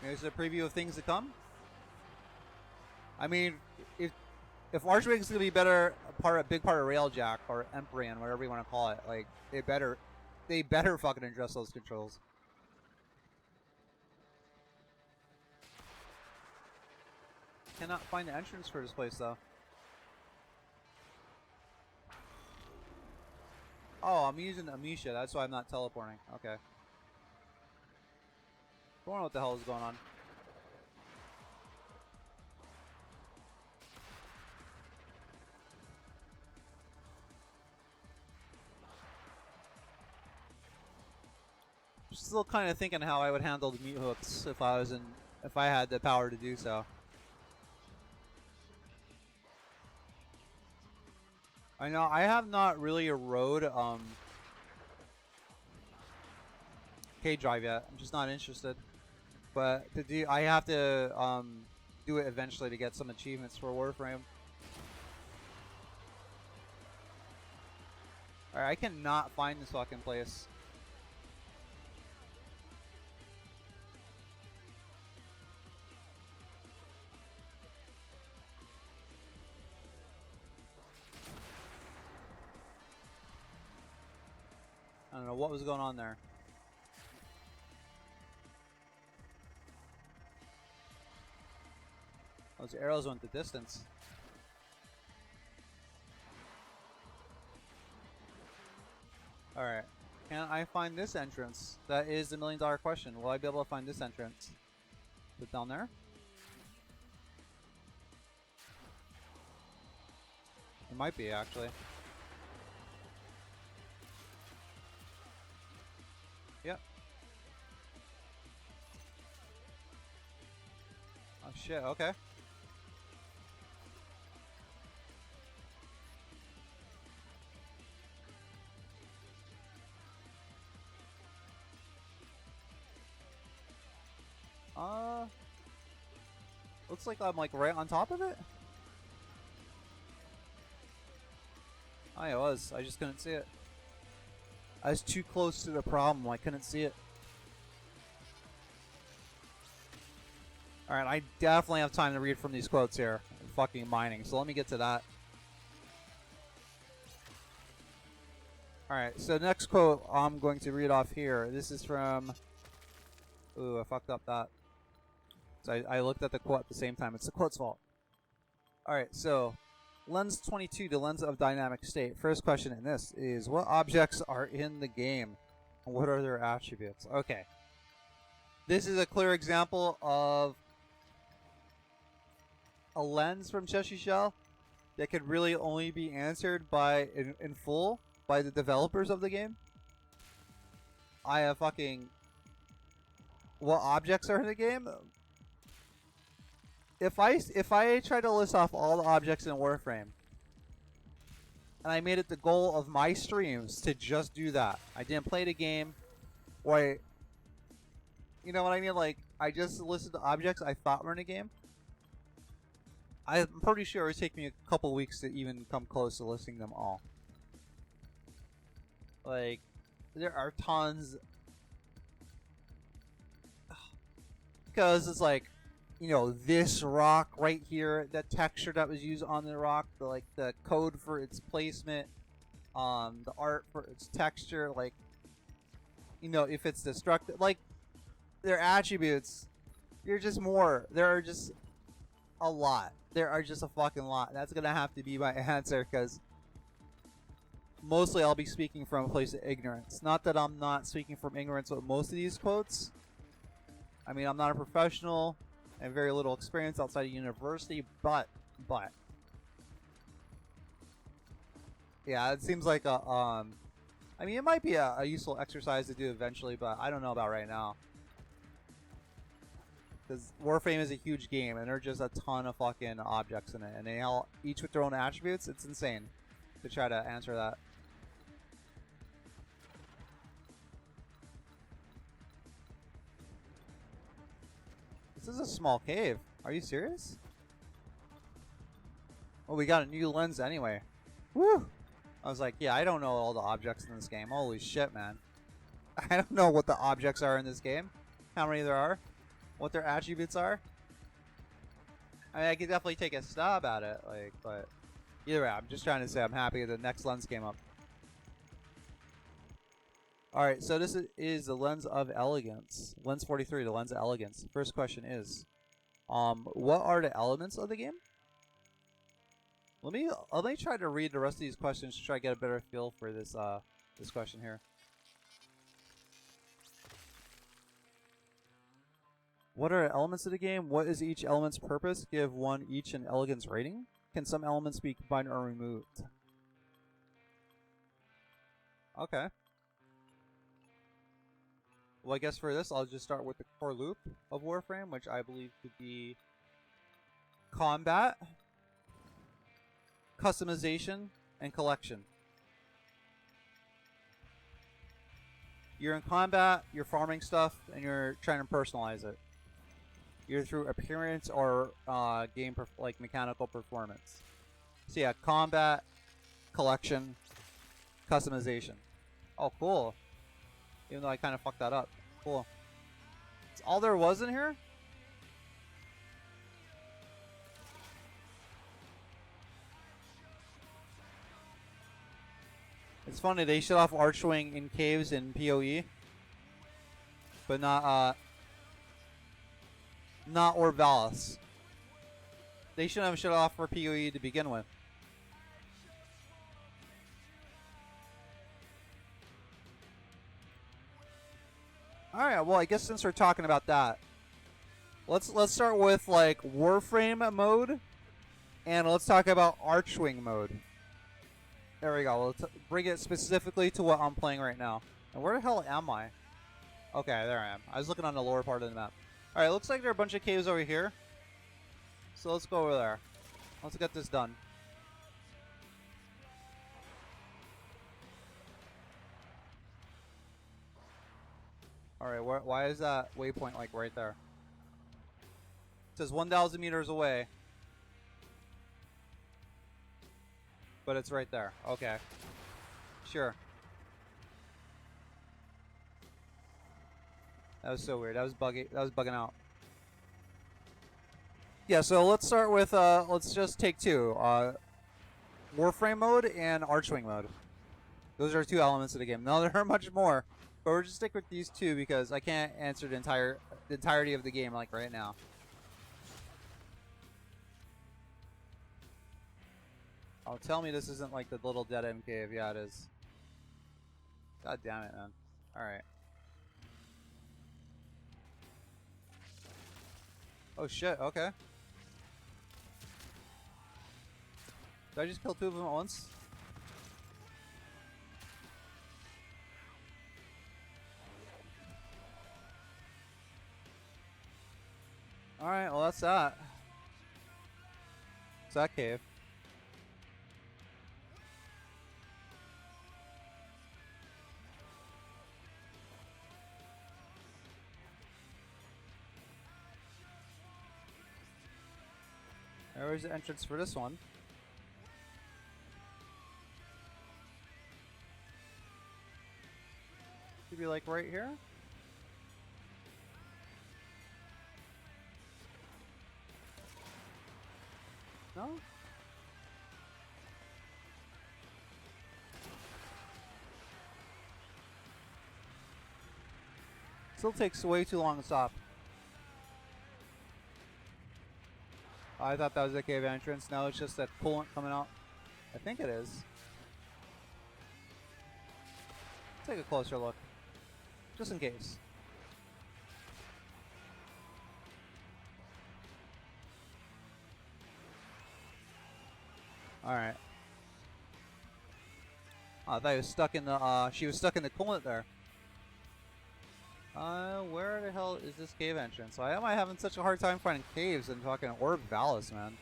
Here's a preview of things to come. I mean, if Archwing's gonna be better, a big part of Railjack or Empyrean, whatever you want to call it, like they better fucking address those controls. Cannot find the entrance for this place though. Oh, I'm using Amisha, that's why I'm not teleporting. Okay. I don't know what the hell is going on. Still kind of thinking how I would handle the mute hooks if I had the power to do so. I know I have not really rode K-Drive yet. I'm just not interested. But I have to do it eventually to get some achievements for Warframe. Alright, I cannot find this fucking place. I don't know what was going on there. Those arrows went the distance. Alright. Can I find this entrance? That is the million-dollar question. Will I be able to find this entrance? Is it down there? It might be, actually. Yep. Oh shit, okay. Looks like I'm like right on top of it. Oh, yeah, it was. I just couldn't see it. I was too close to the problem. I couldn't see it. Alright, I definitely have time to read from these quotes here. I'm fucking mining, so let me get to that. Alright, so next quote I'm going to read off here. This is from... Ooh, I fucked up that. So I looked at the quote at the same time. It's the quote's fault. Alright, so... Lens 22, the lens of dynamic state. First question in this is, what objects are in the game? And what are their attributes? Okay. This is a clear example of a lens from Cheshire Shell that could really only be answered by in full by the developers of the game. I have fucking... What objects are in the game? If I try to list off all the objects in Warframe, and I made it the goal of my streams to just do that, I didn't play the game, or you know what I mean? Like, I just listed the objects I thought were in the game. I'm pretty sure it would take me a couple weeks to even come close to listing them all. Like, there are tons. Because it's like, you know, this rock right here, the texture that was used on the rock, the code for its placement, the art for its texture, like, you know, if it's destructive, like, their attributes, there are just a lot. There are just a fucking lot. That's gonna have to be my answer, because mostly I'll be speaking from a place of ignorance. Not that I'm not speaking from ignorance with most of these quotes. I mean, I'm not a professional. I have very little experience outside of university, but Yeah, it seems like a I mean, it might be a useful exercise to do eventually, but I don't know about right now. Because Warframe is a huge game, and there are just a ton of fucking objects in it, and they all each with their own attributes. It's insane to try to answer that. This is a small cave. Are you serious? Oh, we got a new lens anyway. Woo! I was like, yeah, I don't know all the objects in this game. Holy shit, man. I don't know what the objects are in this game. How many there are. What their attributes are. I mean, I could definitely take a stab at it, like, but either way, I'm just trying to say I'm happy the next lens came up. Alright, so this is the Lens of Elegance. Lens 43, the Lens of Elegance. First question is, what are the elements of the game? Let me try to read the rest of these questions to try to get a better feel for this this question here. What are the elements of the game? What is each element's purpose? Give one each an elegance rating. Can some elements be combined or removed? Okay. Well, I guess for this, I'll just start with the core loop of Warframe, which I believe to be combat, customization, and collection. You're in combat, you're farming stuff, and you're trying to personalize it. Either through appearance or game like mechanical performance. So yeah, combat, collection, customization. Oh, cool. Even though I kind of fucked that up. Cool. That's all there was in here? It's funny, they shut off Archwing in caves in PoE. But not or Vallis. They shouldn't have shut off for PoE to begin with. Alright, well I guess since we're talking about that, let's start with like Warframe mode, and let's talk about Archwing mode. There we go. Let's bring it specifically to what I'm playing right now. And where the hell am I? Okay, there I am. I was looking on the lower part of the map. Alright, looks like there are a bunch of caves over here. So let's go over there. Let's get this done. Alright, why is that waypoint like right there? It says 1,000 meters away. But it's right there. Okay. Sure. That was so weird. That was bugging out. Yeah, so let's start with let's just take two. Warframe mode and Archwing mode. Those are two elements of the game. Now there are much more, but we're just stick with these two because I can't answer the entirety of the game like right now. Oh, tell me this isn't like the little dead end cave. Yeah, it is. God damn it, man. Alright. Oh shit, okay. Did I just kill two of them at once? Alright, well that's that. It's that cave. There's the entrance for this one. Should be like right here. No? Still takes way too long to stop. I thought that was the cave entrance. Now it's just that coolant coming out. I think it is. Take a closer look. Just in case. Alright. Oh, I thought he was stuck in the, she was stuck in the coolant there. Where the hell is this cave entrance? Why am I having such a hard time finding caves in fucking Orb Vallis, man?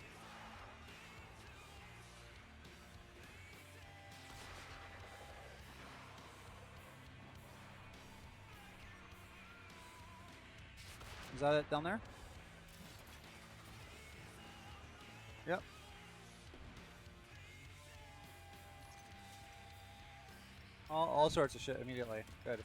Is that it down there? Yep. All sorts of shit immediately. Good.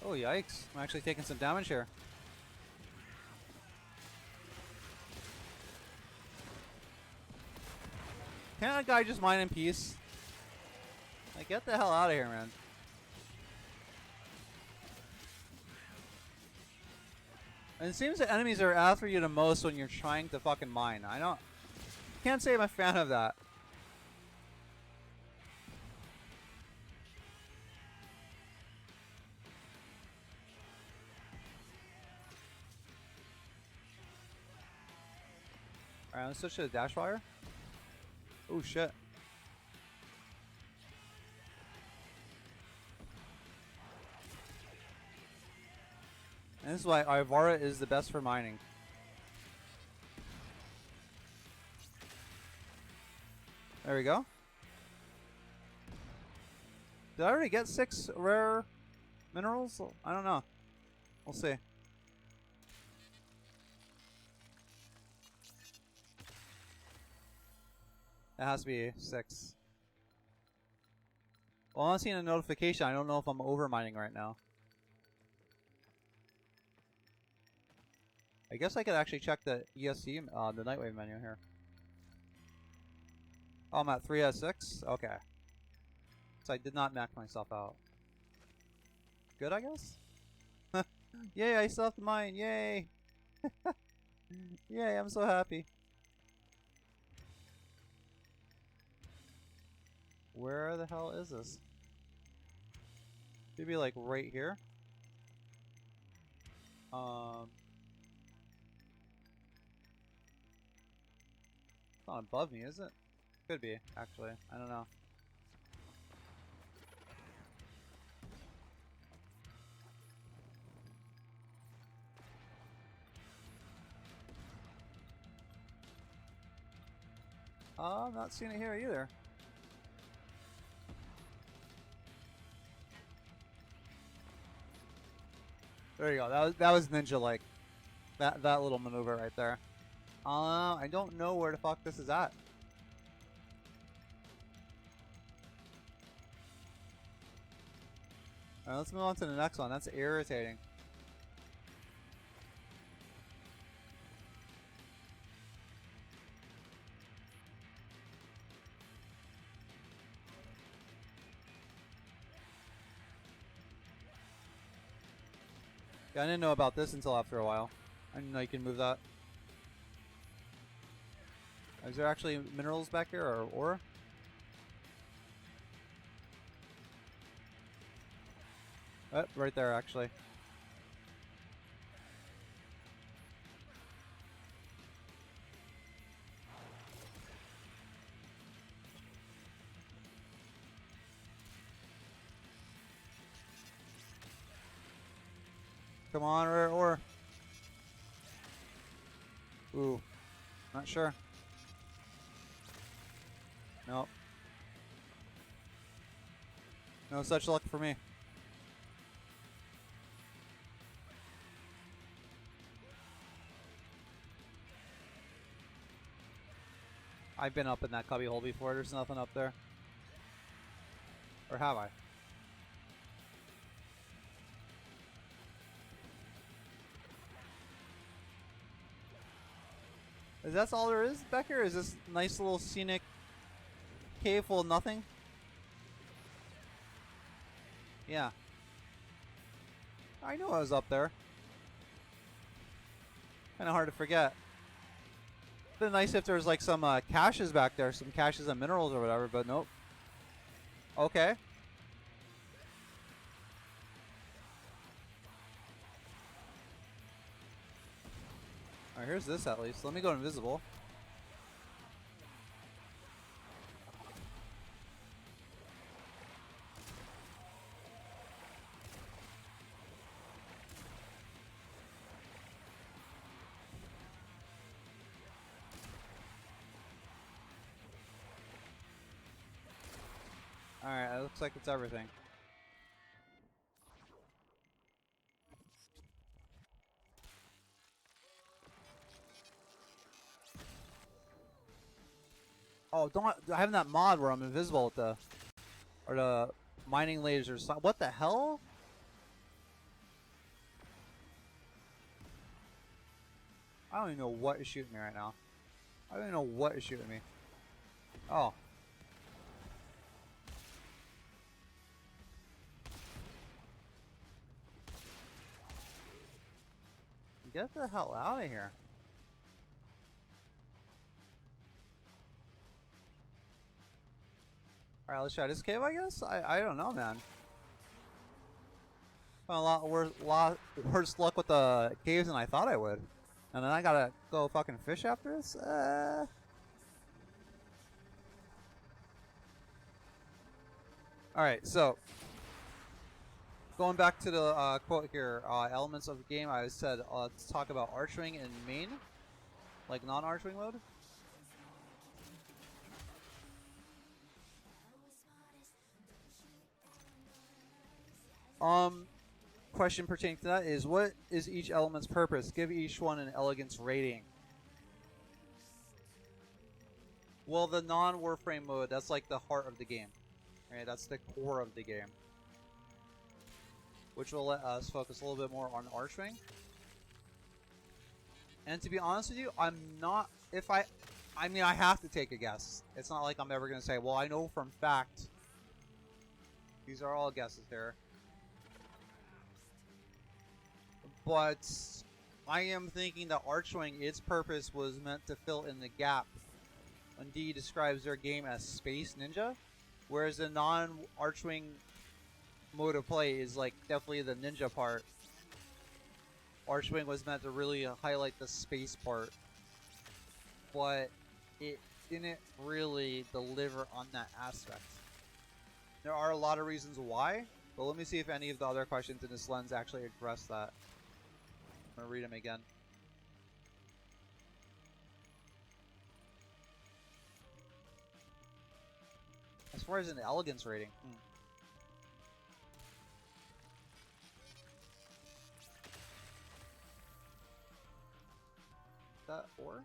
Oh, yikes. I'm actually taking some damage here. Can't that guy just mine in peace? Like, get the hell out of here, man. And it seems that enemies are after you the most when you're trying to fucking mine. Can't say I'm a fan of that. Alright, let's switch to the dash fire. Oh shit. And this is why Ivara is the best for mining. There we go. Did I already get 6 rare minerals? I don't know. We'll see. It has to be 6. Well, I'm not seeing a notification. I don't know if I'm over mining right now. I guess I could actually check the ESC, the Nightwave menu here. Oh, I'm at 3 out of 6? Okay. So I did not max myself out. Good, I guess? Yay, I still have to mine. Yay! Yay, I'm so happy. Where the hell is this? Should be like right here. It's not above me, is it? Could be, actually. I don't know. I'm not seeing it here either. There you go. That was ninja like. That little maneuver right there. I don't know where the fuck this is at. Alright, let's move on to the next one. That's irritating. Yeah, I didn't know about this until after a while. I didn't know you can move that. Is there actually minerals back here or ore? Oh, right there actually. Come on, rare ore. Ooh, not sure. Nope. No such luck for me. I've been up in that cubby hole before. There's nothing up there. Or have I? Is that all there is back here? Is this nice little scenic cave full of nothing? Yeah. I knew I was up there. Kinda hard to forget. It'd be nice if there was like some caches back there, some caches of minerals or whatever, but nope. Okay. Alright, here's this at least. Let me go invisible. Alright, it looks like it's everything. Oh, don't I have that mod where I'm invisible with the mining lasers. What the hell? I don't even know what is shooting me right now. I don't even know what is shooting me. Oh. Get the hell out of here. Alright, let's try this cave, I guess? I don't know, man. Found a lot worse luck with the caves than I thought I would. And then I gotta go fucking fish after this? Alright, so going back to the quote here, elements of the game, I said let's talk about archwing in main, like non-archwing mode. Question pertaining to that is, what is each element's purpose? Give each one an elegance rating. Well, the non-Warframe mode, that's like the heart of the game. Right? That's the core of the game. Which will let us focus a little bit more on archwing. And to be honest with you, I'm not, I mean, I have to take a guess. It's not like I'm ever going to say, well, I know from fact. These are all guesses here. But I am thinking that archwing, its purpose was meant to fill in the gap when D describes their game as Space Ninja, whereas the non-archwing mode of play is like definitely the ninja part. Archwing was meant to really highlight the space part, but it didn't really deliver on that aspect. There are a lot of reasons why, but let me see if any of the other questions in this lens actually address that. I'm gonna read them again. As far as an elegance rating, that 4?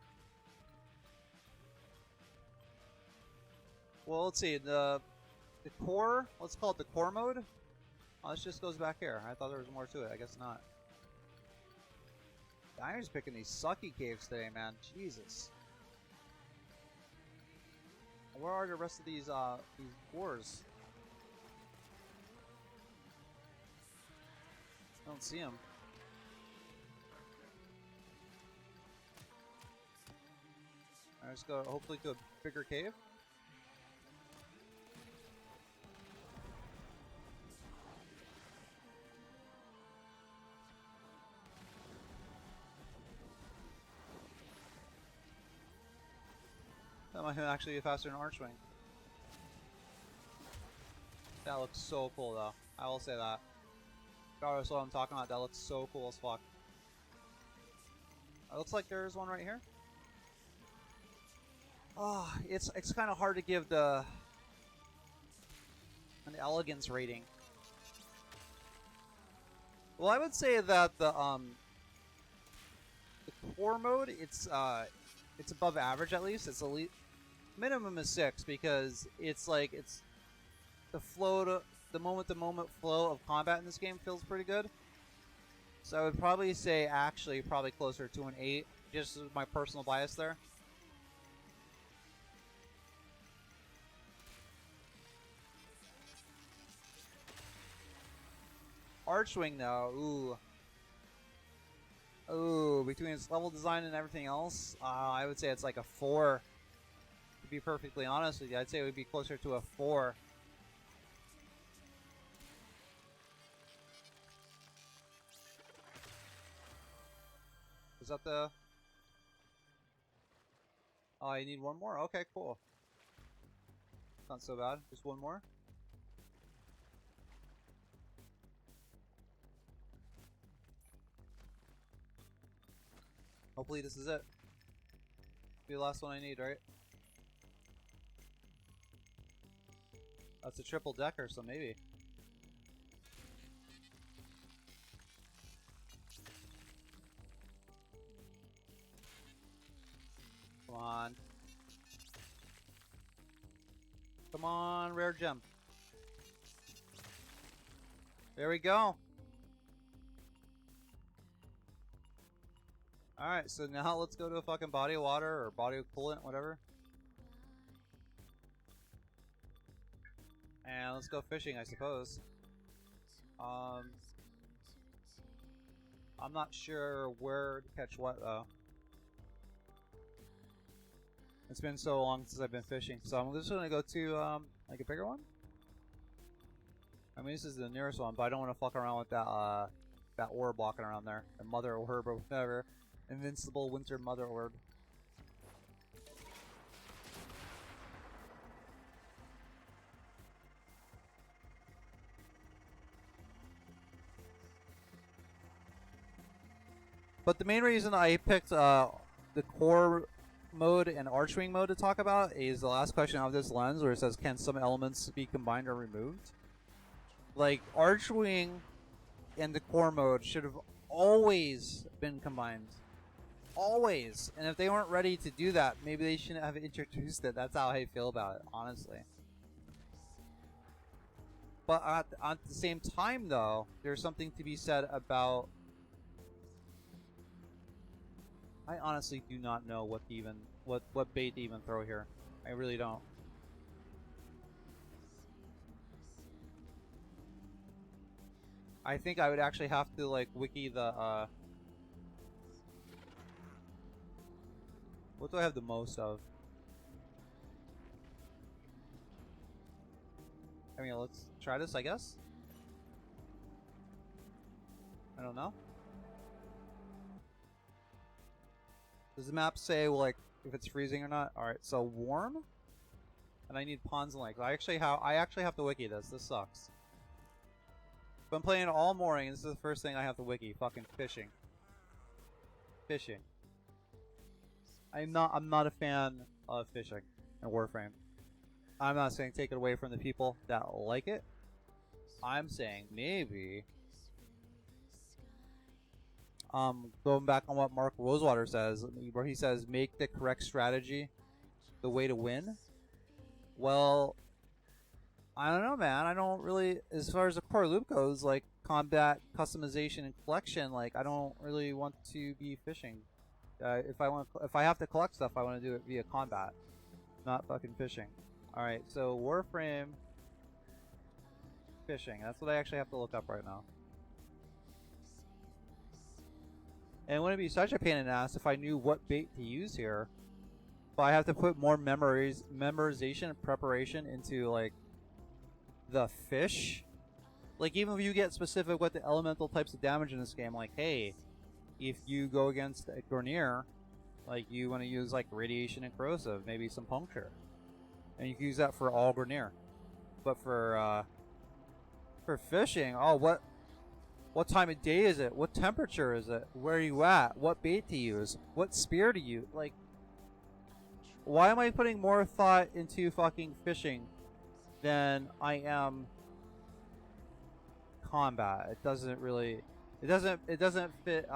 Well, let's see, the core, let's call it the core mode. Oh, this just goes back here. I thought there was more to it. I guess not. I'm just picking these sucky caves today, man. Jesus. Where are the rest of these cores? I don't see them. Alright, let's go hopefully to a bigger cave. That might actually be faster than archwing. That looks so cool, though. I will say that. Regardless of what I'm talking about, that looks so cool as fuck. It looks like there's one right here. Oh, it's kind of hard to give an elegance rating. Well, I would say that the core mode, it's above average at least. It's elite. Minimum is 6 because it's like the moment-to-moment flow of combat in this game feels pretty good. So I would probably say actually probably closer to an 8, just my personal bias there. Archwing though, ooh, between its level design and everything else, I would say it's like a 4. To be perfectly honest with you, I'd say it would be closer to a 4. Is that the Oh, I need one more? Okay, cool. Not so bad. Just one more. Hopefully this is it. Be the last one I need, right? That's a triple decker, so maybe. Come on. Come on, rare gem. There we go. Alright, so now let's go to a fucking body of water or body of coolant, whatever. And let's go fishing, I suppose. I'm not sure where to catch what, though. It's been so long since I've been fishing, so I'm just gonna go to, like a bigger one? I mean, this is the nearest one, but I don't want to fuck around with that, that orb walking around there. The mother orb or whatever. Invincible winter mother orb. But the main reason I picked the core mode and Archwing mode to talk about is the last question of this lens, where it says, can some elements be combined or removed? Like, Archwing and the core mode should have always been combined. Always. And if they weren't ready to do that, maybe they shouldn't have introduced it. That's how I feel about it, honestly. But at the same time, though, there's something to be said about... I honestly do not know what bait to even throw here. I really don't. I think I would actually have to like wiki the what do I have the most of? I mean, let's try this, I guess. I don't know. Does the map say, well, like, if it's freezing or not? Alright, so warm? And I need ponds and lakes. I actually have to wiki this. This sucks. If I'm playing all morning, this is the first thing I have to wiki. Fucking fishing. Fishing. I'm not a fan of fishing in Warframe. I'm not saying take it away from the people that like it. I'm saying maybe going back on what Mark Rosewater says, where he says make the correct strategy the way to win. Well, I don't know, man. I don't really, as far as the core loop goes, like combat, customization, and collection, like I don't really want to be fishing. If I have to collect stuff, I want to do it via combat, not fucking fishing. All right, so Warframe fishing. That's what I actually have to look up right now. And it wouldn't be such a pain in the ass if I knew what bait to use here. But I have to put more memorization and preparation into like the fish. Like even if you get specific with the elemental types of damage in this game, like hey, if you go against a Gornier, like you want to use like radiation and corrosive, maybe some puncture, and you can use that for all Gornier. But for fishing, oh what time of day is it? What temperature is it? Where are you at? What bait to use? What spear to use? Like, why am I putting more thought into fucking fishing than I am combat? It doesn't really, it doesn't fit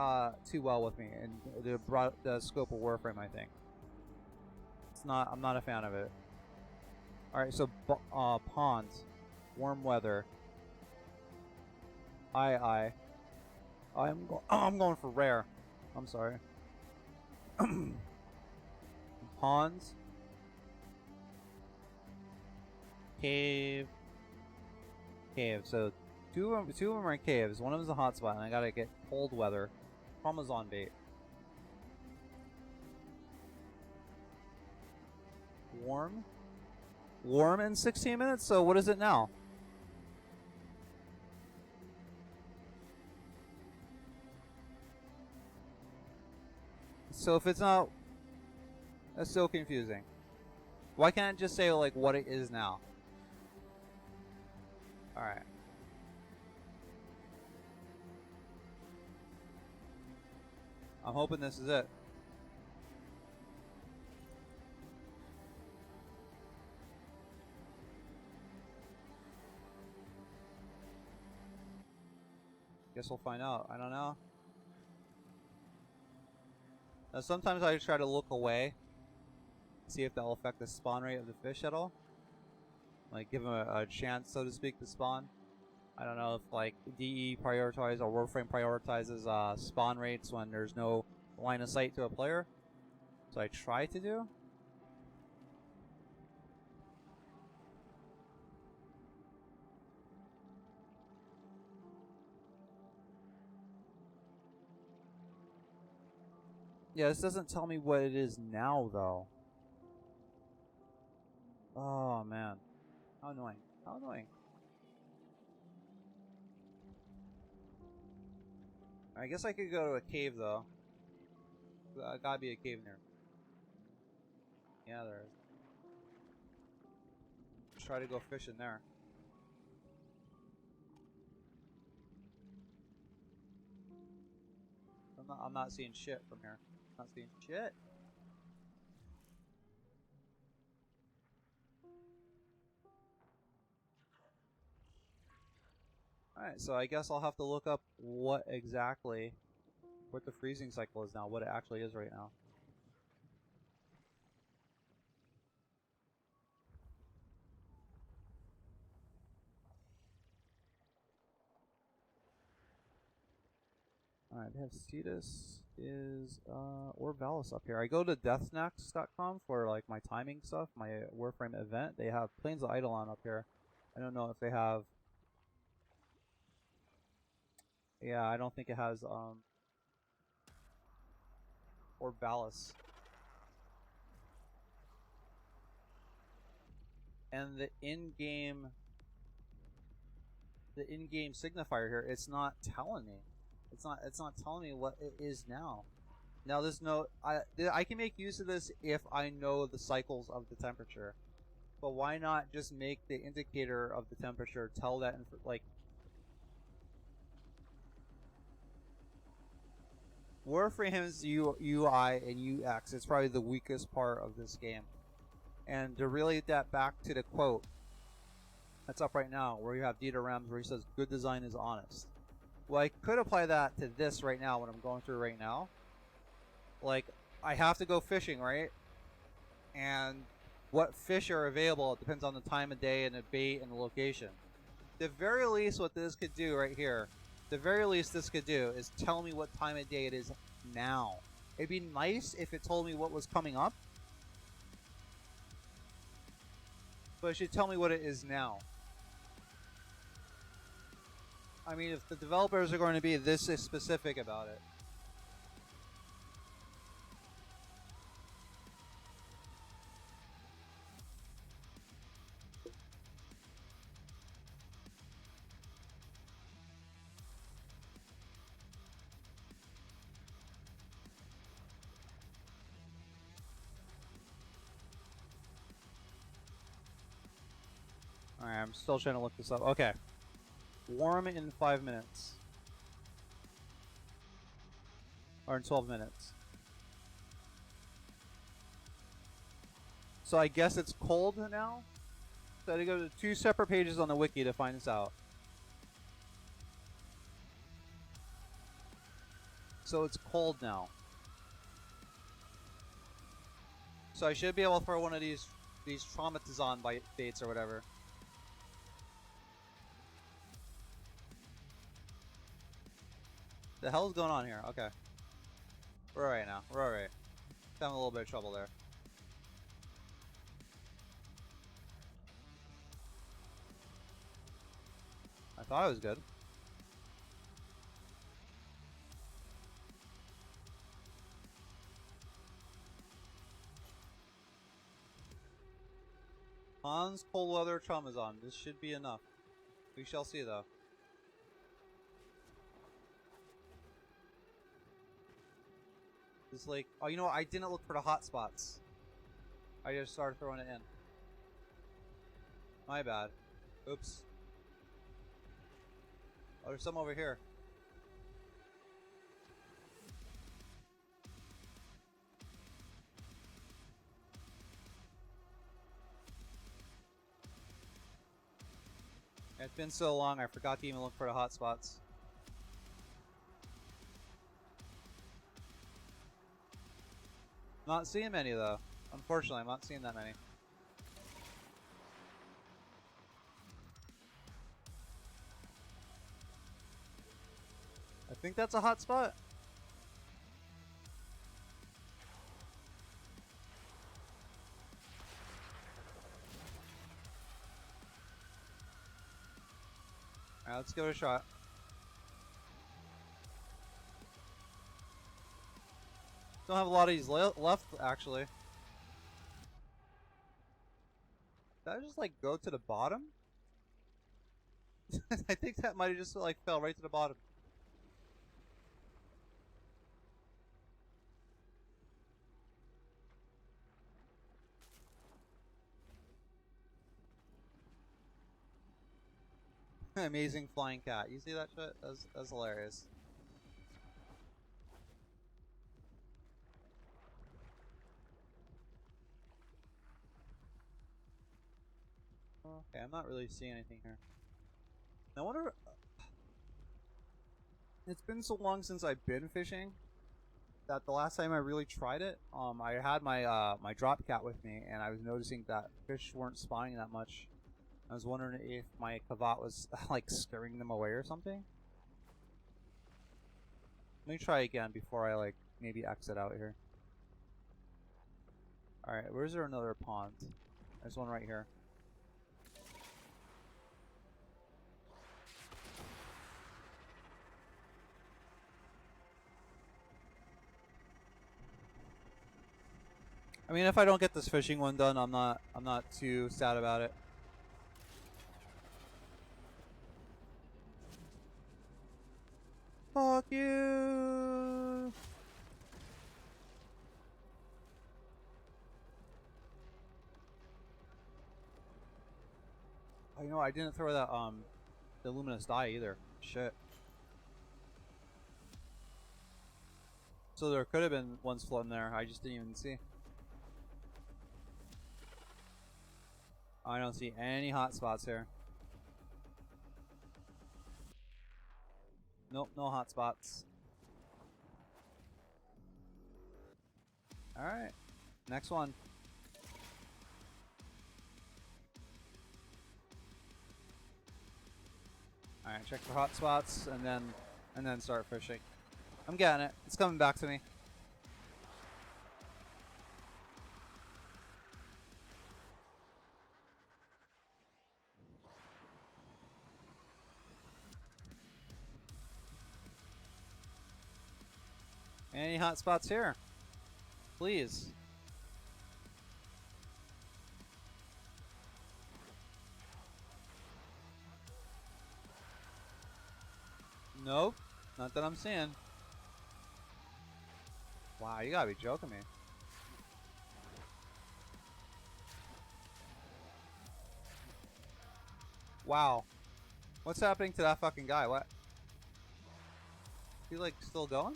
too well with me in the scope of Warframe. I think it's not. I'm not a fan of it. All right, so ponds, warm weather. I'm going for rare. I'm sorry. Ponds. Cave. So two of them are caves. One of them is a hotspot, and I gotta get cold weather. Parmesan bait. Warm. Warm in 16 minutes. So what is it now? So if it's not That's so confusing. Why can't it just say like what it is now? Alright. I'm hoping this is it. Guess we'll find out. I don't know. Now sometimes I try to look away, see if that'll affect the spawn rate of the fish at all. Like give them a chance, so to speak, to spawn. I don't know if like DE prioritizes or Warframe prioritizes spawn rates when there's no line of sight to a player. So I try to do. Yeah, this doesn't tell me what it is now, though. Oh, man. How annoying. How annoying. I guess I could go to a cave, though. Gotta be a cave near. Yeah, there is. Try to go fish in there. I'm not seeing shit from here. Not seeing shit. Alright, so I guess I'll have to look up what exactly, what the freezing cycle is now, what it actually is right now. Alright, they have Sidhe or Vallis up here. I go to deathsnacks.com for like my timing stuff, my Warframe event. They have Plains of Eidolon up here. I don't know if they have. Yeah, I don't think it has or Vallis. And the in-game signifier here, it's not telling me. It's not telling me what it is now. Now there's no I can make use of this if I know the cycles of the temperature. But why not just make the indicator of the temperature tell that like Warframe's UI and UX is probably the weakest part of this game. And to relate that back to the quote that's up right now, where you have Dieter Rams, where he says, "Good design is honest." Well, I could apply that to this right now, what I'm going through right now. Like, I have to go fishing, right? And what fish are available, it depends on the time of day and the bait and the location. The very least what this could do right here, the very least this could do is tell me what time of day it is now. It'd be nice if it told me what was coming up, but it should tell me what it is now. I mean, if the developers are going to be this specific about it. Alright, I'm still trying to look this up. Okay. Warm in 5 minutes. Or in 12 minutes. So I guess it's cold now? So I had to go to 2 separate pages on the wiki to find this out. So it's cold now. So I should be able to throw one of these traumatizon baits or whatever. The hell's going on here? Okay. We're alright now. We're alright. Having a little bit of trouble there. I thought it was good. Hans cold weather Traumazon. This should be enough. We shall see though. It's like, oh, you know what? I didn't look for the hotspots. I just started throwing it in. My bad. Oops. Oh, there's some over here. It's been so long, I forgot to even look for the hotspots. Not seeing many though. Unfortunately, I'm not seeing that many. I think that's a hotspot. Alright, let's give it a shot. Don't have a lot of these left, actually. Did I just, like, go to the bottom? I think that might have just, like, fell right to the bottom. Amazing flying cat. You see that shit? That's hilarious. Okay, I'm not really seeing anything here. I wonder. It's been so long since I've been fishing that the last time I really tried it, I had my my drop cat with me, and I was noticing that fish weren't spawning that much. I was wondering if my cavat was like scaring them away or something. Let me try again before I like maybe exit out here. Alright, where's there another pond? There's one right here. I mean, if I don't get this fishing one done, I'm not too sad about it. Fuck you. Oh, you know, I didn't throw that the luminous dye either. Shit. So there could have been ones floating there. I just didn't even see. I don't see any hot spots here. Nope, no hot spots. Alright. Next one. Alright, check for hot spots and then start fishing. I'm getting it. It's coming back to me. Any hot spots here? Please. Nope. Not that I'm seeing. Wow, you gotta be joking me. Wow. What's happening to that fucking guy? What? He like still going?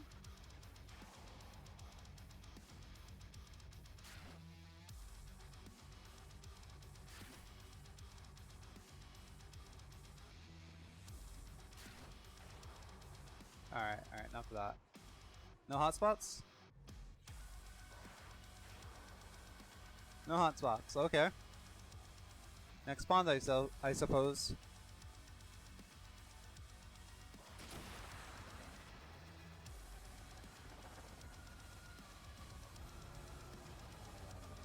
Alright, enough of that. No hotspots? No hotspots, okay. Next pond, I suppose.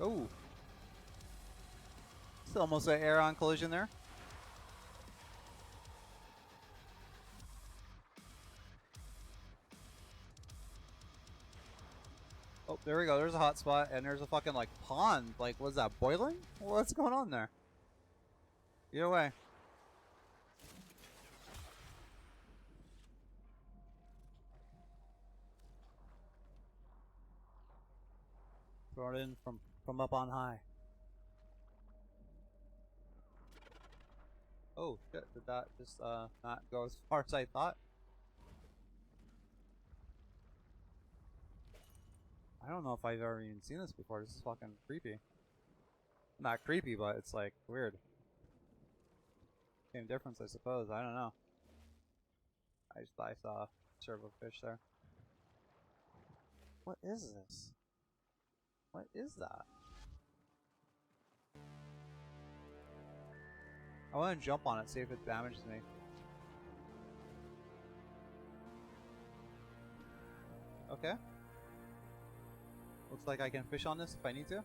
Oh. It's almost an air-on collision there. Oh, there we go. There's a hot spot, and there's a fucking, like, pond. Like, was that boiling? What's going on there? Either way. Throw it in from up on high. Oh shit, did that just not go as far as I thought? I don't know if I've ever even seen this before. This is fucking creepy. Not creepy, but it's like weird. Same difference, I suppose. I don't know. I saw a servo fish there. What is this? What is that? I want to jump on it, see if it damages me. Okay. Looks like I can fish on this if I need to.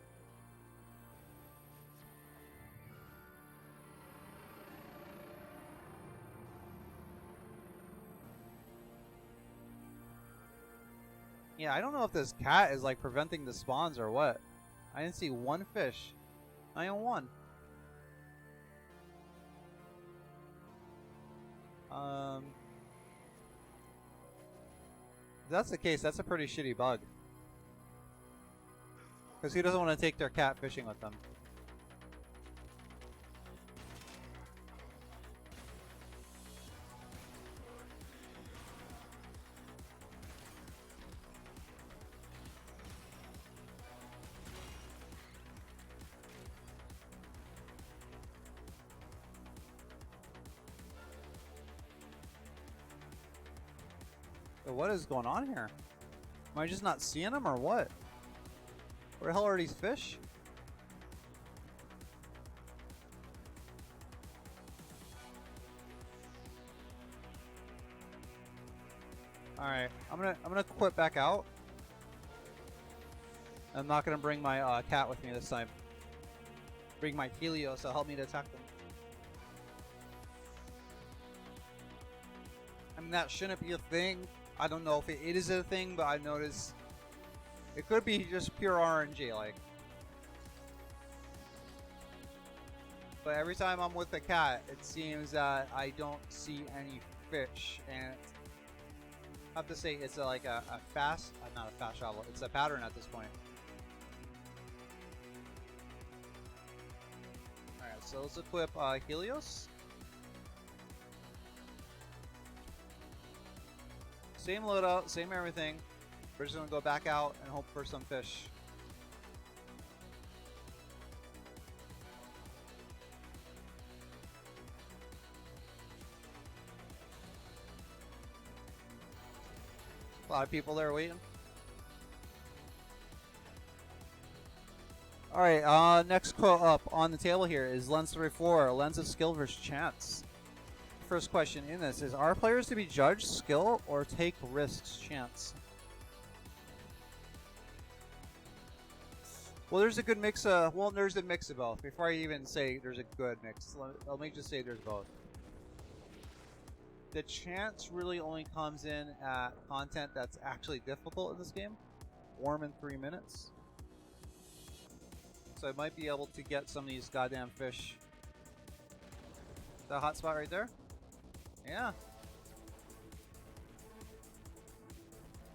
Yeah, I don't know if this cat is like preventing the spawns or what. I didn't see one fish. I am one. If that's the case, that's a pretty shitty bug. Because who doesn't want to take their cat fishing with them? So what is going on here? Am I just not seeing them or what? Where the hell are these fish? Alright, I'm gonna quit back out. I'm not gonna bring my cat with me this time. Bring my Helios to help me to attack them. I mean, that shouldn't be a thing. I don't know if it is a thing, but I noticed it could be just pure RNG, like. But every time I'm with the cat, it seems that I don't see any fish, and I have to say it's not a fast travel. It's a pattern at this point. All right, so let's equip Helios. Same loadout, same everything. We're just gonna go back out and hope for some fish. A lot of people there waiting. Alright, next quote up on the table here is Lens 34, Lens of Skill versus Chance. First question in this is, are players to be judged skill or take risks chance? Well, there's a good mix of, well, there's a mix of both. Before I even say there's a good mix, let me just say there's both. The chance really only comes in at content that's actually difficult in this game. Warm in 3 minutes. So I might be able to get some of these goddamn fish. That hot spot right there? Yeah.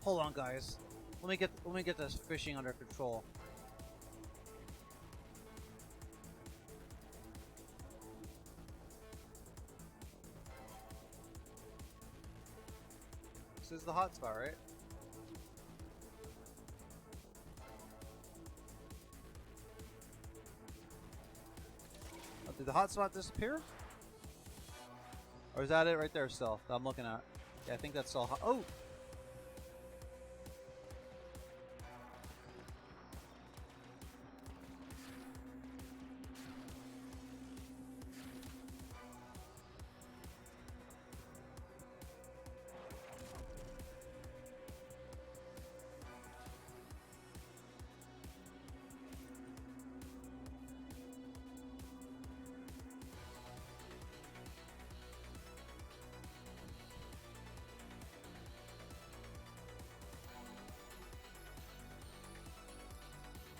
Hold on, guys. Let me get this fishing under control. This is the hot spot, right? Oh, did the hot spot disappear? Or is that it right there still that I'm looking at? Yeah, I think that's still hot. Oh!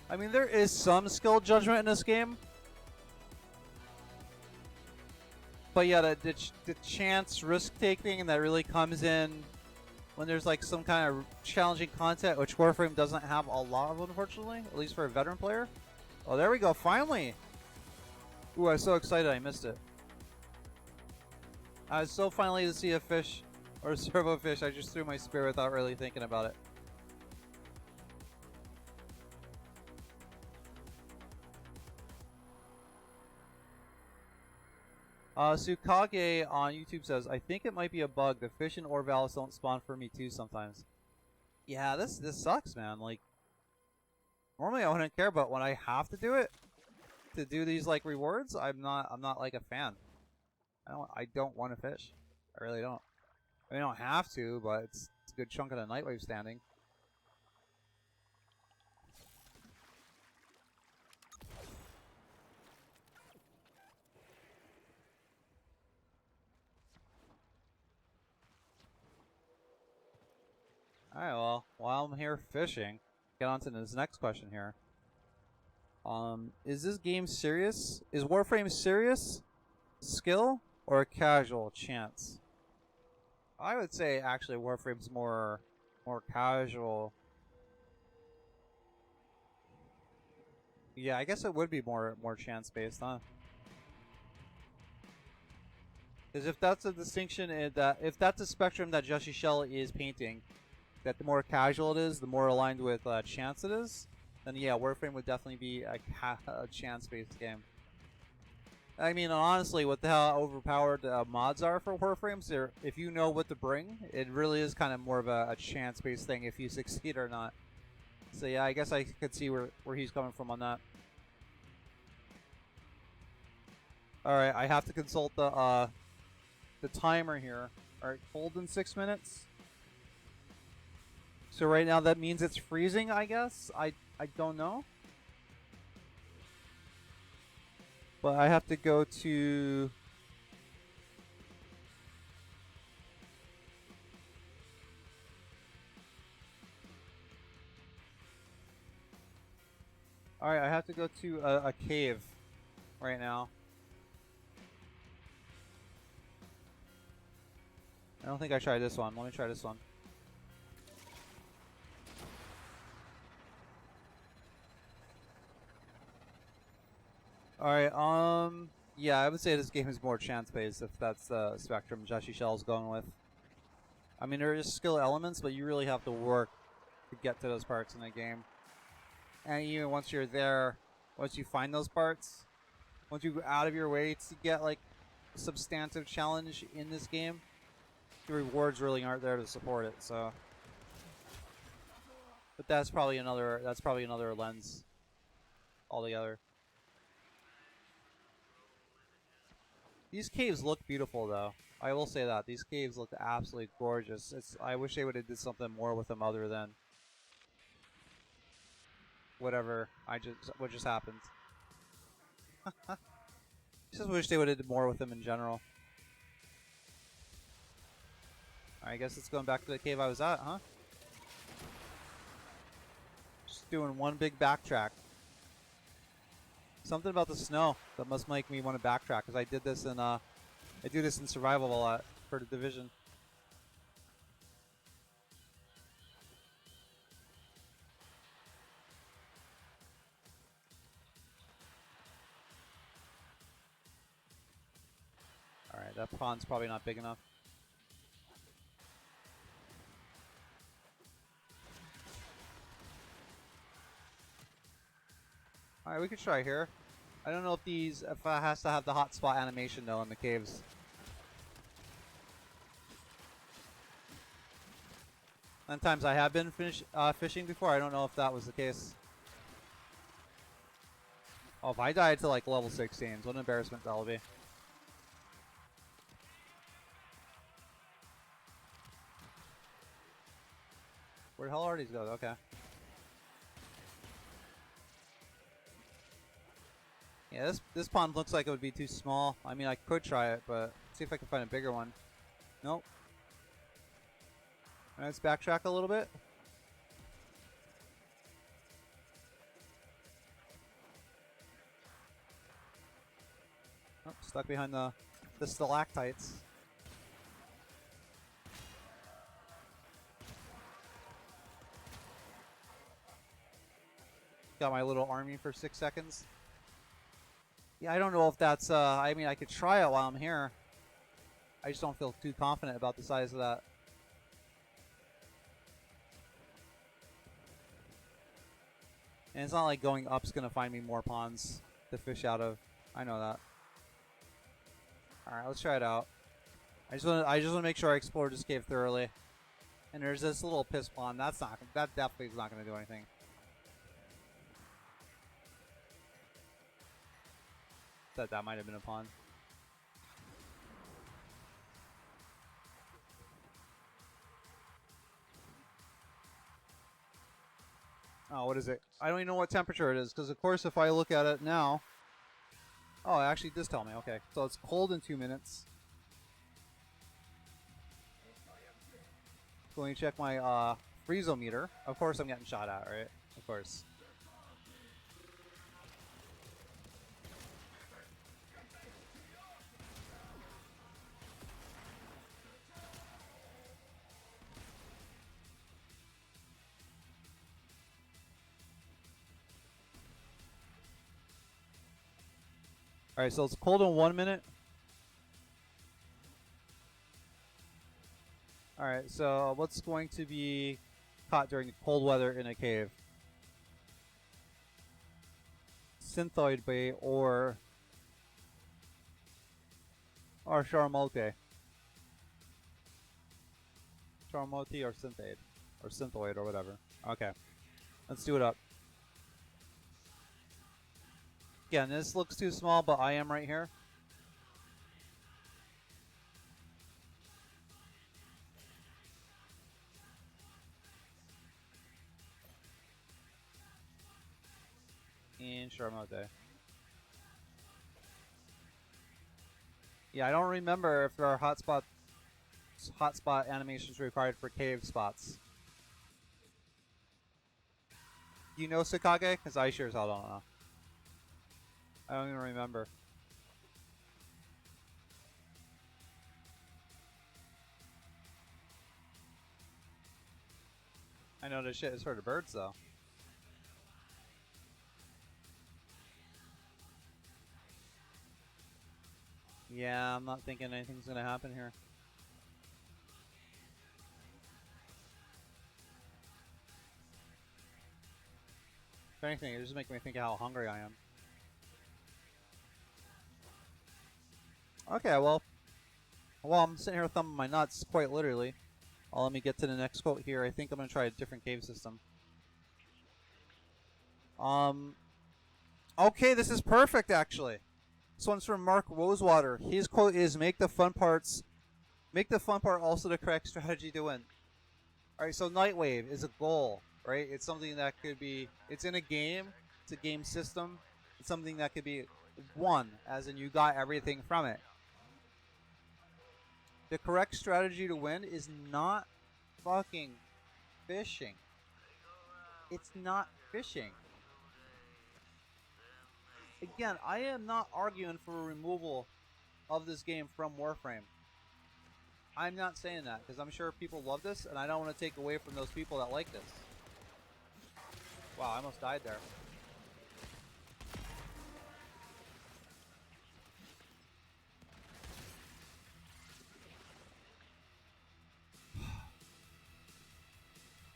I mean, there is some skill judgment in this game. But yeah, the chance risk-taking that really comes in when there's like some kind of challenging content, which Warframe doesn't have a lot of, unfortunately, at least for a veteran player. Oh, there we go, finally! Ooh, I was so excited I missed it. I was so finally to see a fish or a servo fish. I just threw my spear without really thinking about it. Tsukage on YouTube says, I think it might be a bug. The fish in Vallis don't spawn for me too sometimes. Yeah, this sucks, man. Like, normally I wouldn't care, but when I have to do it, to do these like rewards, I'm not like a fan. I don't want to fish. I really don't. I mean, I don't have to, but it's a good chunk of the Nightwave standing. Alright, well, while I'm here fishing, get on to this next question here. Is this game serious? Is Warframe serious skill or a casual chance? I would say actually Warframe's more casual. Yeah, I guess it would be more chance based, huh? Because if that's a distinction, if that's a spectrum that Joshi Shell is painting, that the more casual it is, the more aligned with chance it is, then yeah, Warframe would definitely be a chance-based game. I mean, honestly, with how overpowered mods are for Warframes, if you know what to bring, it really is kind of more of a chance-based thing if you succeed or not. So yeah, I guess I could see where he's coming from on that. Alright, I have to consult the timer here. Alright, hold in 6 minutes. So right now that means it's freezing, I guess? I don't know. But I have to go to... Alright, I have to go to a cave right now. I don't think I tried this one. Let me try this one. Alright, yeah, I would say this game is more chance-based if that's the spectrum Joshi Shell's going with. I mean, there is skill elements, but you really have to work to get to those parts in the game. And even once you're there, once you find those parts, once you go out of your way to get, like, a substantive challenge in this game, the rewards really aren't there to support it, so... But that's probably another lens altogether. These caves look beautiful, though. I will say that. These caves look absolutely gorgeous. I wish they would have did something more with them other than whatever what just happened. Just wish they would have did more with them in general. I guess it's going back to the cave I was at, huh? Just doing one big backtrack. Something about the snow that must make me want to backtrack, because I did this in I do this in survival a lot for the Division. Alright, that pond's probably not big enough. Alright, we could try here. I don't know if if it has to have the hotspot animation though in the caves. Sometimes I have been fishing before. I don't know if that was the case. Oh, if I died to like level 16, what an embarrassment that'll be. Where the hell are these guys? Okay. Yeah, this pond looks like it would be too small. I mean, I could try it, but see if I can find a bigger one. Nope. Alright, let's backtrack a little bit. Oh, stuck behind the stalactites. Got my little army for 6 seconds. Yeah, I don't know if that's, I mean, I could try it while I'm here. I just don't feel too confident about the size of that. And it's not like going up's gonna find me more ponds to fish out of. I know that. Alright, let's try it out. I just wanna make sure I explore this cave thoroughly. And there's this little piss pond. That definitely is not gonna do anything. That might have been a pond. Oh, what is it? I don't even know what temperature it is, because of course if I look at it now... Oh, it actually does tell me. Okay, so it's cold in 2 minutes. Going to check my freezometer. Of course I'm getting shot at, right? Of course. Alright, so it's cold in 1 minute. Alright, so what's going to be caught during cold weather in a cave? Synthoid bait or Charmote. Charmote or Synthoid. Or Synthoid or whatever. Okay. Let's do it up. Again, this looks too small, but I am right here. In Charmote. Yeah, I don't remember if there are hotspot animations required for cave spots. Do you know Sakage? Because I sure as hell don't know. I don't even remember. I know this shit is for the birds, though. Yeah, I'm not thinking anything's gonna happen here. If anything, it just makes me think of how hungry I am. Okay, well, I'm sitting here thumbing my nuts, quite literally. Well, let me get to the next quote here. I think I'm gonna try a different cave system. Okay, this is perfect, actually. This one's from Mark Rosewater. His quote is, make the fun part also the correct strategy to win. Alright, so Nightwave is a goal, right? It's something that could be, it's in a game, it's a game system. It's something that could be won, as in you got everything from it. The correct strategy to win is not fucking fishing. It's not fishing. Again, I am not arguing for a removal of this game from Warframe. I'm not saying that, because I'm sure people love this, and I don't want to take away from those people that like this. Wow, I almost died there.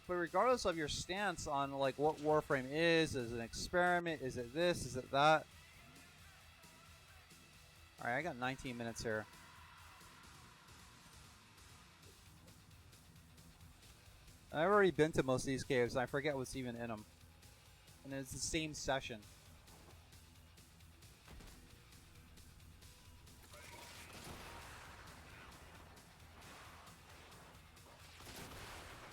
But regardless of your stance on like what Warframe is it an experiment, is it this, is it that? Alright, I got 19 minutes here. I've already been to most of these caves, and I forget what's even in them. And it's the same session.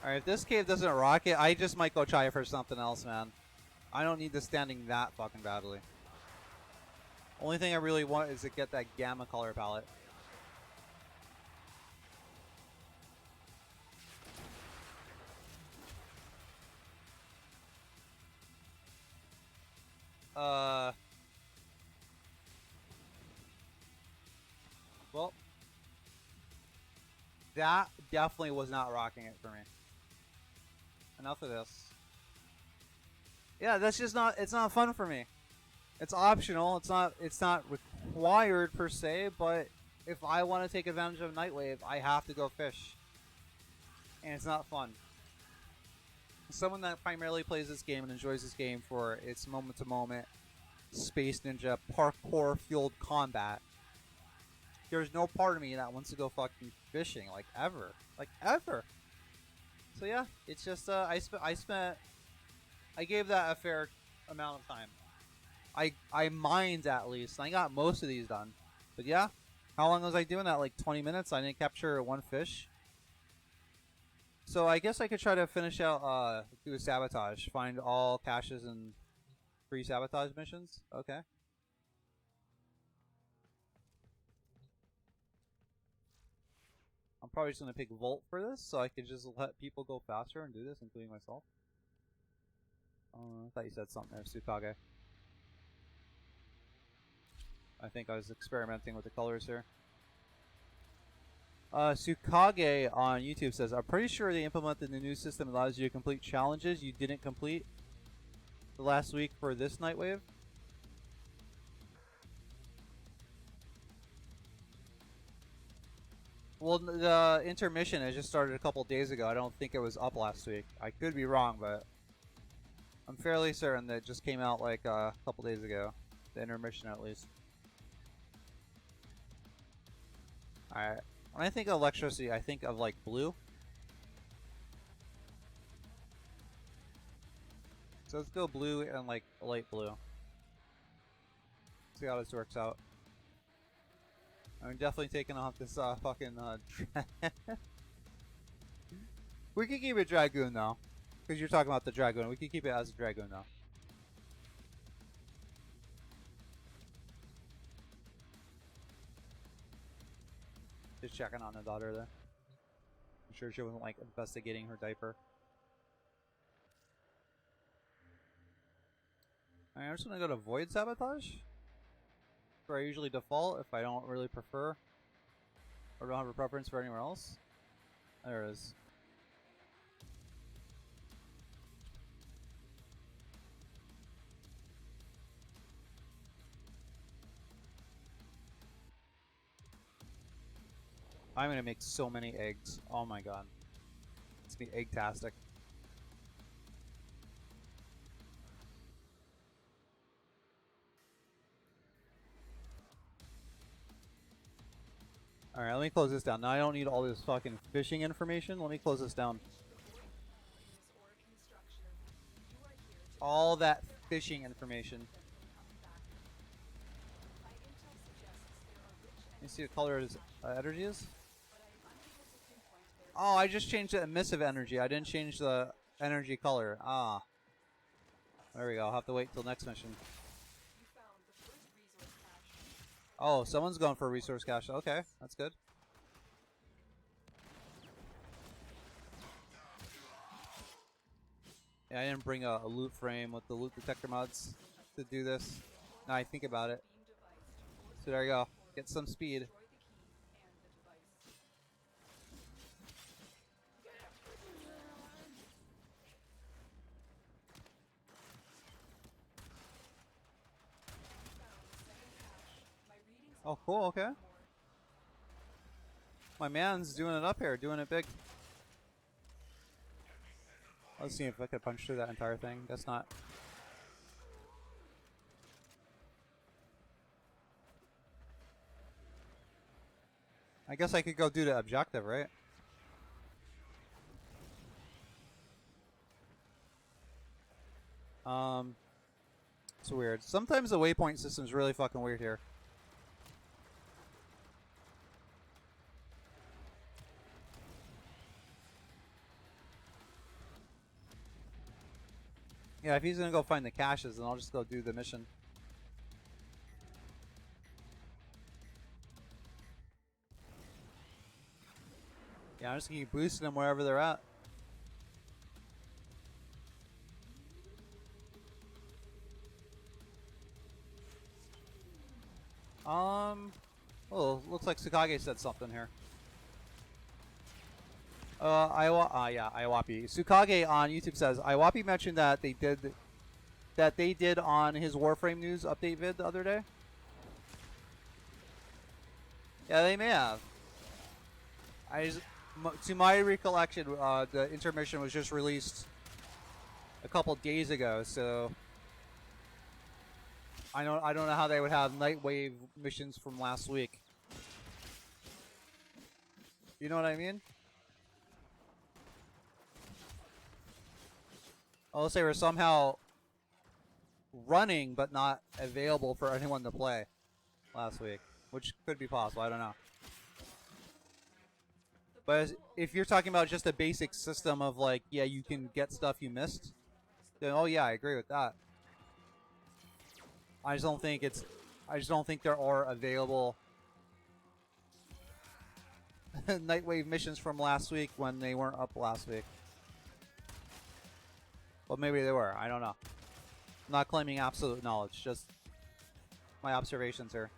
Alright, if this cave doesn't rock it, I just might go try for something else, man. I don't need this standing that fucking badly. Only thing I really want is to get that gamma color palette. Well, that definitely was not rocking it for me. Enough of this. Yeah, that's just not, it's not fun for me. It's optional, it's not required per se, but if I want to take advantage of Nightwave, I have to go fish. And it's not fun. Someone that primarily plays this game and enjoys this game for its moment-to-moment Space Ninja parkour-fueled combat, there's no part of me that wants to go fucking fishing, like ever. Like ever. So yeah, it's just I gave that a fair amount of time. I mined at least. I got most of these done. But yeah, how long was I doing that? Like 20 minutes? I didn't capture one fish. So I guess I could try to finish out do a sabotage. Find all caches and free sabotage missions. Okay. I'm probably just gonna pick Volt for this, so I can just let people go faster and do this, including myself. I thought you said something there, Tsukage. I think I was experimenting with the colors here. Tsukage on YouTube says, I'm pretty sure they implemented the new system that allows you to complete challenges you didn't complete the last week for this Nightwave. Well, the intermission has just started a couple days ago. I don't think it was up last week. I could be wrong, but I'm fairly certain that it just came out like a couple days ago. The intermission, at least. Alright. When I think of electricity, I think of like blue. So let's go blue and like light blue. See how this works out. I'm definitely taking off this fucking we can keep it Dragoon though. Because you're talking about the Dragoon. We can keep it as a Dragoon though. Just checking on the daughter there. I'm sure she wasn't like investigating her diaper. Alright, I'm just gonna go to Void Sabotage. Where I usually default if I don't really prefer or don't have a preference for anywhere else. There it is. I'm gonna make so many eggs. Oh my god. It's gonna be egg-tastic. Alright, let me close this down. Now I don't need all this fucking fishing information. Let me close this down. All that fishing information. Let me see what color his energy is. Oh, I just changed the emissive energy. I didn't change the energy color. Ah. There we go. I'll have to wait till next mission. Oh, someone's going for a resource cache. Okay, that's good. Yeah, I didn't bring a loot frame with the loot detector mods to do this. Now I think about it. So there you go. Get some speed. Oh, cool, okay. My man's doing it up here, doing it big. Let's see if I could punch through that entire thing. Guess not. I guess I could go do the objective, right? It's weird. Sometimes the waypoint system's really fucking weird here. Yeah, if he's gonna go find the caches, then I'll just go do the mission. Yeah, I'm just gonna keep boosting them wherever they're at. Oh, looks like Tsukage said something here. Iwapi. Tsukage on YouTube says Iwapi mentioned that they did on his Warframe news update vid the other day. Yeah, they may have. To my recollection, the intermission was just released a couple days ago, so I don't know how they would have Nightwave missions from last week. You know what I mean? Unless they were somehow running but not available for anyone to play last week, which could be possible. I don't know. But if you're talking about just a basic system of like, yeah, you can get stuff you missed, then oh yeah, I agree with that. I just don't think there are available Nightwave missions from last week when they weren't up last week. Well, maybe they were. I don't know. I'm not claiming absolute knowledge, just my observations here.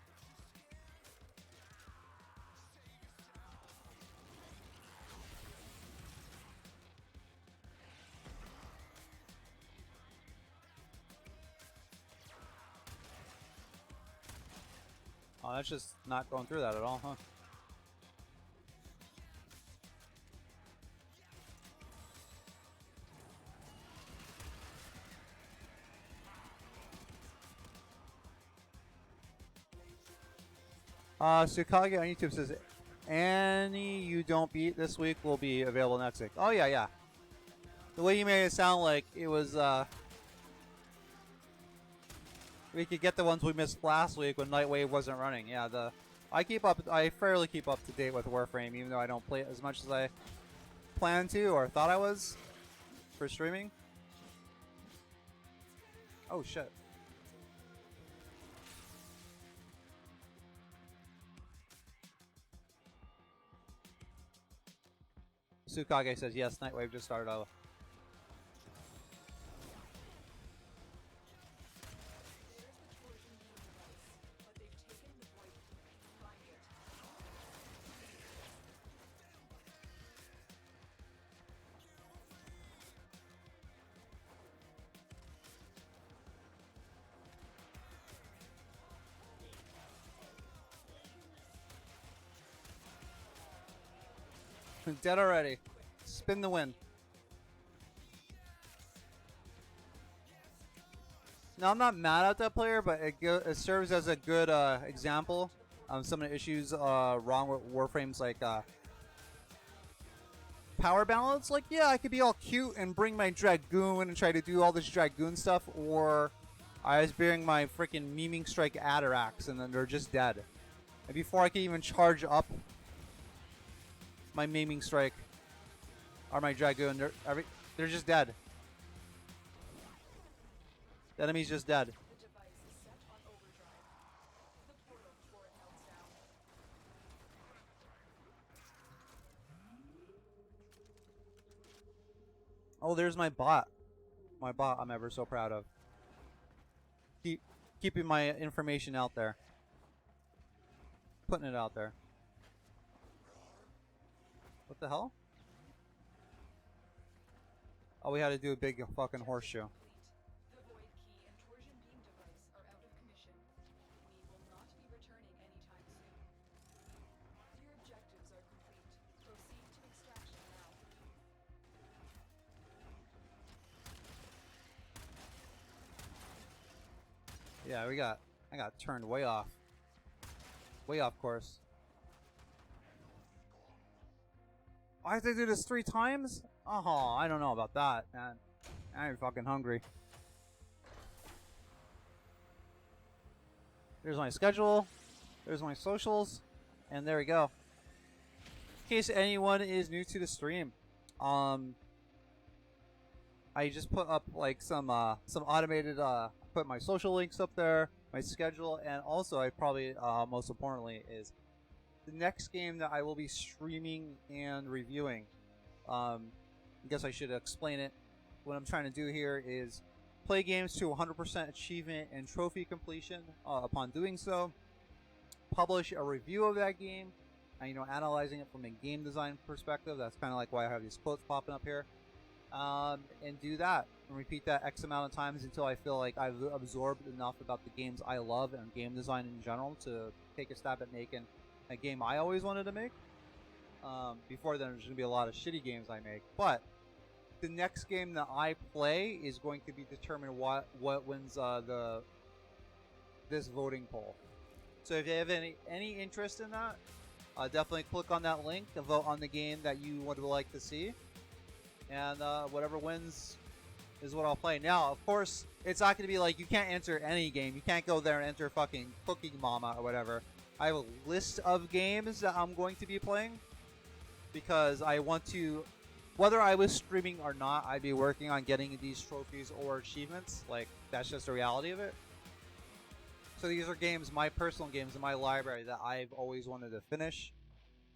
Oh, that's just not going through that at all, huh? Sukage on YouTube says, any you don't beat this week will be available next week. Oh, yeah, yeah. The way you made it sound like it was, we could get the ones we missed last week when Nightwave wasn't running. Yeah, I fairly keep up to date with Warframe, even though I don't play it as much as I planned to or thought I was for streaming. Oh, shit. Sukage says, yes, Nightwave just started out. Dead already. Spin the win. Now, I'm not mad at that player, but it serves as a good example of some of the issues wrong with Warframe's like power balance. Like, yeah, I could be all cute and bring my Dragoon and try to do all this Dragoon stuff, or I was bearing my freaking Memeing Strike Adder-Axe and then they're just dead. And before I can even charge up my Maiming Strike or my Dragoon, they're just dead. The enemy's just dead. The device is set on overdrive. The portal before it melts down. Oh, there's my bot. My bot I'm ever so proud of. Keeping my information out there. Putting it out there. What the hell? Oh, we had to do a big fucking horseshoe. The Void Key and Torsion Beam device are out of commission. We will not be returning anytime soon. Your objectives are complete. Proceed to extraction now. Yeah, I got turned way off. Way off course. Why did they do this 3 times? Oh, I don't know about that, man. I'm fucking hungry. There's my schedule. There's my socials. And there we go. In case anyone is new to the stream, I just put up like some automated put my social links up there, my schedule, and also I probably most importantly is the next game that I will be streaming and reviewing. I guess I should explain it. What I'm trying to do here is play games to 100% achievement and trophy completion. Upon doing so, publish a review of that game, and analyzing it from a game design perspective. That's kind of like why I have these quotes popping up here. And do that and repeat that X amount of times until I feel like I've absorbed enough about the games I love and game design in general to take a stab at making a game I always wanted to make. Before then, there's going to be a lot of shitty games I make. But the next game that I play is going to be determined what wins this voting poll. So if you have any interest in that, definitely click on that link to vote on the game that you would like to see. And whatever wins is what I'll play. Now, of course, it's not going to be like you can't enter any game. You can't go there and enter fucking Cooking Mama or whatever. I have a list of games that I'm going to be playing because I want to, whether I was streaming or not, I'd be working on getting these trophies or achievements. Like, that's just the reality of it. So these are games, my personal games in my library that I've always wanted to finish.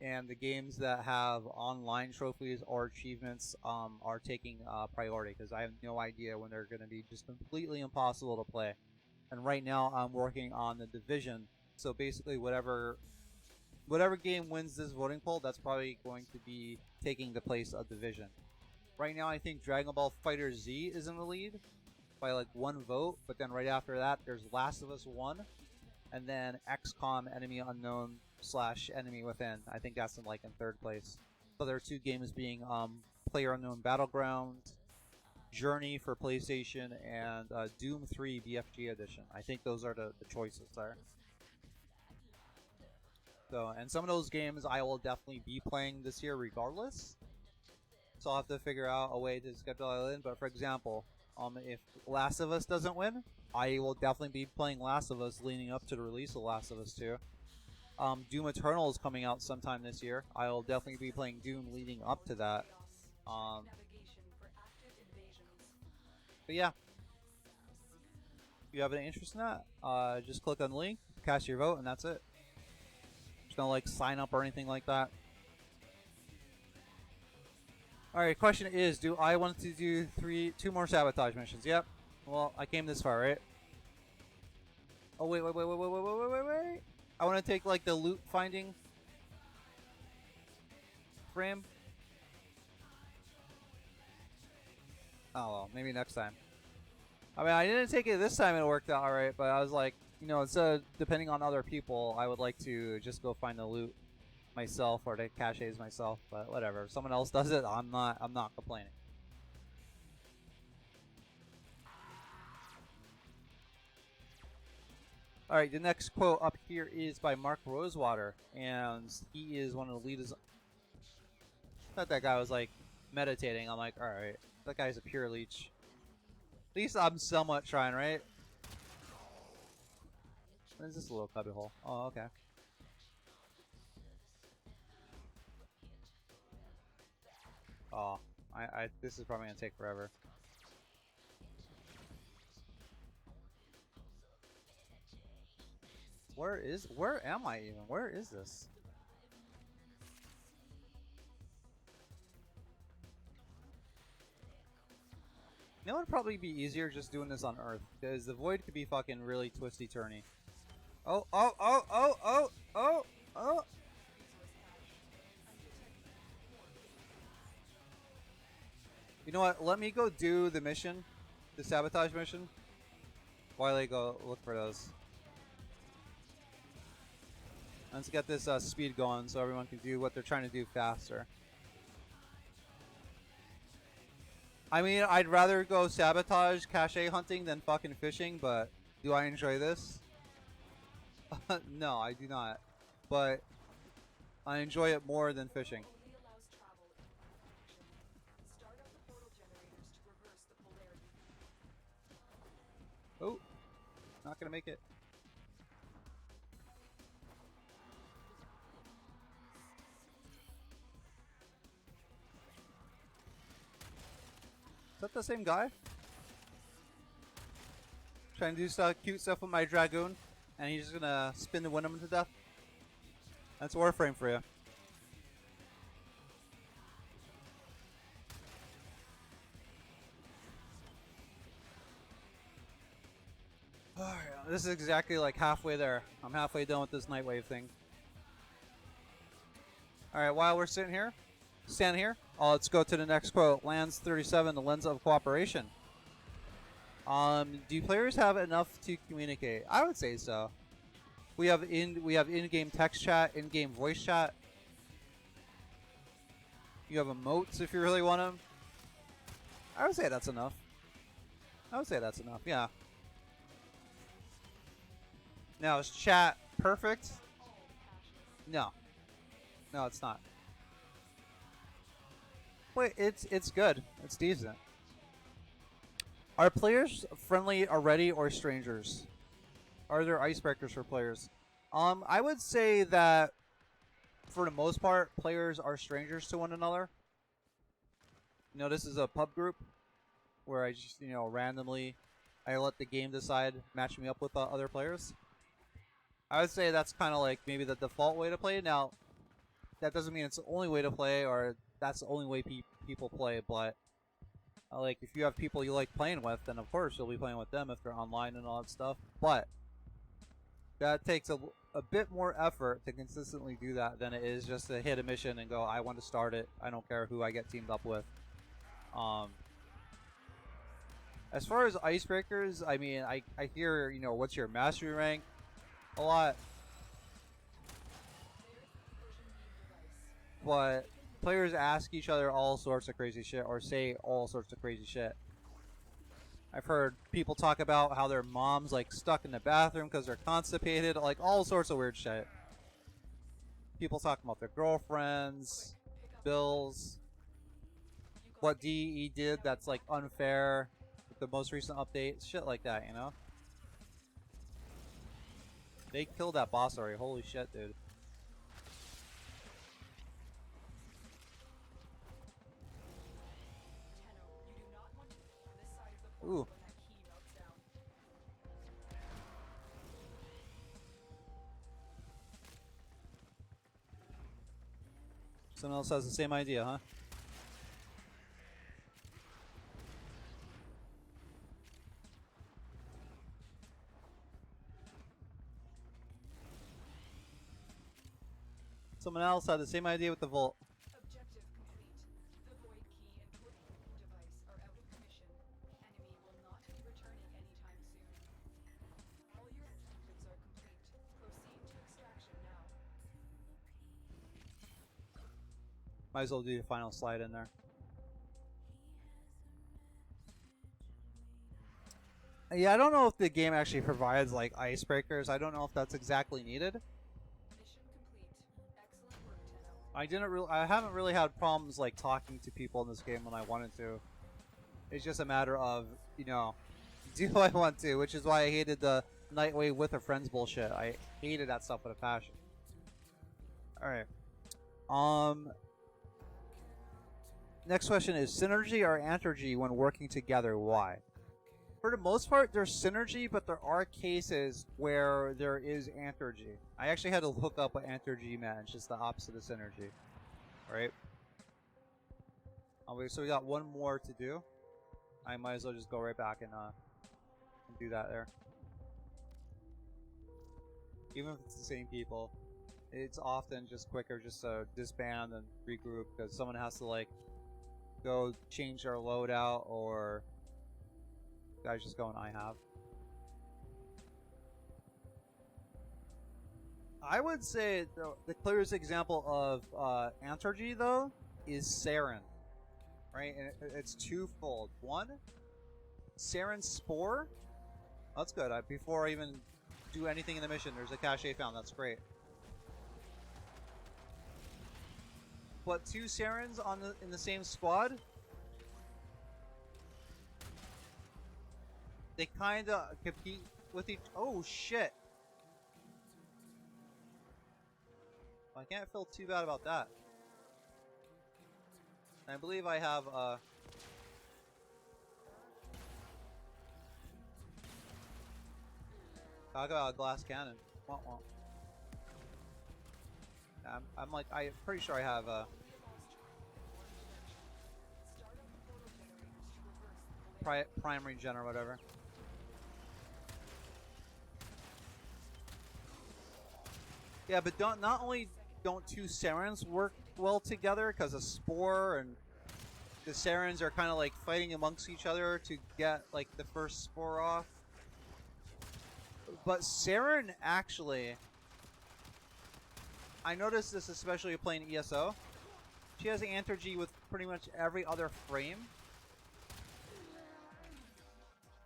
And the games that have online trophies or achievements are taking priority because I have no idea when they're going to be just completely impossible to play. And right now I'm working on the Division. So basically whatever game wins this voting poll, that's probably going to be taking the place of Division. Right now I think Dragon Ball Fighter Z is in the lead by like 1 vote. But then right after that there's Last of Us 1. And then XCOM Enemy Unknown / Enemy Within. I think that's in like in 3rd place. So there are 2 games being PlayerUnknown Battleground, Journey for PlayStation, and Doom 3 BFG Edition. I think those are the choices there. So, and some of those games I will definitely be playing this year regardless. So I'll have to figure out a way to schedule it in. But for example, if Last of Us doesn't win, I will definitely be playing Last of Us leading up to the release of Last of Us 2. Doom Eternal is coming out sometime this year. I will definitely be playing Doom leading up to that. But yeah, if you have any interest in that, just click on the link, cast your vote, and that's it. Just don't like sign up or anything like that. Alright, question is, do I want to do 2 more sabotage missions? Yep. Well, I came this far, right? Oh, wait. I want to take, like, the loot finding frame. Oh, well, maybe next time. I mean, I didn't take it this time, it worked out alright, but I was like, you know, instead of depending on other people, I would like to just go find the loot myself or the caches myself, but whatever. If someone else does it, I'm not complaining. Alright, the next quote up here is by Mark Rosewater, and he is one of the leaders. I thought that guy was like meditating. I'm like, alright, that guy's a pure leech. At least I'm somewhat trying, right? What is this little cubby hole? Oh, okay. Oh, this is probably gonna take forever. Where am I even? Where is this? You know, it would probably be easier just doing this on Earth, because the void could be fucking really twisty-turny. Oh. You know what? Let me go do the mission, the sabotage mission, while I go look for those. Let's get this speed going so everyone can do what they're trying to do faster. I mean, I'd rather go sabotage cache hunting than fucking fishing, but do I enjoy this? No, I do not. But I enjoy it more than fishing. Oh, not gonna make it. Is that the same guy? Trying to do cute stuff with my Dragoon, and he's just gonna spin the Wyndham to death? That's Warframe for you. Alright, this is exactly like halfway there. I'm halfway done with this Nightwave thing. Alright, while we're sitting here, stand here. Let's go to the next quote. Lands 37, the lens of cooperation. Do players have enough to communicate? I would say so. We have in-game text chat, in-game voice chat. You have emotes if you really want them. I would say that's enough. Yeah. Now, is chat perfect? No. No, it's not. Wait, it's good. It's decent. Are players friendly already or strangers? Are there icebreakers for players? I would say that for the most part, players are strangers to one another. You know, this is a pub group where I just, you know, randomly, I let the game decide, match me up with other players. I would say that's kind of like maybe the default way to play. Now, that doesn't mean it's the only way to play or that's the only way people play, but like if you have people you like playing with, then of course you'll be playing with them if they're online and all that stuff. But that takes a bit more effort to consistently do that than it is just to hit a mission and go, I want to start it. I don't care who I get teamed up with. As far as icebreakers, I mean, I hear, you know, what's your mastery rank a lot. But players ask each other all sorts of crazy shit or say all sorts of crazy shit. I've heard people talk about how their mom's like stuck in the bathroom because they're constipated, like all sorts of weird shit. People talking about their girlfriends, bills, what DE did that's like unfair with the most recent update, shit like that, you know? They killed that boss already, holy shit, dude. Ooh. Someone else has the same idea, huh? Someone else had the same idea with the Volt. Objective complete. The void key and torpedo device are out of commission. Enemy will not be returning anytime soon. All your objectives are complete. Proceed to extraction now. Might as well do the final slide in there. Yeah, I don't know if the game actually provides like icebreakers. I don't know if that's exactly needed. Mission complete. Excellent work, Tenno. I haven't really had problems like talking to people in this game when I wanted to. It's just a matter of, you know, do I want to, which is why I hated the Nightwave with a friends bullshit. I hated that stuff with a passion. Alright. Next question is synergy or antergy when working together, why? For the most part, there's synergy, but there are cases where there is antergy. I actually had to look up what antergy meant. It's just the opposite of synergy. Right? So we got one more to do. I might as well just go right back and do that there. Even if it's the same people, it's often just quicker just to disband and regroup because someone has to like go change their loadout or guys just going I have. I would say the clearest example of antergy though is Saren, right? And it's twofold. One, Saren Spore. That's good. Before I even do anything in the mission, there's a cache found. That's great. But two Sarens in the same squad, they kind of compete with each. Oh shit! I can't feel too bad about that. I believe I have talk about a glass cannon. Wah, wah. I'm pretty sure I have prime regen or whatever. Yeah, but not only don't two Sarens work well together because a Spore and the Sarens are kind of like fighting amongst each other to get like the first Spore off. But Saren actually, I noticed this especially playing ESO. She has Antergy with pretty much every other frame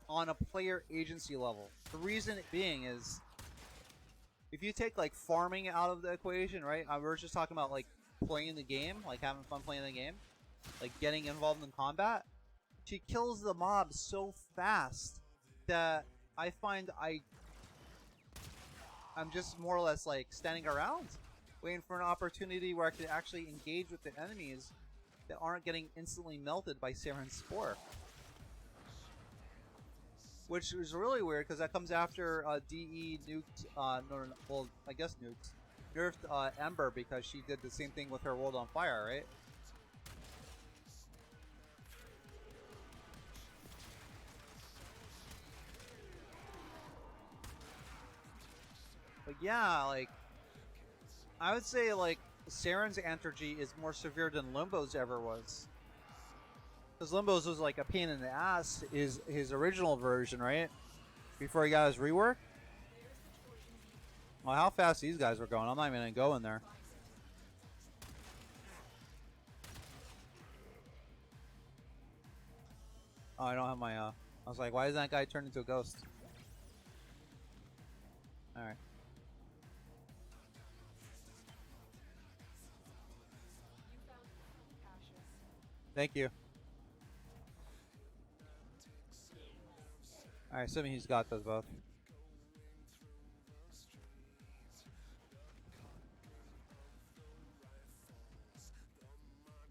on a player agency level. The reason it being is, if you take like farming out of the equation, right? We're just talking about like playing the game, like having fun playing the game, like getting involved in combat. She kills the mobs so fast that I find I'm just more or less like standing around, waiting for an opportunity where I could actually engage with the enemies that aren't getting instantly melted by Saren's Spore. Which is really weird because that comes after DE nuked, well, I guess nuked, nerfed Ember because she did the same thing with her World on Fire, right? But yeah, like, I would say, like, Saren's Antergy is more severe than Limbo's ever was. Because Limbo's was, like, a pain in the ass, his original version, right? Before he got his rework. Well, how fast these guys were going, I'm not even going to go in there. Oh, I don't have my, I was like, why is that guy turned into a ghost? Alright. Thank you. Alright, assuming he's got those both.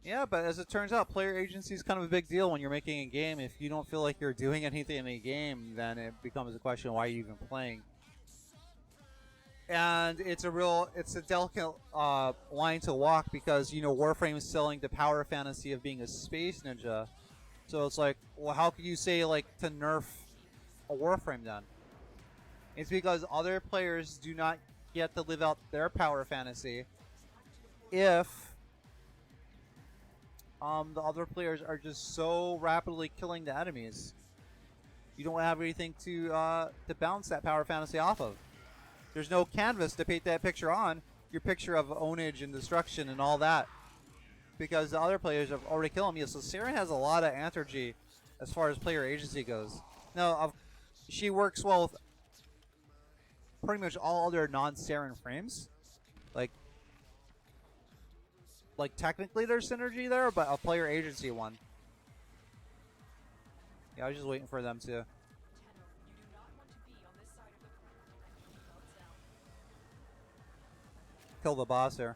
Yeah, but as it turns out, player agency is kind of a big deal when you're making a game. If you don't feel like you're doing anything in a game, then it becomes a question, why are you even playing? And it's a delicate line to walk because, you know, Warframe is selling the power fantasy of being a space ninja. So it's like, well, how could you say, like, to nerf a Warframe then? It's because other players do not get to live out their power fantasy if the other players are just so rapidly killing the enemies. You don't have anything to bounce that power fantasy off of. There's no canvas to paint that picture on. Your picture of ownage and destruction and all that. Because the other players have already killed him. Yeah, so Saren has a lot of Antergy as far as player agency goes. Now, she works well with pretty much all other non-Saren frames. Like technically there's synergy there, but a player agency one. Yeah, I was just waiting for them to kill the boss here.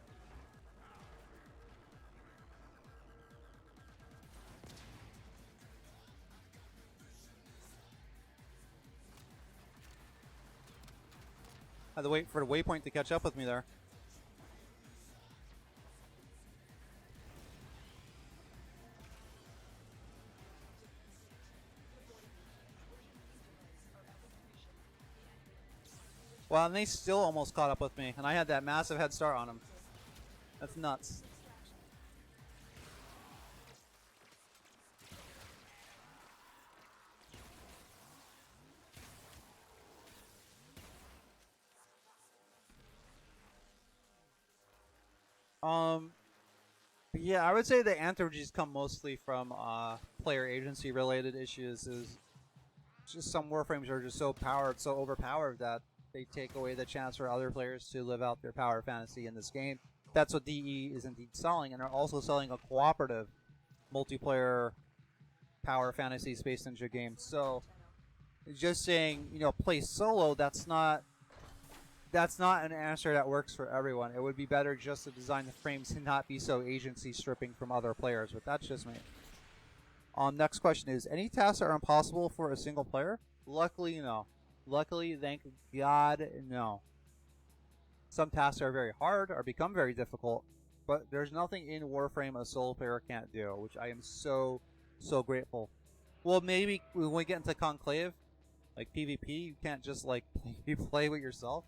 I had to wait for the waypoint to catch up with me there. Well, and they still almost caught up with me, and I had that massive head start on them. That's nuts. But yeah, I would say the Antergies come mostly from player agency related issues. Is just some Warframes are just so overpowered that they take away the chance for other players to live out their power fantasy in this game. That's what DE is indeed selling, and they're also selling a cooperative multiplayer power fantasy space ninja game. So just saying, you know, play solo, that's not an answer that works for everyone. It would be better just to design the frames to not be so agency stripping from other players, but that's just me. Next question is, any tasks are impossible for a single player? Luckily, no. Luckily, thank God, no. Some tasks are very hard or become very difficult, but there's nothing in Warframe a solo player can't do, which I am so grateful. Well, maybe when we get into Conclave, like PvP, you can't just like play with yourself.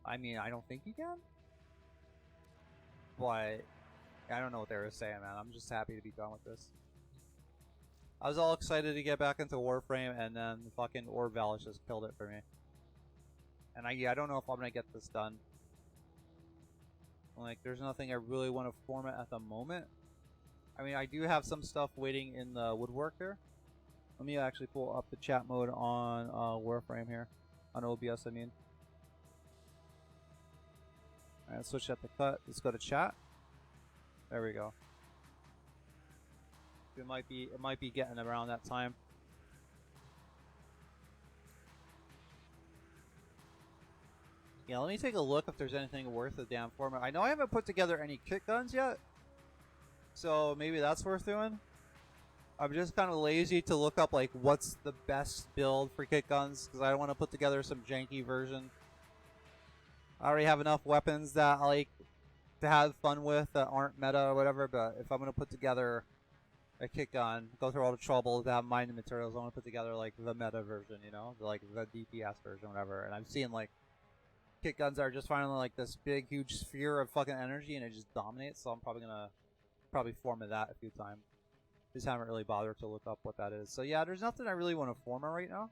I mean, I don't think you can. But I don't know what they were saying, man. I'm just happy to be done with this. I was all excited to get back into Warframe, and then fucking Vallis just killed it for me. And I don't know if I'm gonna get this done. Like, there's nothing I really want to format at the moment. I mean, I do have some stuff waiting in the woodwork here. Let me actually pull up the chat mode on Warframe here. On OBS, I mean. Alright, let's switch that to cut. Let's go to chat. There we go. It might be getting around that time. Yeah, let me take a look if there's anything worth the damn format. I know I haven't put together any kit guns yet, so maybe that's worth doing. I'm just kind of lazy to look up like what's the best build for kit guns because I don't want to put together some janky version. I already have enough weapons that I like to have fun with that aren't meta or whatever, but if I'm going to put together a kit gun, go through all the trouble to have mining materials, I want to put together like the meta version, you know, like the DPS version, whatever. And I'm seeing like kit guns are just finally like this big, huge sphere of fucking energy, and it just dominates. So I'm probably gonna format that a few times. Just haven't really bothered to look up what that is. So yeah, there's nothing I really want to format right now.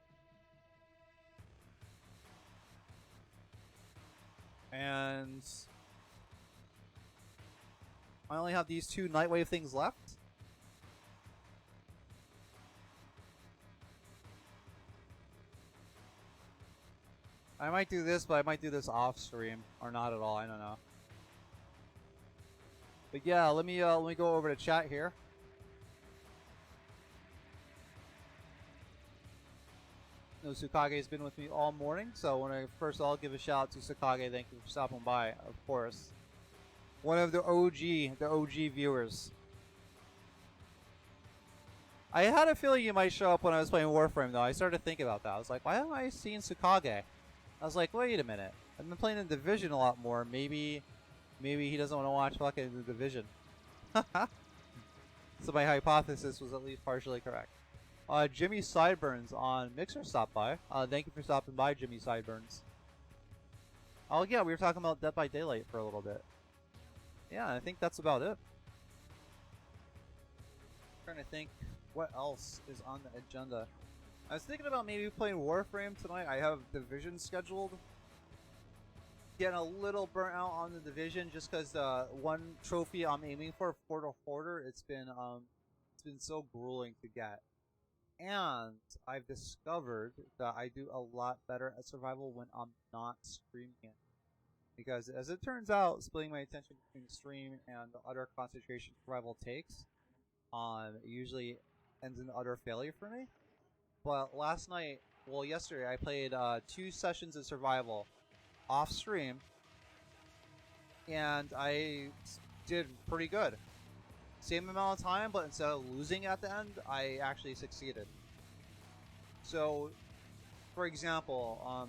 And I only have these 2 Nightwave things left. I might do this, but I might do this off stream or not at all. I don't know. But yeah, let me go over to chat here. No, Tsukage been with me all morning, so when I first of all give a shout out to Tsukage, thank you for stopping by, of course. One of the OG viewers. I had a feeling you might show up when I was playing Warframe, though. I started to think about that. I was like, why am I seeing Tsukage? I was like, wait a minute. I've been playing in Division a lot more. Maybe he doesn't want to watch fucking the Division. So my hypothesis was at least partially correct. Jimmy Sideburns on Mixer stopped by. Thank you for stopping by, Jimmy Sideburns. Oh yeah, we were talking about Dead by Daylight for a little bit. Yeah, I think that's about it. Trying to think what else is on the agenda. I was thinking about maybe playing Warframe tonight. I have Division scheduled. Getting a little burnt out on the Division just because one trophy I'm aiming for, Portal Hoarder, it's been so grueling to get. And I've discovered that I do a lot better at survival when I'm not streaming it. Because as it turns out, splitting my attention between stream and the utter concentration survival takes usually ends in utter failure for me. But last night, well yesterday, I played 2 sessions of survival off stream, and I did pretty good. Same amount of time, but instead of losing at the end, I actually succeeded. So, for example,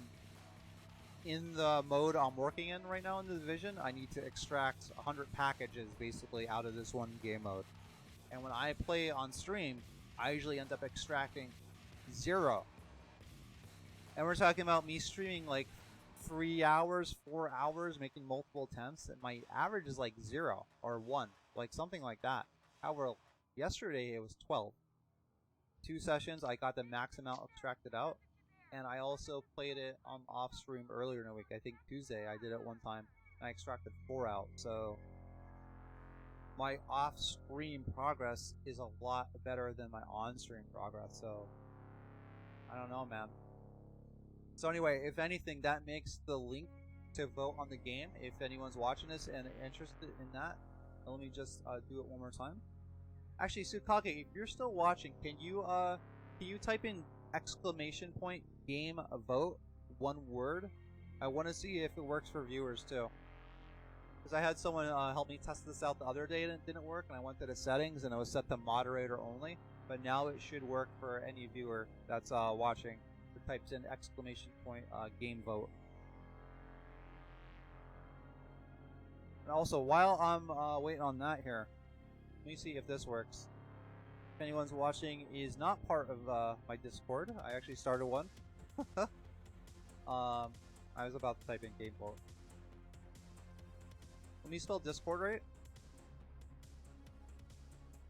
in the mode I'm working in right now in the Division, I need to extract 100 packages basically out of this one game mode. And when I play on stream, I usually end up extracting 0. And we're talking about me streaming like 3 hours, 4 hours, making multiple attempts, and my average is like 0 or 1, like something like that. However, yesterday it was 12. 2 sessions, I got the max amount extracted out, and I also played it off stream earlier in the week. I think Tuesday I did it one time, and I extracted 4 out. So my off-stream progress is a lot better than my on-stream progress. So I don't know, man. So anyway, if anything, that makes the link to vote on the game. If anyone's watching this and interested in that, let me just do it one more time. Actually, Tsukage, if you're still watching, can you type in !game vote, one word? I want to see if it works for viewers too. Because I had someone help me test this out the other day and it didn't work, and I went to the settings and it was set to moderator only. But now it should work for any viewer that's watching that types in !game vote. And also, while I'm waiting on that here, let me see if this works. If anyone's watching is not part of my Discord, I actually started one. I was about to type in game vote. Let me spell Discord right.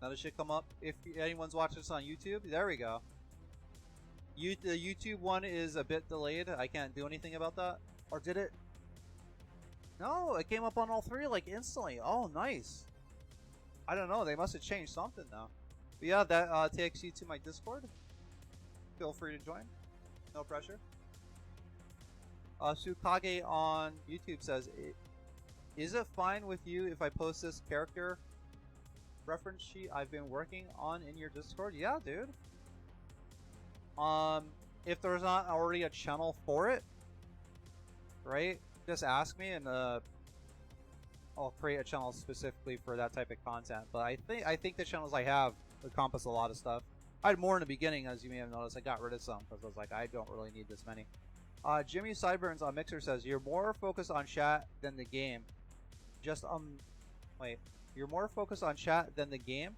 Now this should come up. If anyone's watching this on YouTube, there we go. The YouTube one is a bit delayed. I can't do anything about that. Or did it? No, it came up on all three like instantly. Oh, nice. I don't know. They must have changed something now. But yeah, that takes you to my Discord. Feel free to join. No pressure. Tsukage on YouTube says, "Is it fine with you if I post this character reference sheet I've been working on in your Discord?" Yeah, dude. If there's not already a channel for it, right? Just ask me and I'll create a channel specifically for that type of content. But I think the channels I have encompass a lot of stuff. I had more in the beginning, as you may have noticed. I got rid of some because I was like, I don't really need this many. Jimmy Sideburns on Mixer says, "You're more focused on chat than the game. Just wait. You're more focused on chat than the game.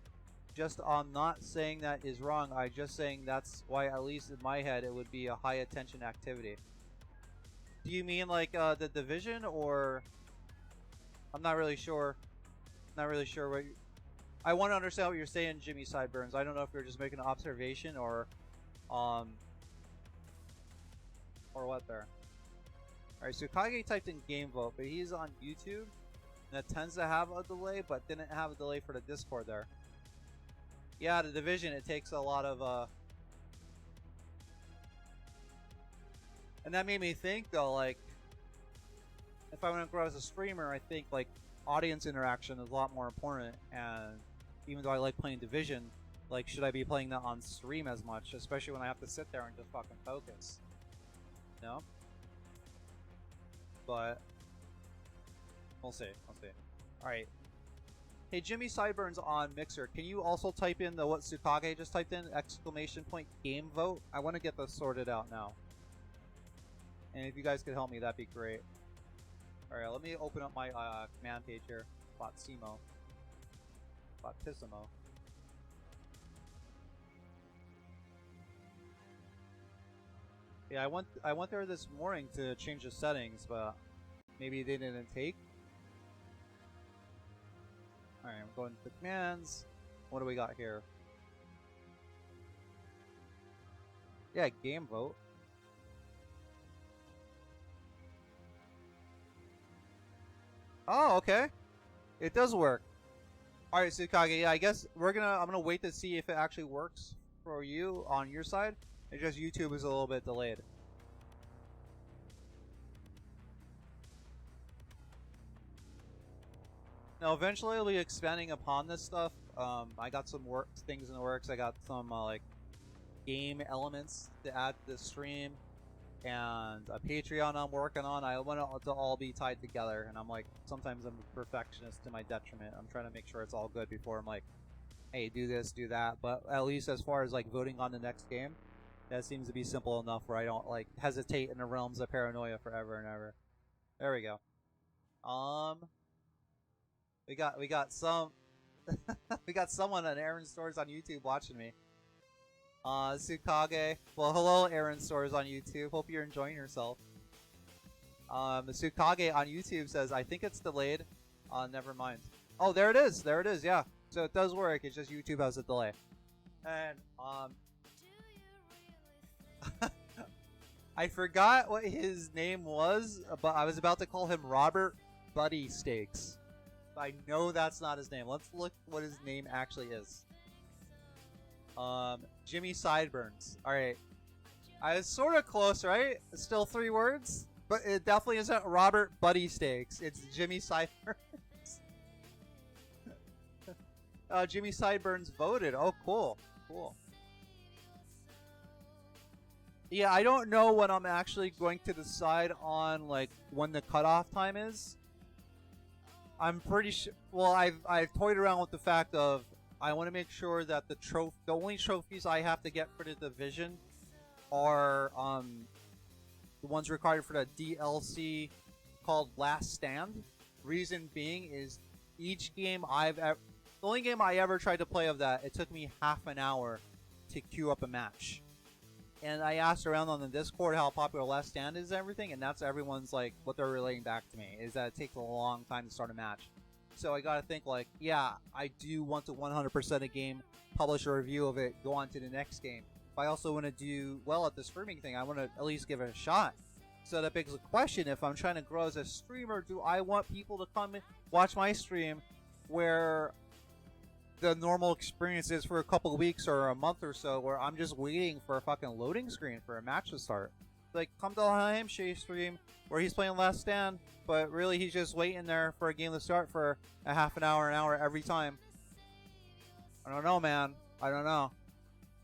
Just not saying that is wrong. I just saying that's why, at least in my head, it would be a high attention activity." Do you mean like the Division, or I'm not really sure. Not really sure what. I want to understand what you're saying, Jimmy Sideburns. I don't know if you're just making an observation or what there. Alright, so Kage typed in game vote, but he's on YouTube. And that tends to have a delay, but didn't have a delay for the Discord there. Yeah, the Division, it takes a lot of and that made me think though, like, if I want to grow as a streamer, I think like audience interaction is a lot more important. And even though I like playing Division, like, should I be playing that on stream as much, especially when I have to sit there and just fucking focus? No? But we'll see. We'll see. Alright. Hey, Jimmy Sideburns on Mixer, can you also type in the what Tsukage just typed in? Exclamation point game vote? I want to get this sorted out now. And if you guys could help me, that'd be great. Alright, let me open up my command page here. Botsimo. Botissimo. Yeah, I went there this morning to change the settings, but maybe they didn't take. Alright, I'm going to commands. What do we got here? Yeah, game vote. Oh, okay. It does work. Alright, Tsukage, yeah, I guess I'm gonna wait to see if it actually works for you on your side. It's just YouTube is a little bit delayed. Now, eventually I'll be expanding upon this stuff. I got some things in the works. I got some like game elements to add to the stream, and a Patreon I'm working on. I want it to all be tied together, and I'm like, sometimes I'm a perfectionist to my detriment. I'm trying to make sure it's all good before I'm like, hey, do this, do that. But at least as far as like voting on the next game, that seems to be simple enough where I don't like hesitate in the realms of paranoia forever and ever. There we go. We got some we got someone on Aaron Stores on YouTube watching me. Tsukage. Well, hello, Aaron Stores on YouTube. Hope you're enjoying yourself. Tsukage on YouTube says, I think it's delayed. Never mind. Oh, there it is. There it is. Yeah. So it does work. It's just YouTube has a delay. And I forgot what his name was, but I was about to call him Robert Buddy Steaks. I know that's not his name. Let's look what his name actually is. Jimmy Sideburns. Alright. I was sort of close, right? It's still 3 words. But it definitely isn't Robert Buddy Steaks. It's Jimmy Sideburns. Jimmy Sideburns voted. Oh, cool. Cool. Yeah, I don't know when I'm actually going to decide on, like, when the cutoff time is. I'm pretty sure. Well, I've toyed around with the fact of I want to make sure that the only trophies I have to get for the Division are the ones required for the DLC called Last Stand. Reason being is each game the only game I ever tried to play of that, it took me half an hour to queue up a match. And I asked around on the Discord how popular Last Stand is and everything, and that's everyone's, like, what they're relaying back to me, is that it takes a long time to start a match. So I gotta think, like, yeah, I do want to 100% a game, publish a review of it, go on to the next game. If I also want to do well at the streaming thing, I want to at least give it a shot. So that begs the question, if I'm trying to grow as a streamer, do I want people to come and watch my stream where the normal experience is for a couple of weeks or a month or so, where I'm just waiting for a fucking loading screen for a match to start? Like, come to Lihim stream where he's playing Last Stand, but really he's just waiting there for a game to start for a half an hour every time. I don't know, man. I don't know.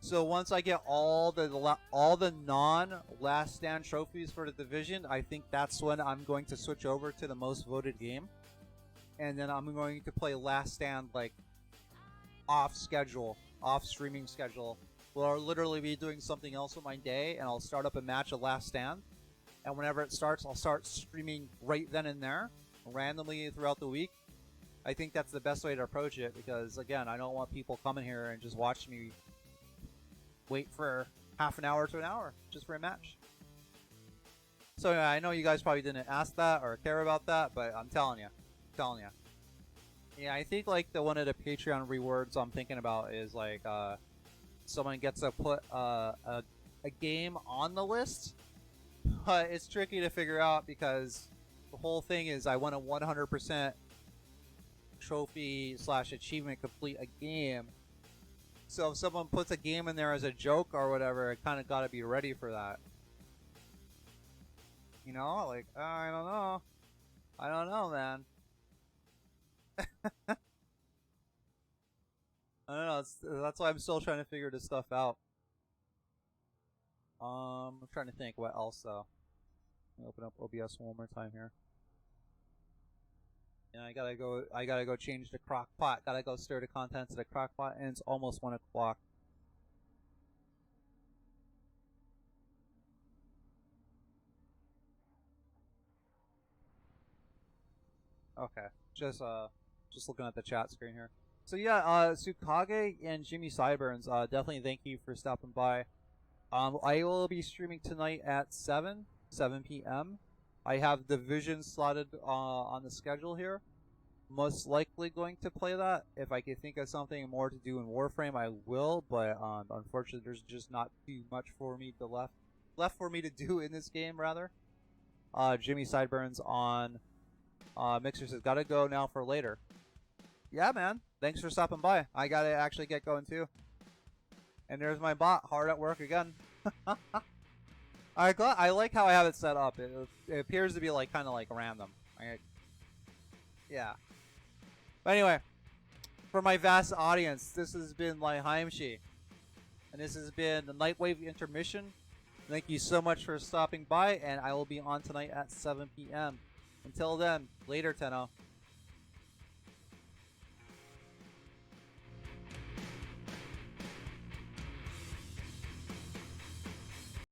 So once I get all the non-Last Stand trophies for the division, I think that's when I'm going to switch over to the most voted game, and then I'm going to play Last Stand like off streaming schedule. Where I'll literally be doing something else with my day, and I'll start up a match of Last Stand, and whenever it starts, I'll start streaming right then and there, randomly throughout the week. I think that's the best way to approach it, because again, I don't want people coming here and just watch me wait for half an hour to an hour just for a match. So yeah, I know you guys probably didn't ask that or care about that, but I'm telling you. Yeah, I think like one of the Patreon rewards I'm thinking about is like someone gets to put a game on the list, but it's tricky to figure out because the whole thing is I want a 100% trophy / achievement complete a game. So if someone puts a game in there as a joke or whatever, I kind of got to be ready for that. You know, like, I don't know, man. I don't know, that's why I'm still trying to figure this stuff out. I'm trying to think what else though. Let me open up OBS one more time here. And I gotta go change the crock pot. Gotta go stir the contents of the crock pot, and it's almost 1 o'clock. Okay, just looking at the chat screen here. So yeah, Tsukage and Jimmy Sideburns, definitely thank you for stopping by. I will be streaming tonight at 7 p.m. I have Division slotted on the schedule here. Most likely going to play that. If I can think of something more to do in Warframe, I will. But unfortunately, there's just not too much for me left for me to do in this game. Rather, Jimmy Sideburns on Mixer says, "Gotta go now for later." Yeah, man. Thanks for stopping by. I gotta actually get going too. And there's my bot, hard at work again. I like how I have it set up. It appears to be like kind of like random. Yeah. But anyway, for my vast audience, this has been Lihim, and this has been the Nightwave Intermission. Thank you so much for stopping by, and I will be on tonight at 7 p.m. Until then, later, Tenno.